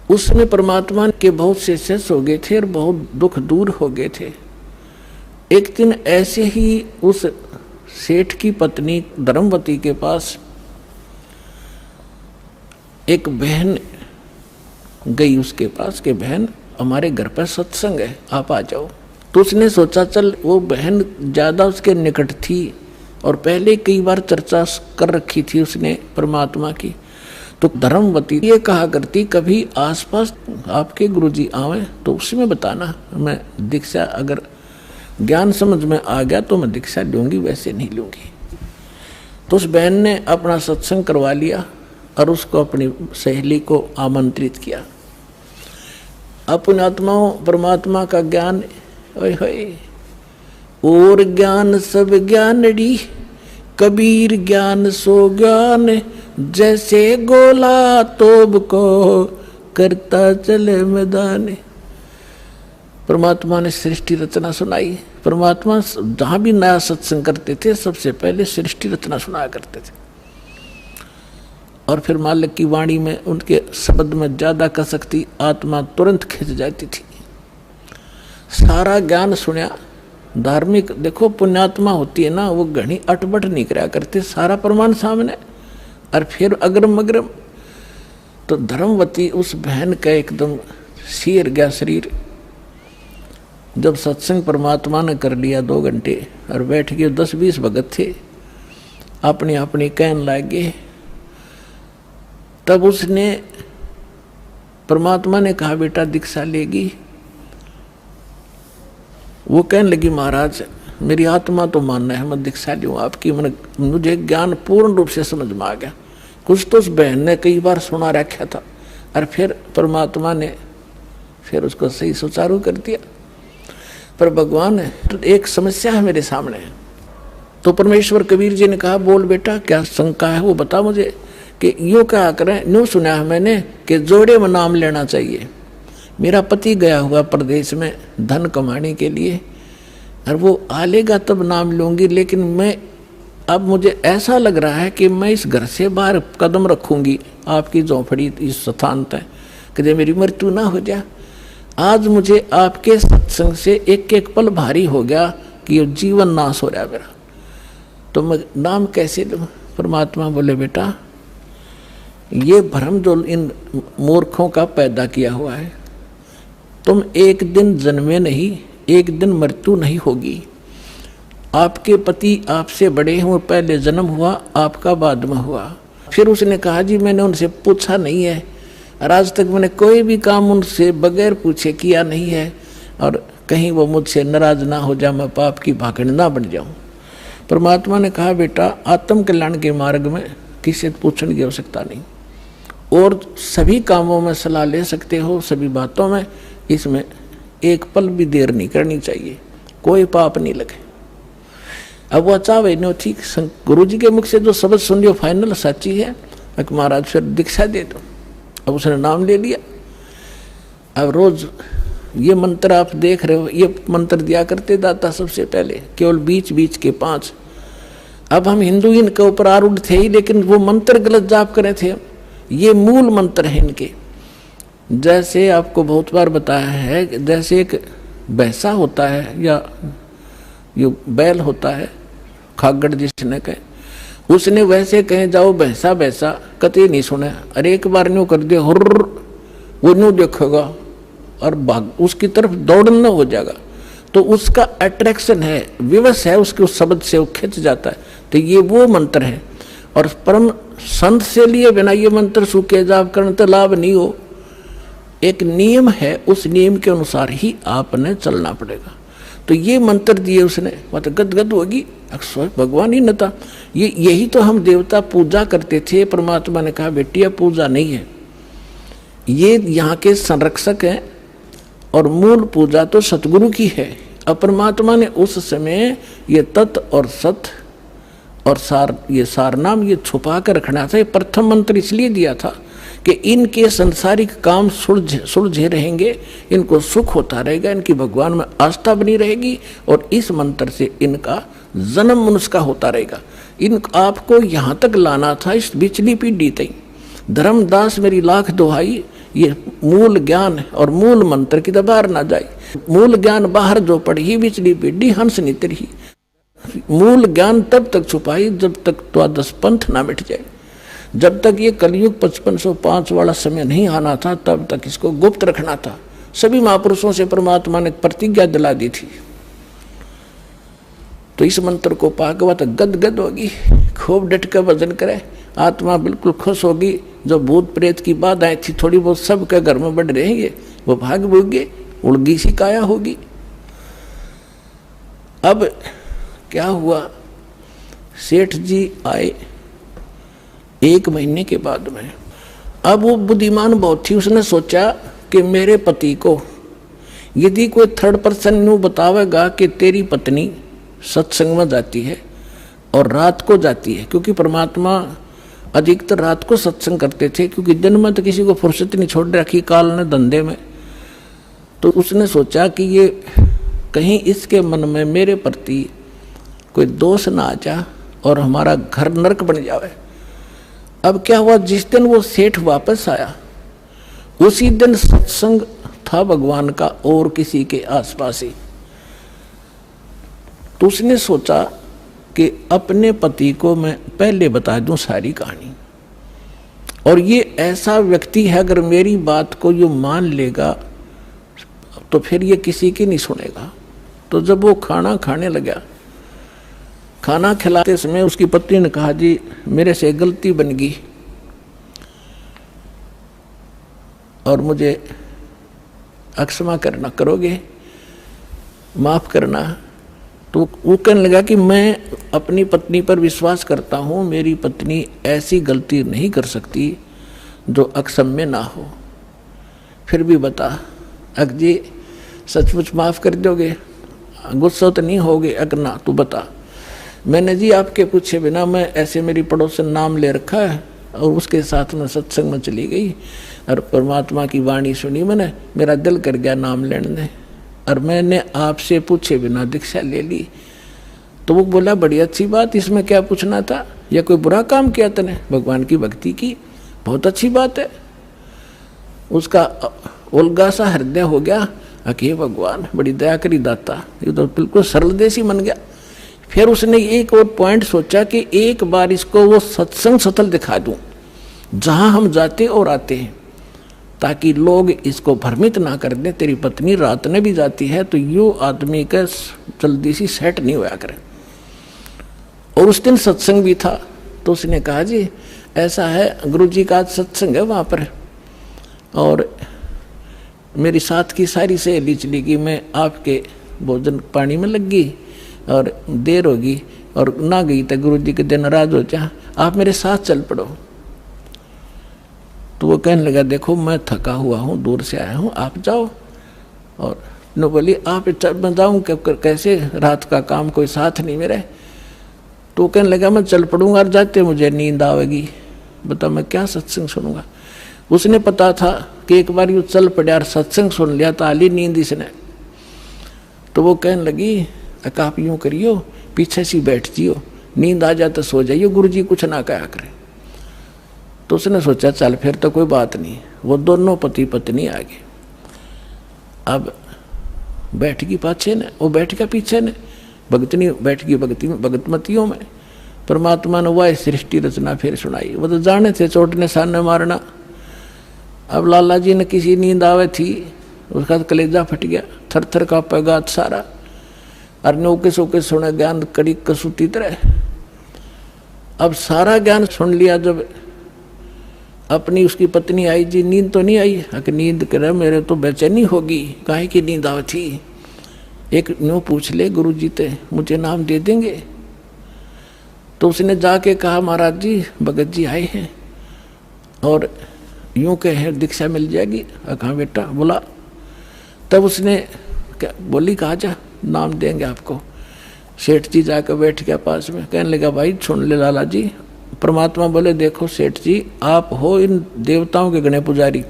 उसमें परमात्मा के बहुत से शिष्य हो गए थे और बहुत दुख दूर हो गए थे। एक दिन ऐसे ही उस सेठ की पत्नी धर्मवती के पास एक बहन गई उसके पास कि बहन हमारे घर पर सत्संग है, आप आ जाओ। तो उसने सोचा चल, वो बहन ज़्यादा उसके निकट थी और पहले कई बार चर्चा कर रखी थी उसने परमात्मा की। तो धर्मवती ये कहा करती, कभी आसपास आपके गुरुजी आवे तो उसमें बताना, मैं दीक्षा अगर ज्ञान समझ में आ गया तो मैं दीक्षा लूँगी, वैसे नहीं लूँगी। तो उस बहन ने अपना सत्संग करवा लिया और उसको अपनी सहेली को आमंत्रित किया। अपने आत्माओं परमात्मा का ज्ञान, ओए होए, और ज्ञान सब ज्ञानड़ी, कबीर ज्ञान सो ज्ञान, जैसे गोला तोब को करता चले मैदान। परमात्मा ने सृष्टि रचना सुनाई। परमात्मा जहाँ भी नया सत्संग करते थे सबसे पहले सृष्टि रचना सुनाया करते थे, और फिर मालिक की वाणी में उनके शब्द में ज्यादा कसक थी, आत्मा तुरंत खिंच जाती थी। सारा ज्ञान सुना। धार्मिक देखो पुण्यात्मा होती है ना, वो घनी अटबट नहीं कराया करते, सारा प्रमाण सामने, और फिर अग्रम अग्रम। तो धर्मवती उस बहन का एकदम सिर गया शरीर। जब सत्संग परमात्मा ने कर लिया 2 घंटे और बैठ गए, 10-20 भगत थे, अपनी अपनी कहन लागे। तब उसने परमात्मा ने कहा बेटा दीक्षा लेगी। वो कहने लगी महाराज मेरी आत्मा तो मानना है, मैं दीक्षा लूँ आपकी, मुझे ज्ञान पूर्ण रूप से समझ में आ गया। कुछ तो उस बहन ने कई बार सुना रखा था, और फिर परमात्मा ने फिर उसको सही सुचारू कर दिया। पर भगवान तो एक समस्या है मेरे सामने। तो परमेश्वर कबीर जी ने कहा बोल बेटा क्या शंका है वो बता मुझे, कि यूँ क्या करें। यूँ सुना है मैंने कि जोड़े में नाम लेना चाहिए, मेरा पति गया हुआ प्रदेश में धन कमाने के लिए, और वो आ लेगा तब नाम लूँगी, लेकिन मैं अब मुझे ऐसा लग रहा है कि मैं इस घर से बाहर कदम रखूँगी आपकी झोंपड़ी इस स्थान तक, कि मेरी मृत्यु ना हो जाए। आज मुझे आपके सत्संग से एक एक पल भारी हो गया कि ये जीवन नाश हो रहा है मेरा, तो मैं नाम कैसे लूँ? परमात्मा बोले बेटा, ये भ्रम जो इन मूर्खों का पैदा किया हुआ है, तुम एक दिन जन्मे नहीं, एक दिन मृत्यु नहीं होगी। आपके पति आपसे बड़े हुए, पहले जन्म हुआ आपका, बाद में हुआ। फिर उसने कहा जी मैंने उनसे पूछा नहीं है, और आज तक मैंने कोई भी काम उनसे बगैर पूछे किया नहीं है, और कहीं वो मुझसे नाराज ना हो जाए, मैं पाप की भागड़ ना बन जाऊं। परमात्मा ने कहा बेटा, आत्म कल्याण के मार्ग में किसी से पूछने की आवश्यकता नहीं, और सभी कामों में सलाह ले सकते हो, सभी बातों में। इसमें एक पल भी देर नहीं करनी चाहिए, कोई पाप नहीं लगे। अब वो चाहे नो ठीक, गुरु जी के मुख से जो शब्द सुन लियो फाइनल सच्ची है, महाराज फिर दीक्षा दे दो। अब उसने नाम ले लिया। अब रोज ये मंत्र आप देख रहे हो, ये मंत्र दिया करते दाता सबसे पहले, केवल बीच बीच के 5। अब हम हिंदू इनके ऊपर आरूढ़ थे ही, लेकिन वो मंत्र गलत जाप करे थे। ये मूल मंत्र है इनके। जैसे आपको बहुत बार बताया है, जैसे एक भैंसा होता है या ये बैल होता है, खागड़ जिसने कहे, उसने वैसे कहे जाओ भैंसा भैंसा, कतई नहीं सुने। अरे एक बार न्यू कर दिया हुर्र, वो न्यू देखेगा और भाग उसकी तरफ दौड़ना हो जाएगा। तो उसका अट्रैक्शन है, विवश है उसके उस शब्द से, वो खिंच जाता है। तो ये वो मंत्र है। और परम संत से लिए बिना ये मंत्र सूखे जाप करने तो लाभ नहीं हो। एक नियम है, उस नियम के अनुसार ही आपने चलना पड़ेगा। तो ये मंत्र दिए उसने, तो गदगद होगी, अक्सर भगवान ही न था। यही तो हम देवता पूजा करते थे। परमात्मा ने कहा बेटिया पूजा नहीं है, ये यहाँ के संरक्षक हैं, और मूल पूजा तो सतगुरु की है। अब परमात्मा ने उस समय ये तत् और सत और सार, ये सार नाम ये छुपा कर रखना था। ये प्रथम मंत्र इसलिए दिया था कि इनके संसारिक काम सुलझे रहेंगे, इनको सुख होता रहेगा, इनकी भगवान में आस्था बनी रहेगी, और इस मंत्र से इनका जन्म मनुष्य का होता रहेगा। इन आपको यहाँ तक लाना था, इस बिचली पीढ़ी तक। धर्मदास मेरी लाख दुहाई, ये मूल ज्ञान और मूल मंत्र की तो बाहर ना जाए। मूल ज्ञान बाहर जो पढ़ी, बिचली पीढ़ी हंस नितर ही। मूल ज्ञान तब तक छुपाई जब तक द्वादश पंथ ना मिट जाए। जब तक ये कलयुग 5505 वाला समय नहीं आना था, तब तक इसको गुप्त रखना था। सभी महापुरुषों से परमात्मा ने प्रतिज्ञा दिला दी थी। तो इस मंत्र को पाकर तो गदगद होगी, खूब डट कर भजन करे, आत्मा बिल्कुल खुश होगी। जो भूत प्रेत की बाधाएं थी थोड़ी बहुत सबके घर में बढ़ रहेंगे, वो भाग भूगे, उड़गी सी काया होगी। अब क्या हुआ, सेठ जी आए 1 महीने के बाद में। अब वो बुद्धिमान बहुत थी, उसने सोचा कि मेरे पति को यदि कोई थर्ड पर्सन न्यू बतावेगा कि तेरी पत्नी सत्संग में जाती है और रात को जाती है, क्योंकि परमात्मा अधिकतर रात को सत्संग करते थे, क्योंकि दिन में तो किसी को फुर्सत नहीं छोड़ रखी काल ने धंधे में। तो उसने सोचा कि ये कहीं इसके मन में मेरे प्रति कोई दोष ना आ जा और हमारा घर नरक बन जावे। अब क्या हुआ, जिस दिन वो सेठ वापस आया उसी दिन सत्संग था भगवान का और किसी के आसपास ही। तो उसने सोचा कि अपने पति को मैं पहले बता दूं सारी कहानी, और ये ऐसा व्यक्ति है अगर मेरी बात को यो मान लेगा तो फिर ये किसी की नहीं सुनेगा। तो जब वो खाना खाने लगा, खाना खिलाते समय उसकी पत्नी ने कहा जी मेरे से गलती बन गई और मुझे अक्षमा करना, करोगे, माफ करना। तो वो कहने लगा कि मैं अपनी पत्नी पर विश्वास करता हूँ, मेरी पत्नी ऐसी गलती नहीं कर सकती जो अक्षम्य ना हो। फिर भी बता अक जी सचमुच माफ़ कर दोगे, गुस्सा तो नहीं होगे? अगर ना तू बता। मैंने जी आपके पूछे बिना मैं ऐसे मेरी पड़ोसन नाम ले रखा है और उसके साथ में सत्संग में चली गई, और परमात्मा की वाणी सुनी मैंने, मेरा दिल कर गया नाम लेने, और मैंने आपसे पूछे बिना दीक्षा ले ली। तो वो बोला बड़ी अच्छी बात, इसमें क्या पूछना था, या कोई बुरा काम किया तूने, भगवान की भक्ति की, बहुत अच्छी बात है। उसका उल्गा सा हृदय हो गया कि भगवान बड़ी दया करी दाता, ये तो बिल्कुल सरल देसी बन गया। फिर उसने एक और पॉइंट सोचा कि एक बार इसको वो सत्संग स्थल दिखा दूं जहां हम जाते और आते हैं, ताकि लोग इसको भ्रमित ना कर दें, तेरी पत्नी रात में भी जाती है तो यो आदमी का जल्दी सी सेट नहीं होया करे। और उस दिन सत्संग भी था, तो उसने कहा जी ऐसा है, गुरु जी का आज सत्संग है वहाँ पर, और मेरी साथ की सारी सहेली चली गई, मैं आपके भोजन पानी में लग गई और देर होगी और ना गई तो गुरु जी के दिन नाराज हो जा, आप मेरे साथ चल पड़ो। तो वो कहने लगा देखो मैं थका हुआ हूँ, दूर से आया हूँ, आप जाओ। और न बोली आप मैं जाऊँ कैसे, रात का काम, कोई साथ नहीं मेरे। तो कहने लगा मैं चल पड़ूंगा और जाते मुझे नींद आवेगी, बता मैं क्या सत्संग सुनूंगा। उसने पता था कि एक बार यूँ चल पड़ा और सत्संग सुन लिया तो आली नींद इसने। तो वो कहने लगी आप यूँ करियो, पीछे से बैठ जियो, नींद आ जाए तो सो जाइयो, गुरु जी कुछ ना कहा करे। तो उसने सोचा चल फिर तो कोई बात नहीं। वो दोनों पति पत्नी आ गए। अब बैठ गई पाछे ने, वो बैठ गया पीछे ने, भगतनी बैठ गई भगतमतियों में। परमात्मा ने वह सृष्टि रचना फिर सुनाई। वो तो जाने थे चोटने सामने मारना। अब लाला जी ने किसी नींद आवे थी, उसका कलेजा फट गया, थर थर कांपेगा सारा, और नौके सोके सुने ज्ञान कड़ी कसूती तरह। अब सारा ज्ञान सुन लिया। जब अपनी उसकी पत्नी आई, जी नींद तो नहीं आई, कि नींद करे मेरे तो बेचैनी होगी, काहे की नींद आवे थी, एक न्यू पूछ ले गुरु जी ते मुझे नाम दे देंगे। तो उसने जाके कहा महाराज जी भगत जी आए हैं और यूं कहे दीक्षा मिल जाएगी। कहा बेटा बोला। तब उसने क्या बोली, कहा जा नाम देंगे आपको। सेठ जी जाकर बैठ गया पास में, कहने लगा भाई सुन ले लाला जी। परमात्मा बोले देखो सेठ जी आप हो इन देवताओं के गणे पुजारी,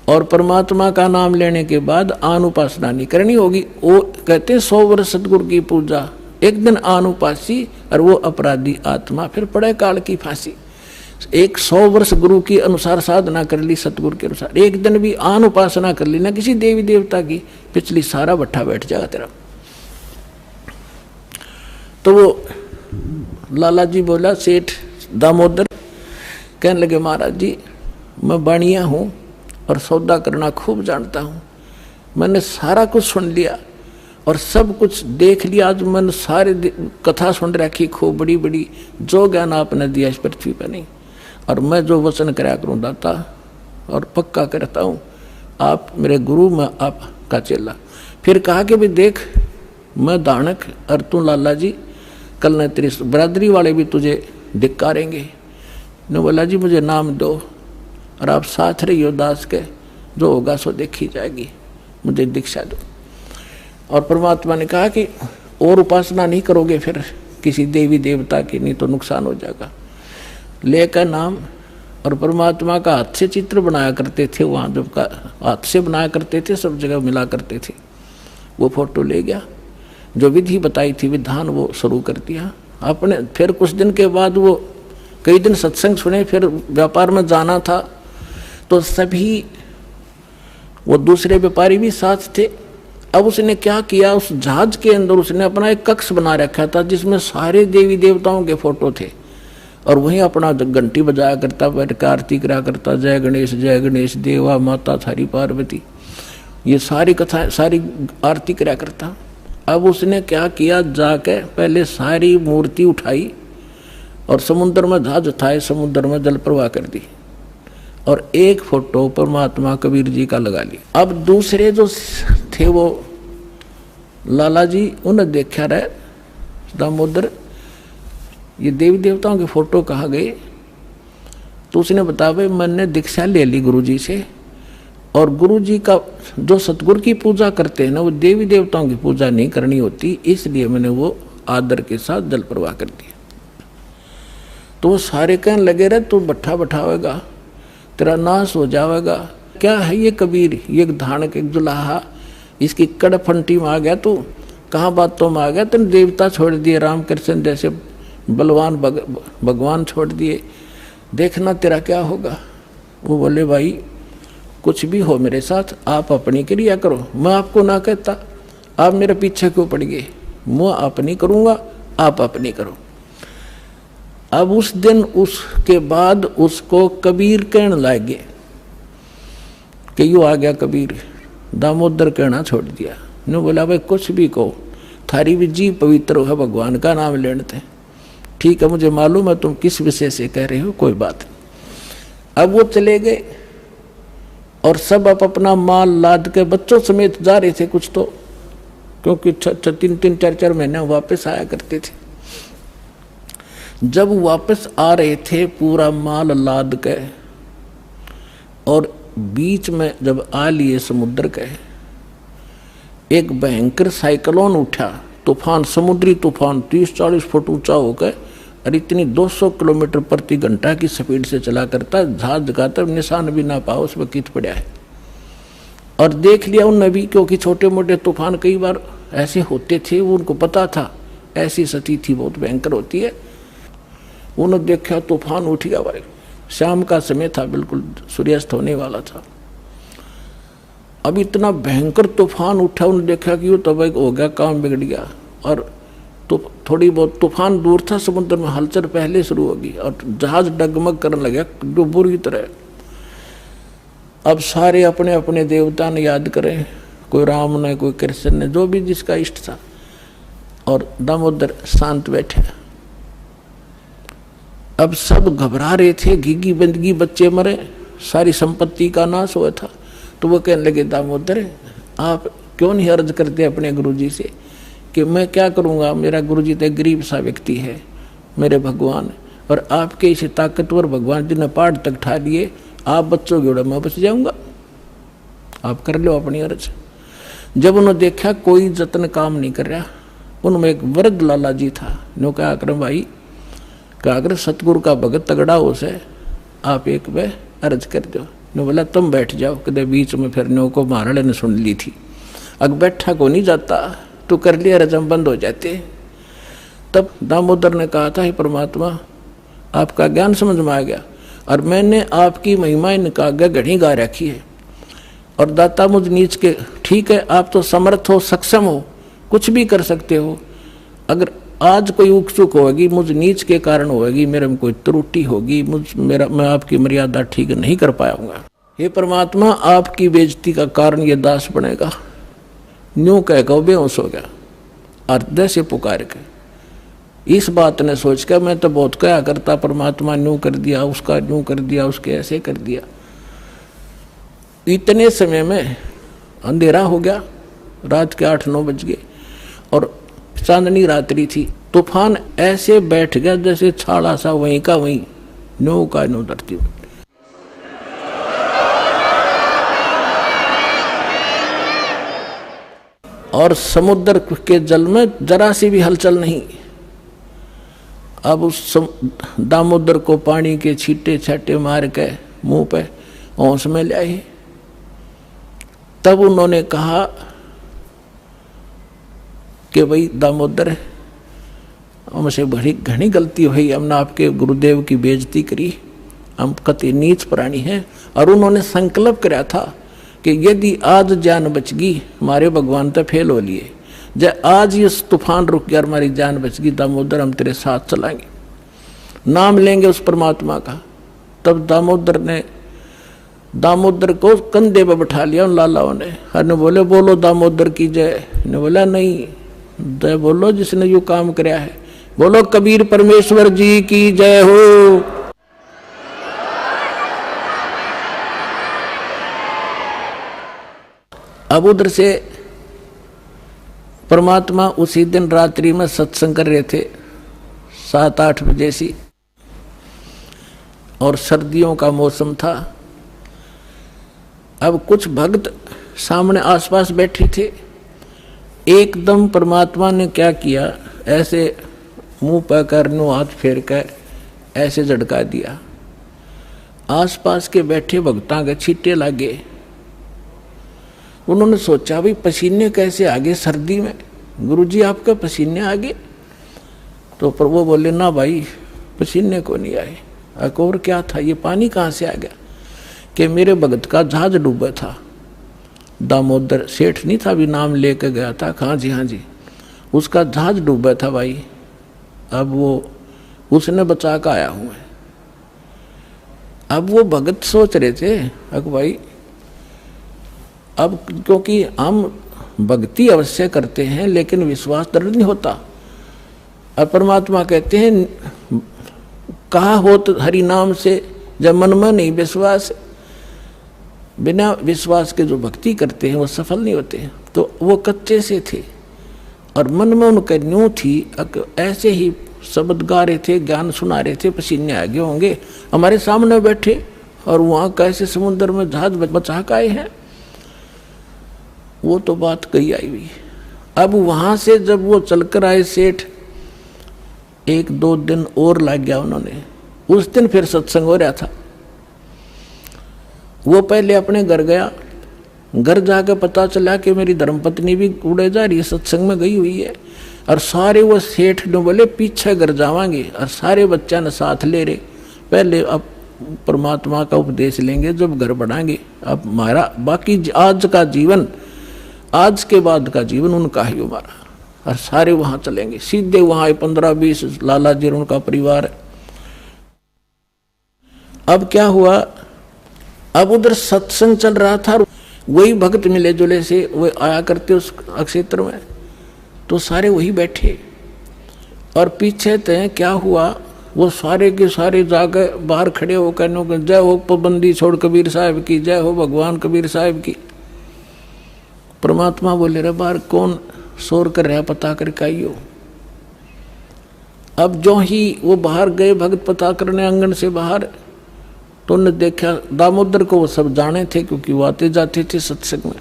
और परमात्मा का नाम लेने के बाद आन उपासना नहीं करनी होगी। वो कहते हैं 100 वर्ष सतगुरु की पूजा, एक दिन आन उपासी और वो अपराधी आत्मा फिर पड़े काल की फांसी। 100 वर्ष गुरु की अनुसार साधना कर ली, सतगुरु के अनुसार, एक दिन भी आन उपासना कर ली ना किसी देवी देवता की, पिछली सारा भट्ठा बैठ जाएगा तेरा। तो वो लाला जी बोला सेठ दामोदर, कहने लगे महाराज जी मैं बाणिया हूँ और सौदा करना खूब जानता हूँ, मैंने सारा कुछ सुन लिया और सब कुछ देख लिया। आज मैंने सारे कथा सुन रखी खूब बड़ी बड़ी, जो ज्ञान आपने दिया इस पृथ्वी पर नहीं, और मैं जो वचन कराया करूँ दाता और पक्का करता हूँ, आप मेरे गुरु मैं आपका चेला। फिर कहा कि भाई देख मैं दानक और तू लाला जी, कल न तेरी बरादरी वाले भी तुझे धिक्कारेंगे। ने बोला जी मुझे नाम दो और आप साथ रहियो दास के, जो होगा सो देखी जाएगी, मुझे दीक्षा दो। और परमात्मा ने कहा कि और उपासना नहीं करोगे फिर किसी देवी देवता की, नहीं तो नुकसान हो जाएगा। लेकर नाम, और परमात्मा का हाथ से चित्र बनाया करते थे, वहाँ जब का हाथ से बनाया करते थे सब जगह मिला करते थे। वो फोटो ले गया, जो विधि बताई थी विधान वो शुरू कर दिया आपने। फिर कुछ दिन के बाद वो कई दिन सत्संग सुने, फिर व्यापार में जाना था तो सभी वो दूसरे व्यापारी भी साथ थे। अब उसने क्या किया, उस जहाज के अंदर उसने अपना एक कक्ष बना रखा था जिसमें सारे देवी देवताओं के फोटो थे, और वहीं अपना घंटी बजाया करता, बैठ आरती करा करता, जय गणेश देवा माता थारी पार्वती, ये सारी कथा सारी आरती करा करता। अब उसने क्या किया, जाके पहले सारी मूर्ति उठाई और समुद्र में जहाज उठाए, समुद्र में जल प्रवाह कर दी, और एक फोटो परमात्मा कबीर जी का लगा लिया। अब दूसरे जो थे वो लाला जी, उन्हें देखा रहे दामोदर ये देवी देवताओं के फोटो कहाँ गए। तो उसने बताया भाई मैंने दीक्षा ले ली गुरु जी से, और गुरु जी का जो सतगुरु की पूजा करते हैं ना, वो देवी देवताओं की पूजा नहीं करनी होती, इसलिए मैंने वो आदर के साथ जल प्रवाह कर दिया। तो वो सारे कहने लगे रहे तू भट्ठा बैठावेगा, तेरा नाश हो जाएगा। क्या है ये कबीर, ये धान के जुलाहा, इसकी कड़फंटी में आ गया तू, कहाँ बातों में आ गया, तेने देवता छोड़ दिए, रामकृष्ण जैसे बलवान भगवान छोड़ दिए, देखना तेरा क्या होगा। वो बोले भाई कुछ भी हो मेरे साथ, आप अपनी क्रिया करो, मैं आपको ना कहता, आप मेरे पीछे क्यों पड़ गए, मैं अपनी करूँगा, आप अपनी करो। अब उस दिन उसके बाद उसको कबीर कहने लगे कि यू आ गया कबीर, दामोदर कहना छोड़ दिया। ने बोला भाई कुछ भी कहो, थारी भी जी पवित्र है, भगवान का नाम लेने थे। ठीक है मुझे मालूम है तुम किस विषय से कह रहे हो, कोई बात नहीं। अब वो चले गए और सब अपना माल लाद के बच्चों समेत जा रहे थे कुछ तो, क्योंकि 3-4 महीने वापस आया करते थे। जब वापस आ रहे थे पूरा माल लाद के, और बीच में जब आ लिए समुद्र के, एक भयंकर साइक्लोन उठा, तूफान, समुद्री तूफान 30-40 फुट ऊंचा होकर, और इतनी 200 किलोमीटर प्रति घंटा की स्पीड से चला करता, जहाज का तब निशान भी ना पाओ उसमें कित पड़ा है। और देख लिया उन नबी, क्योंकि छोटे मोटे तूफान कई बार ऐसे होते थे, वो उनको पता था ऐसी स्थिति बहुत भयंकर होती है। उन्होंने देखा तूफान उठ गया भाई, शाम का समय था, बिल्कुल सूर्यास्त होने वाला था। अब इतना भयंकर तूफान उठा, उन्होंने देखा कि वो तब हो गया, काम बिगड़ गया। और तो थोड़ी बहुत तूफान दूर था, समुद्र में हलचल पहले शुरू होगी और जहाज डगमग करने लगा जो बुरी तरह। अब सारे अपने अपने देवता ने याद करें, कोई राम ने, कोई कृष्ण ने, जो भी जिसका इष्ट था, और दामोदर शांत बैठे। अब सब घबरा रहे थे, घिगी बंदगी, बच्चे मरे, सारी संपत्ति का नाश हुआ था। तो वो कहने लगे दामोदर आप क्यों नहीं अर्ज करते अपने गुरुजी से कि मैं क्या करूँगा, मेरा गुरुजी तो गरीब सा व्यक्ति है, मेरे भगवान, और आपके इसे ताकतवर भगवान जिन्हें पहाड़ तक ठा लिए, आप बच्चों के मैं बच जाऊँगा, आप कर लो अपनी अर्ज। जब उन्होंने देखा कोई जतन काम नहीं कर रहा, उनमें एक वृद्ध लाला जी था, नो क्या आक्रम भाई, क्या अगर सतगुरु का भगत तगड़ा हो से आप एक वे अर्ज कर दो। ने बोला तुम बैठ जाओ, कदे बीच में फिर नो को महाराज ने सुन ली थी, अग बैठा को नहीं जाता, तो कर लिया रजम बंद हो जाते। तब दामोदर ने कहा था, हे परमात्मा आपका ज्ञान समझ में आ गया, और मैंने आपकी महिमा इनका आगे घड़ी गा रखी है, और दाता मुझ नीच के, ठीक है आप तो समर्थ हो, सक्षम हो, कुछ भी कर सकते हो, अगर आज कोई उकचुक होगी मुझ नीच के कारण होगी, मेरे में कोई त्रुटि होगी, मैं आपकी मर्यादा ठीक नहीं कर पाऊंगा, हे परमात्मा आपकी बेइज्जती का कारण ये दास बनेगा। न्यू कह के बेहोश हो गया, अर्ध से पुकार के। इस बात ने सोच कर मैं तो बहुत कहा करता, परमात्मा न्यू कर दिया, उसका न्यू कर दिया, उसके ऐसे कर दिया। इतने समय में अंधेरा हो गया, रात के 8-9 बज गए, और चांदनी रात्रि थी। तूफान ऐसे बैठ गया जैसे छाड़ा सा, वहीं का वहीं, नो का नो धरती में। और समुद्र के जल में जरा सी भी हलचल नहीं। अब उस दामोदर को पानी के छींटे छाटे मार के मुंह पे होश में ले आए। तब उन्होंने कहा कि भाई दामोदर हमसे बड़ी घनी गलती हुई, हमने आपके गुरुदेव की बेइज्जती करी, हम कति नीच प्राणी हैं। और उन्होंने संकल्प कराया था कि यदि आज जान बच गई, हमारे भगवान तो फेल हो लिए, जब आज ये तूफान रुक गया, हमारी जान बच गई, दामोदर हम तेरे साथ चलाएंगे, नाम लेंगे उस परमात्मा का। तब दामोदर को कंधे पे बैठा लिया उन लालाओं ने, हर ने बोले बोलो दामोदर की जय। ने बोला नहीं, जय बोलो जिसने यो काम कराया है, बोलो कबीर परमेश्वर जी की जय हो। अब उधर से परमात्मा उसी दिन रात्रि में सत्संग कर रहे थे 7-8 बजे सी, और सर्दियों का मौसम था। अब कुछ भक्त सामने आसपास बैठे थे। एकदम परमात्मा ने क्या किया, ऐसे मुंह पर कर नो हाथ फेर कर ऐसे झटका दिया, आसपास के बैठे भक्तां के छींटे लागे। उन्होंने सोचा भाई पसीने कैसे आ गए सर्दी में, गुरुजी आपके पसीने आ गए? तो प्रभु बोले ना भाई पसीने को नहीं आए। और क्या था, ये पानी कहाँ से आ गया? कि मेरे भगत का जहाज डूबा था, दामोदर सेठ नहीं था, अभी नाम लेके गया था। हाँ जी हाँ जी, उसका जहाज डूबा था भाई, अब वो उसने बचा कर आया हूँ मैं। अब वो भगत सोच रहे थे अब भाई, अब क्योंकि हम भक्ति अवश्य करते हैं लेकिन विश्वास दृढ़ नहीं होता। अब परमात्मा कहते हैं कहा हो तो हरि नाम से, जब मन में नहीं विश्वास, बिना विश्वास के जो भक्ति करते हैं वो सफल नहीं होते हैं। तो वो कच्चे से थे और मन में उनके न्यू थी, ऐसे ही शब्द गा रहे थे, ज्ञान सुना रहे थे, पसीने आ गए होंगे, हमारे सामने बैठे और वहाँ कैसे समुद्र में जहाज बचा के आए हैं। वो तो बात कही आई हुई। अब वहाँ से जब वो चलकर आए सेठ, 1-2 दिन और लग गया उन्होंने। उस दिन फिर सत्संग हो रहा था। वो पहले अपने घर गया, घर जाकर पता चला कि मेरी धर्मपत्नी भी उड़े जा रही है, सत्संग में गई हुई है। और सारे वो सेठ ने बोले पीछे घर जावांगे, और सारे बच्चा ने साथ ले रहे। पहले अब परमात्मा का उपदेश लेंगे, जब घर बढ़ाएंगे। अब हमारा बाकी आज का जीवन, आज के बाद का जीवन उनका ही हमारा। और सारे वहां चलेंगे, सीधे वहां 15-20 लाला जी उनका परिवार है। अब क्या हुआ, अब उधर सत्संग चल रहा था, वही भक्त मिले जुले से वो आया करते उस क्षेत्र में, तो सारे वही बैठे। और पीछे तय क्या हुआ, वो सारे के सारे जाकर बाहर खड़े हो कहने जय हो पाबंदी छोड़ कबीर साहब की, जय हो भगवान कबीर साहब की। परमात्मा बोले रे बाहर कौन शोर कर रहा, पता करके आइयो। अब जो ही वो बाहर गए भक्त पता करने आंगन से बाहर, तो उन्होंने देखा दामोदर को, वो सब जाने थे क्योंकि वो आते जाते थे सत्संग में।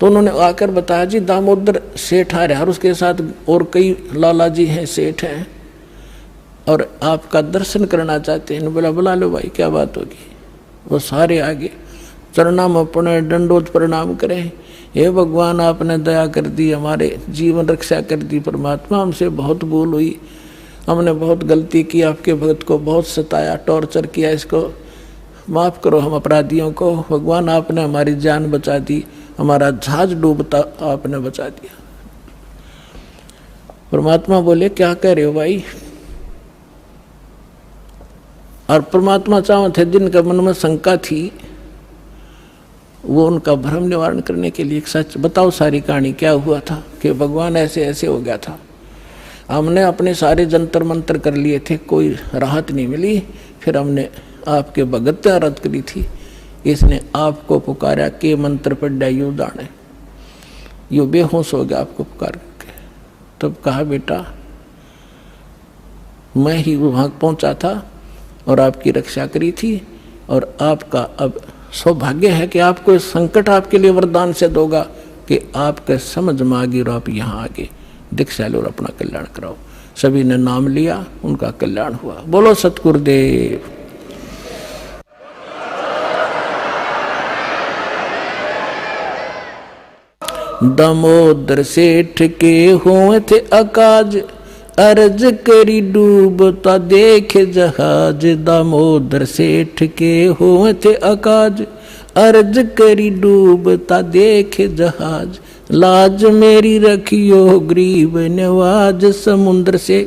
तो उन्होंने आकर बताया जी दामोदर सेठ आ रहा है और उसके साथ और कई लाला जी हैं, सेठ हैं, और आपका दर्शन करना चाहते हैं। बोला बुला लो भाई, क्या बात होगी। वो सारे आगे चरणाम अपने दंडोत प्रणाम करें, हे भगवान आपने दया कर दी, हमारे जीवन रक्षा कर दी। परमात्मा हमसे बहुत भूल हुई, हमने बहुत गलती की, आपके भक्त को बहुत सताया, टॉर्चर किया, इसको माफ़ करो हम अपराधियों को। भगवान आपने हमारी जान बचा दी, हमारा जहाज डूबता आपने बचा दिया। परमात्मा बोले क्या कह रहे हो भाई। और परमात्मा चाहते थे जिनके मन में शंका थी, वो उनका भ्रम निवारण करने के लिए एक सच बताओ, सारी कहानी क्या हुआ था कि भगवान ऐसे ऐसे हो गया था। हमने अपने सारे जंतर मंत्र कर लिए थे, कोई राहत नहीं मिली। फिर हमने आपके भगत आराध करी थी, इसने आपको पुकारा के मंत्र पर डायू दाने, यो बेहोश हो गया आपको पुकार करके। तब कहा बेटा मैं ही वहां पहुंचा था और आपकी रक्षा करी थी, और आपका अब सौभाग्य है कि आपको इस संकट आपके लिए वरदान से दोगा कि आपके समझ में आ गई और आप यहाँ आगे दीक्षा लो और अपना कल्याण कराओ। सभी ने नाम लिया, उनका कल्याण हुआ। बोलो सतगुरुदेव। दामोदर सेठ के हुए थे अकाज, अर्ज करी डूबता देखे जहाज। दामोदर सेठ के हुए थे अकाज, अर्ज करी डूबता देखे जहाज। लाज मेरी रखियो गरीब नवाज, समुद्र से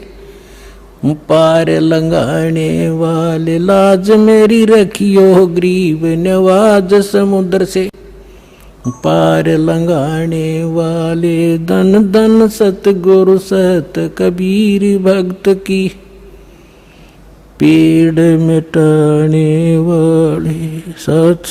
पार लंघाने वाले। लाज मेरी रखियो गरीब नवाज, समुद्र से पार लंघाने वाले। धन धन सतगुरु सत कबीर भक्त की, पीड़ मिटाने वाले। सत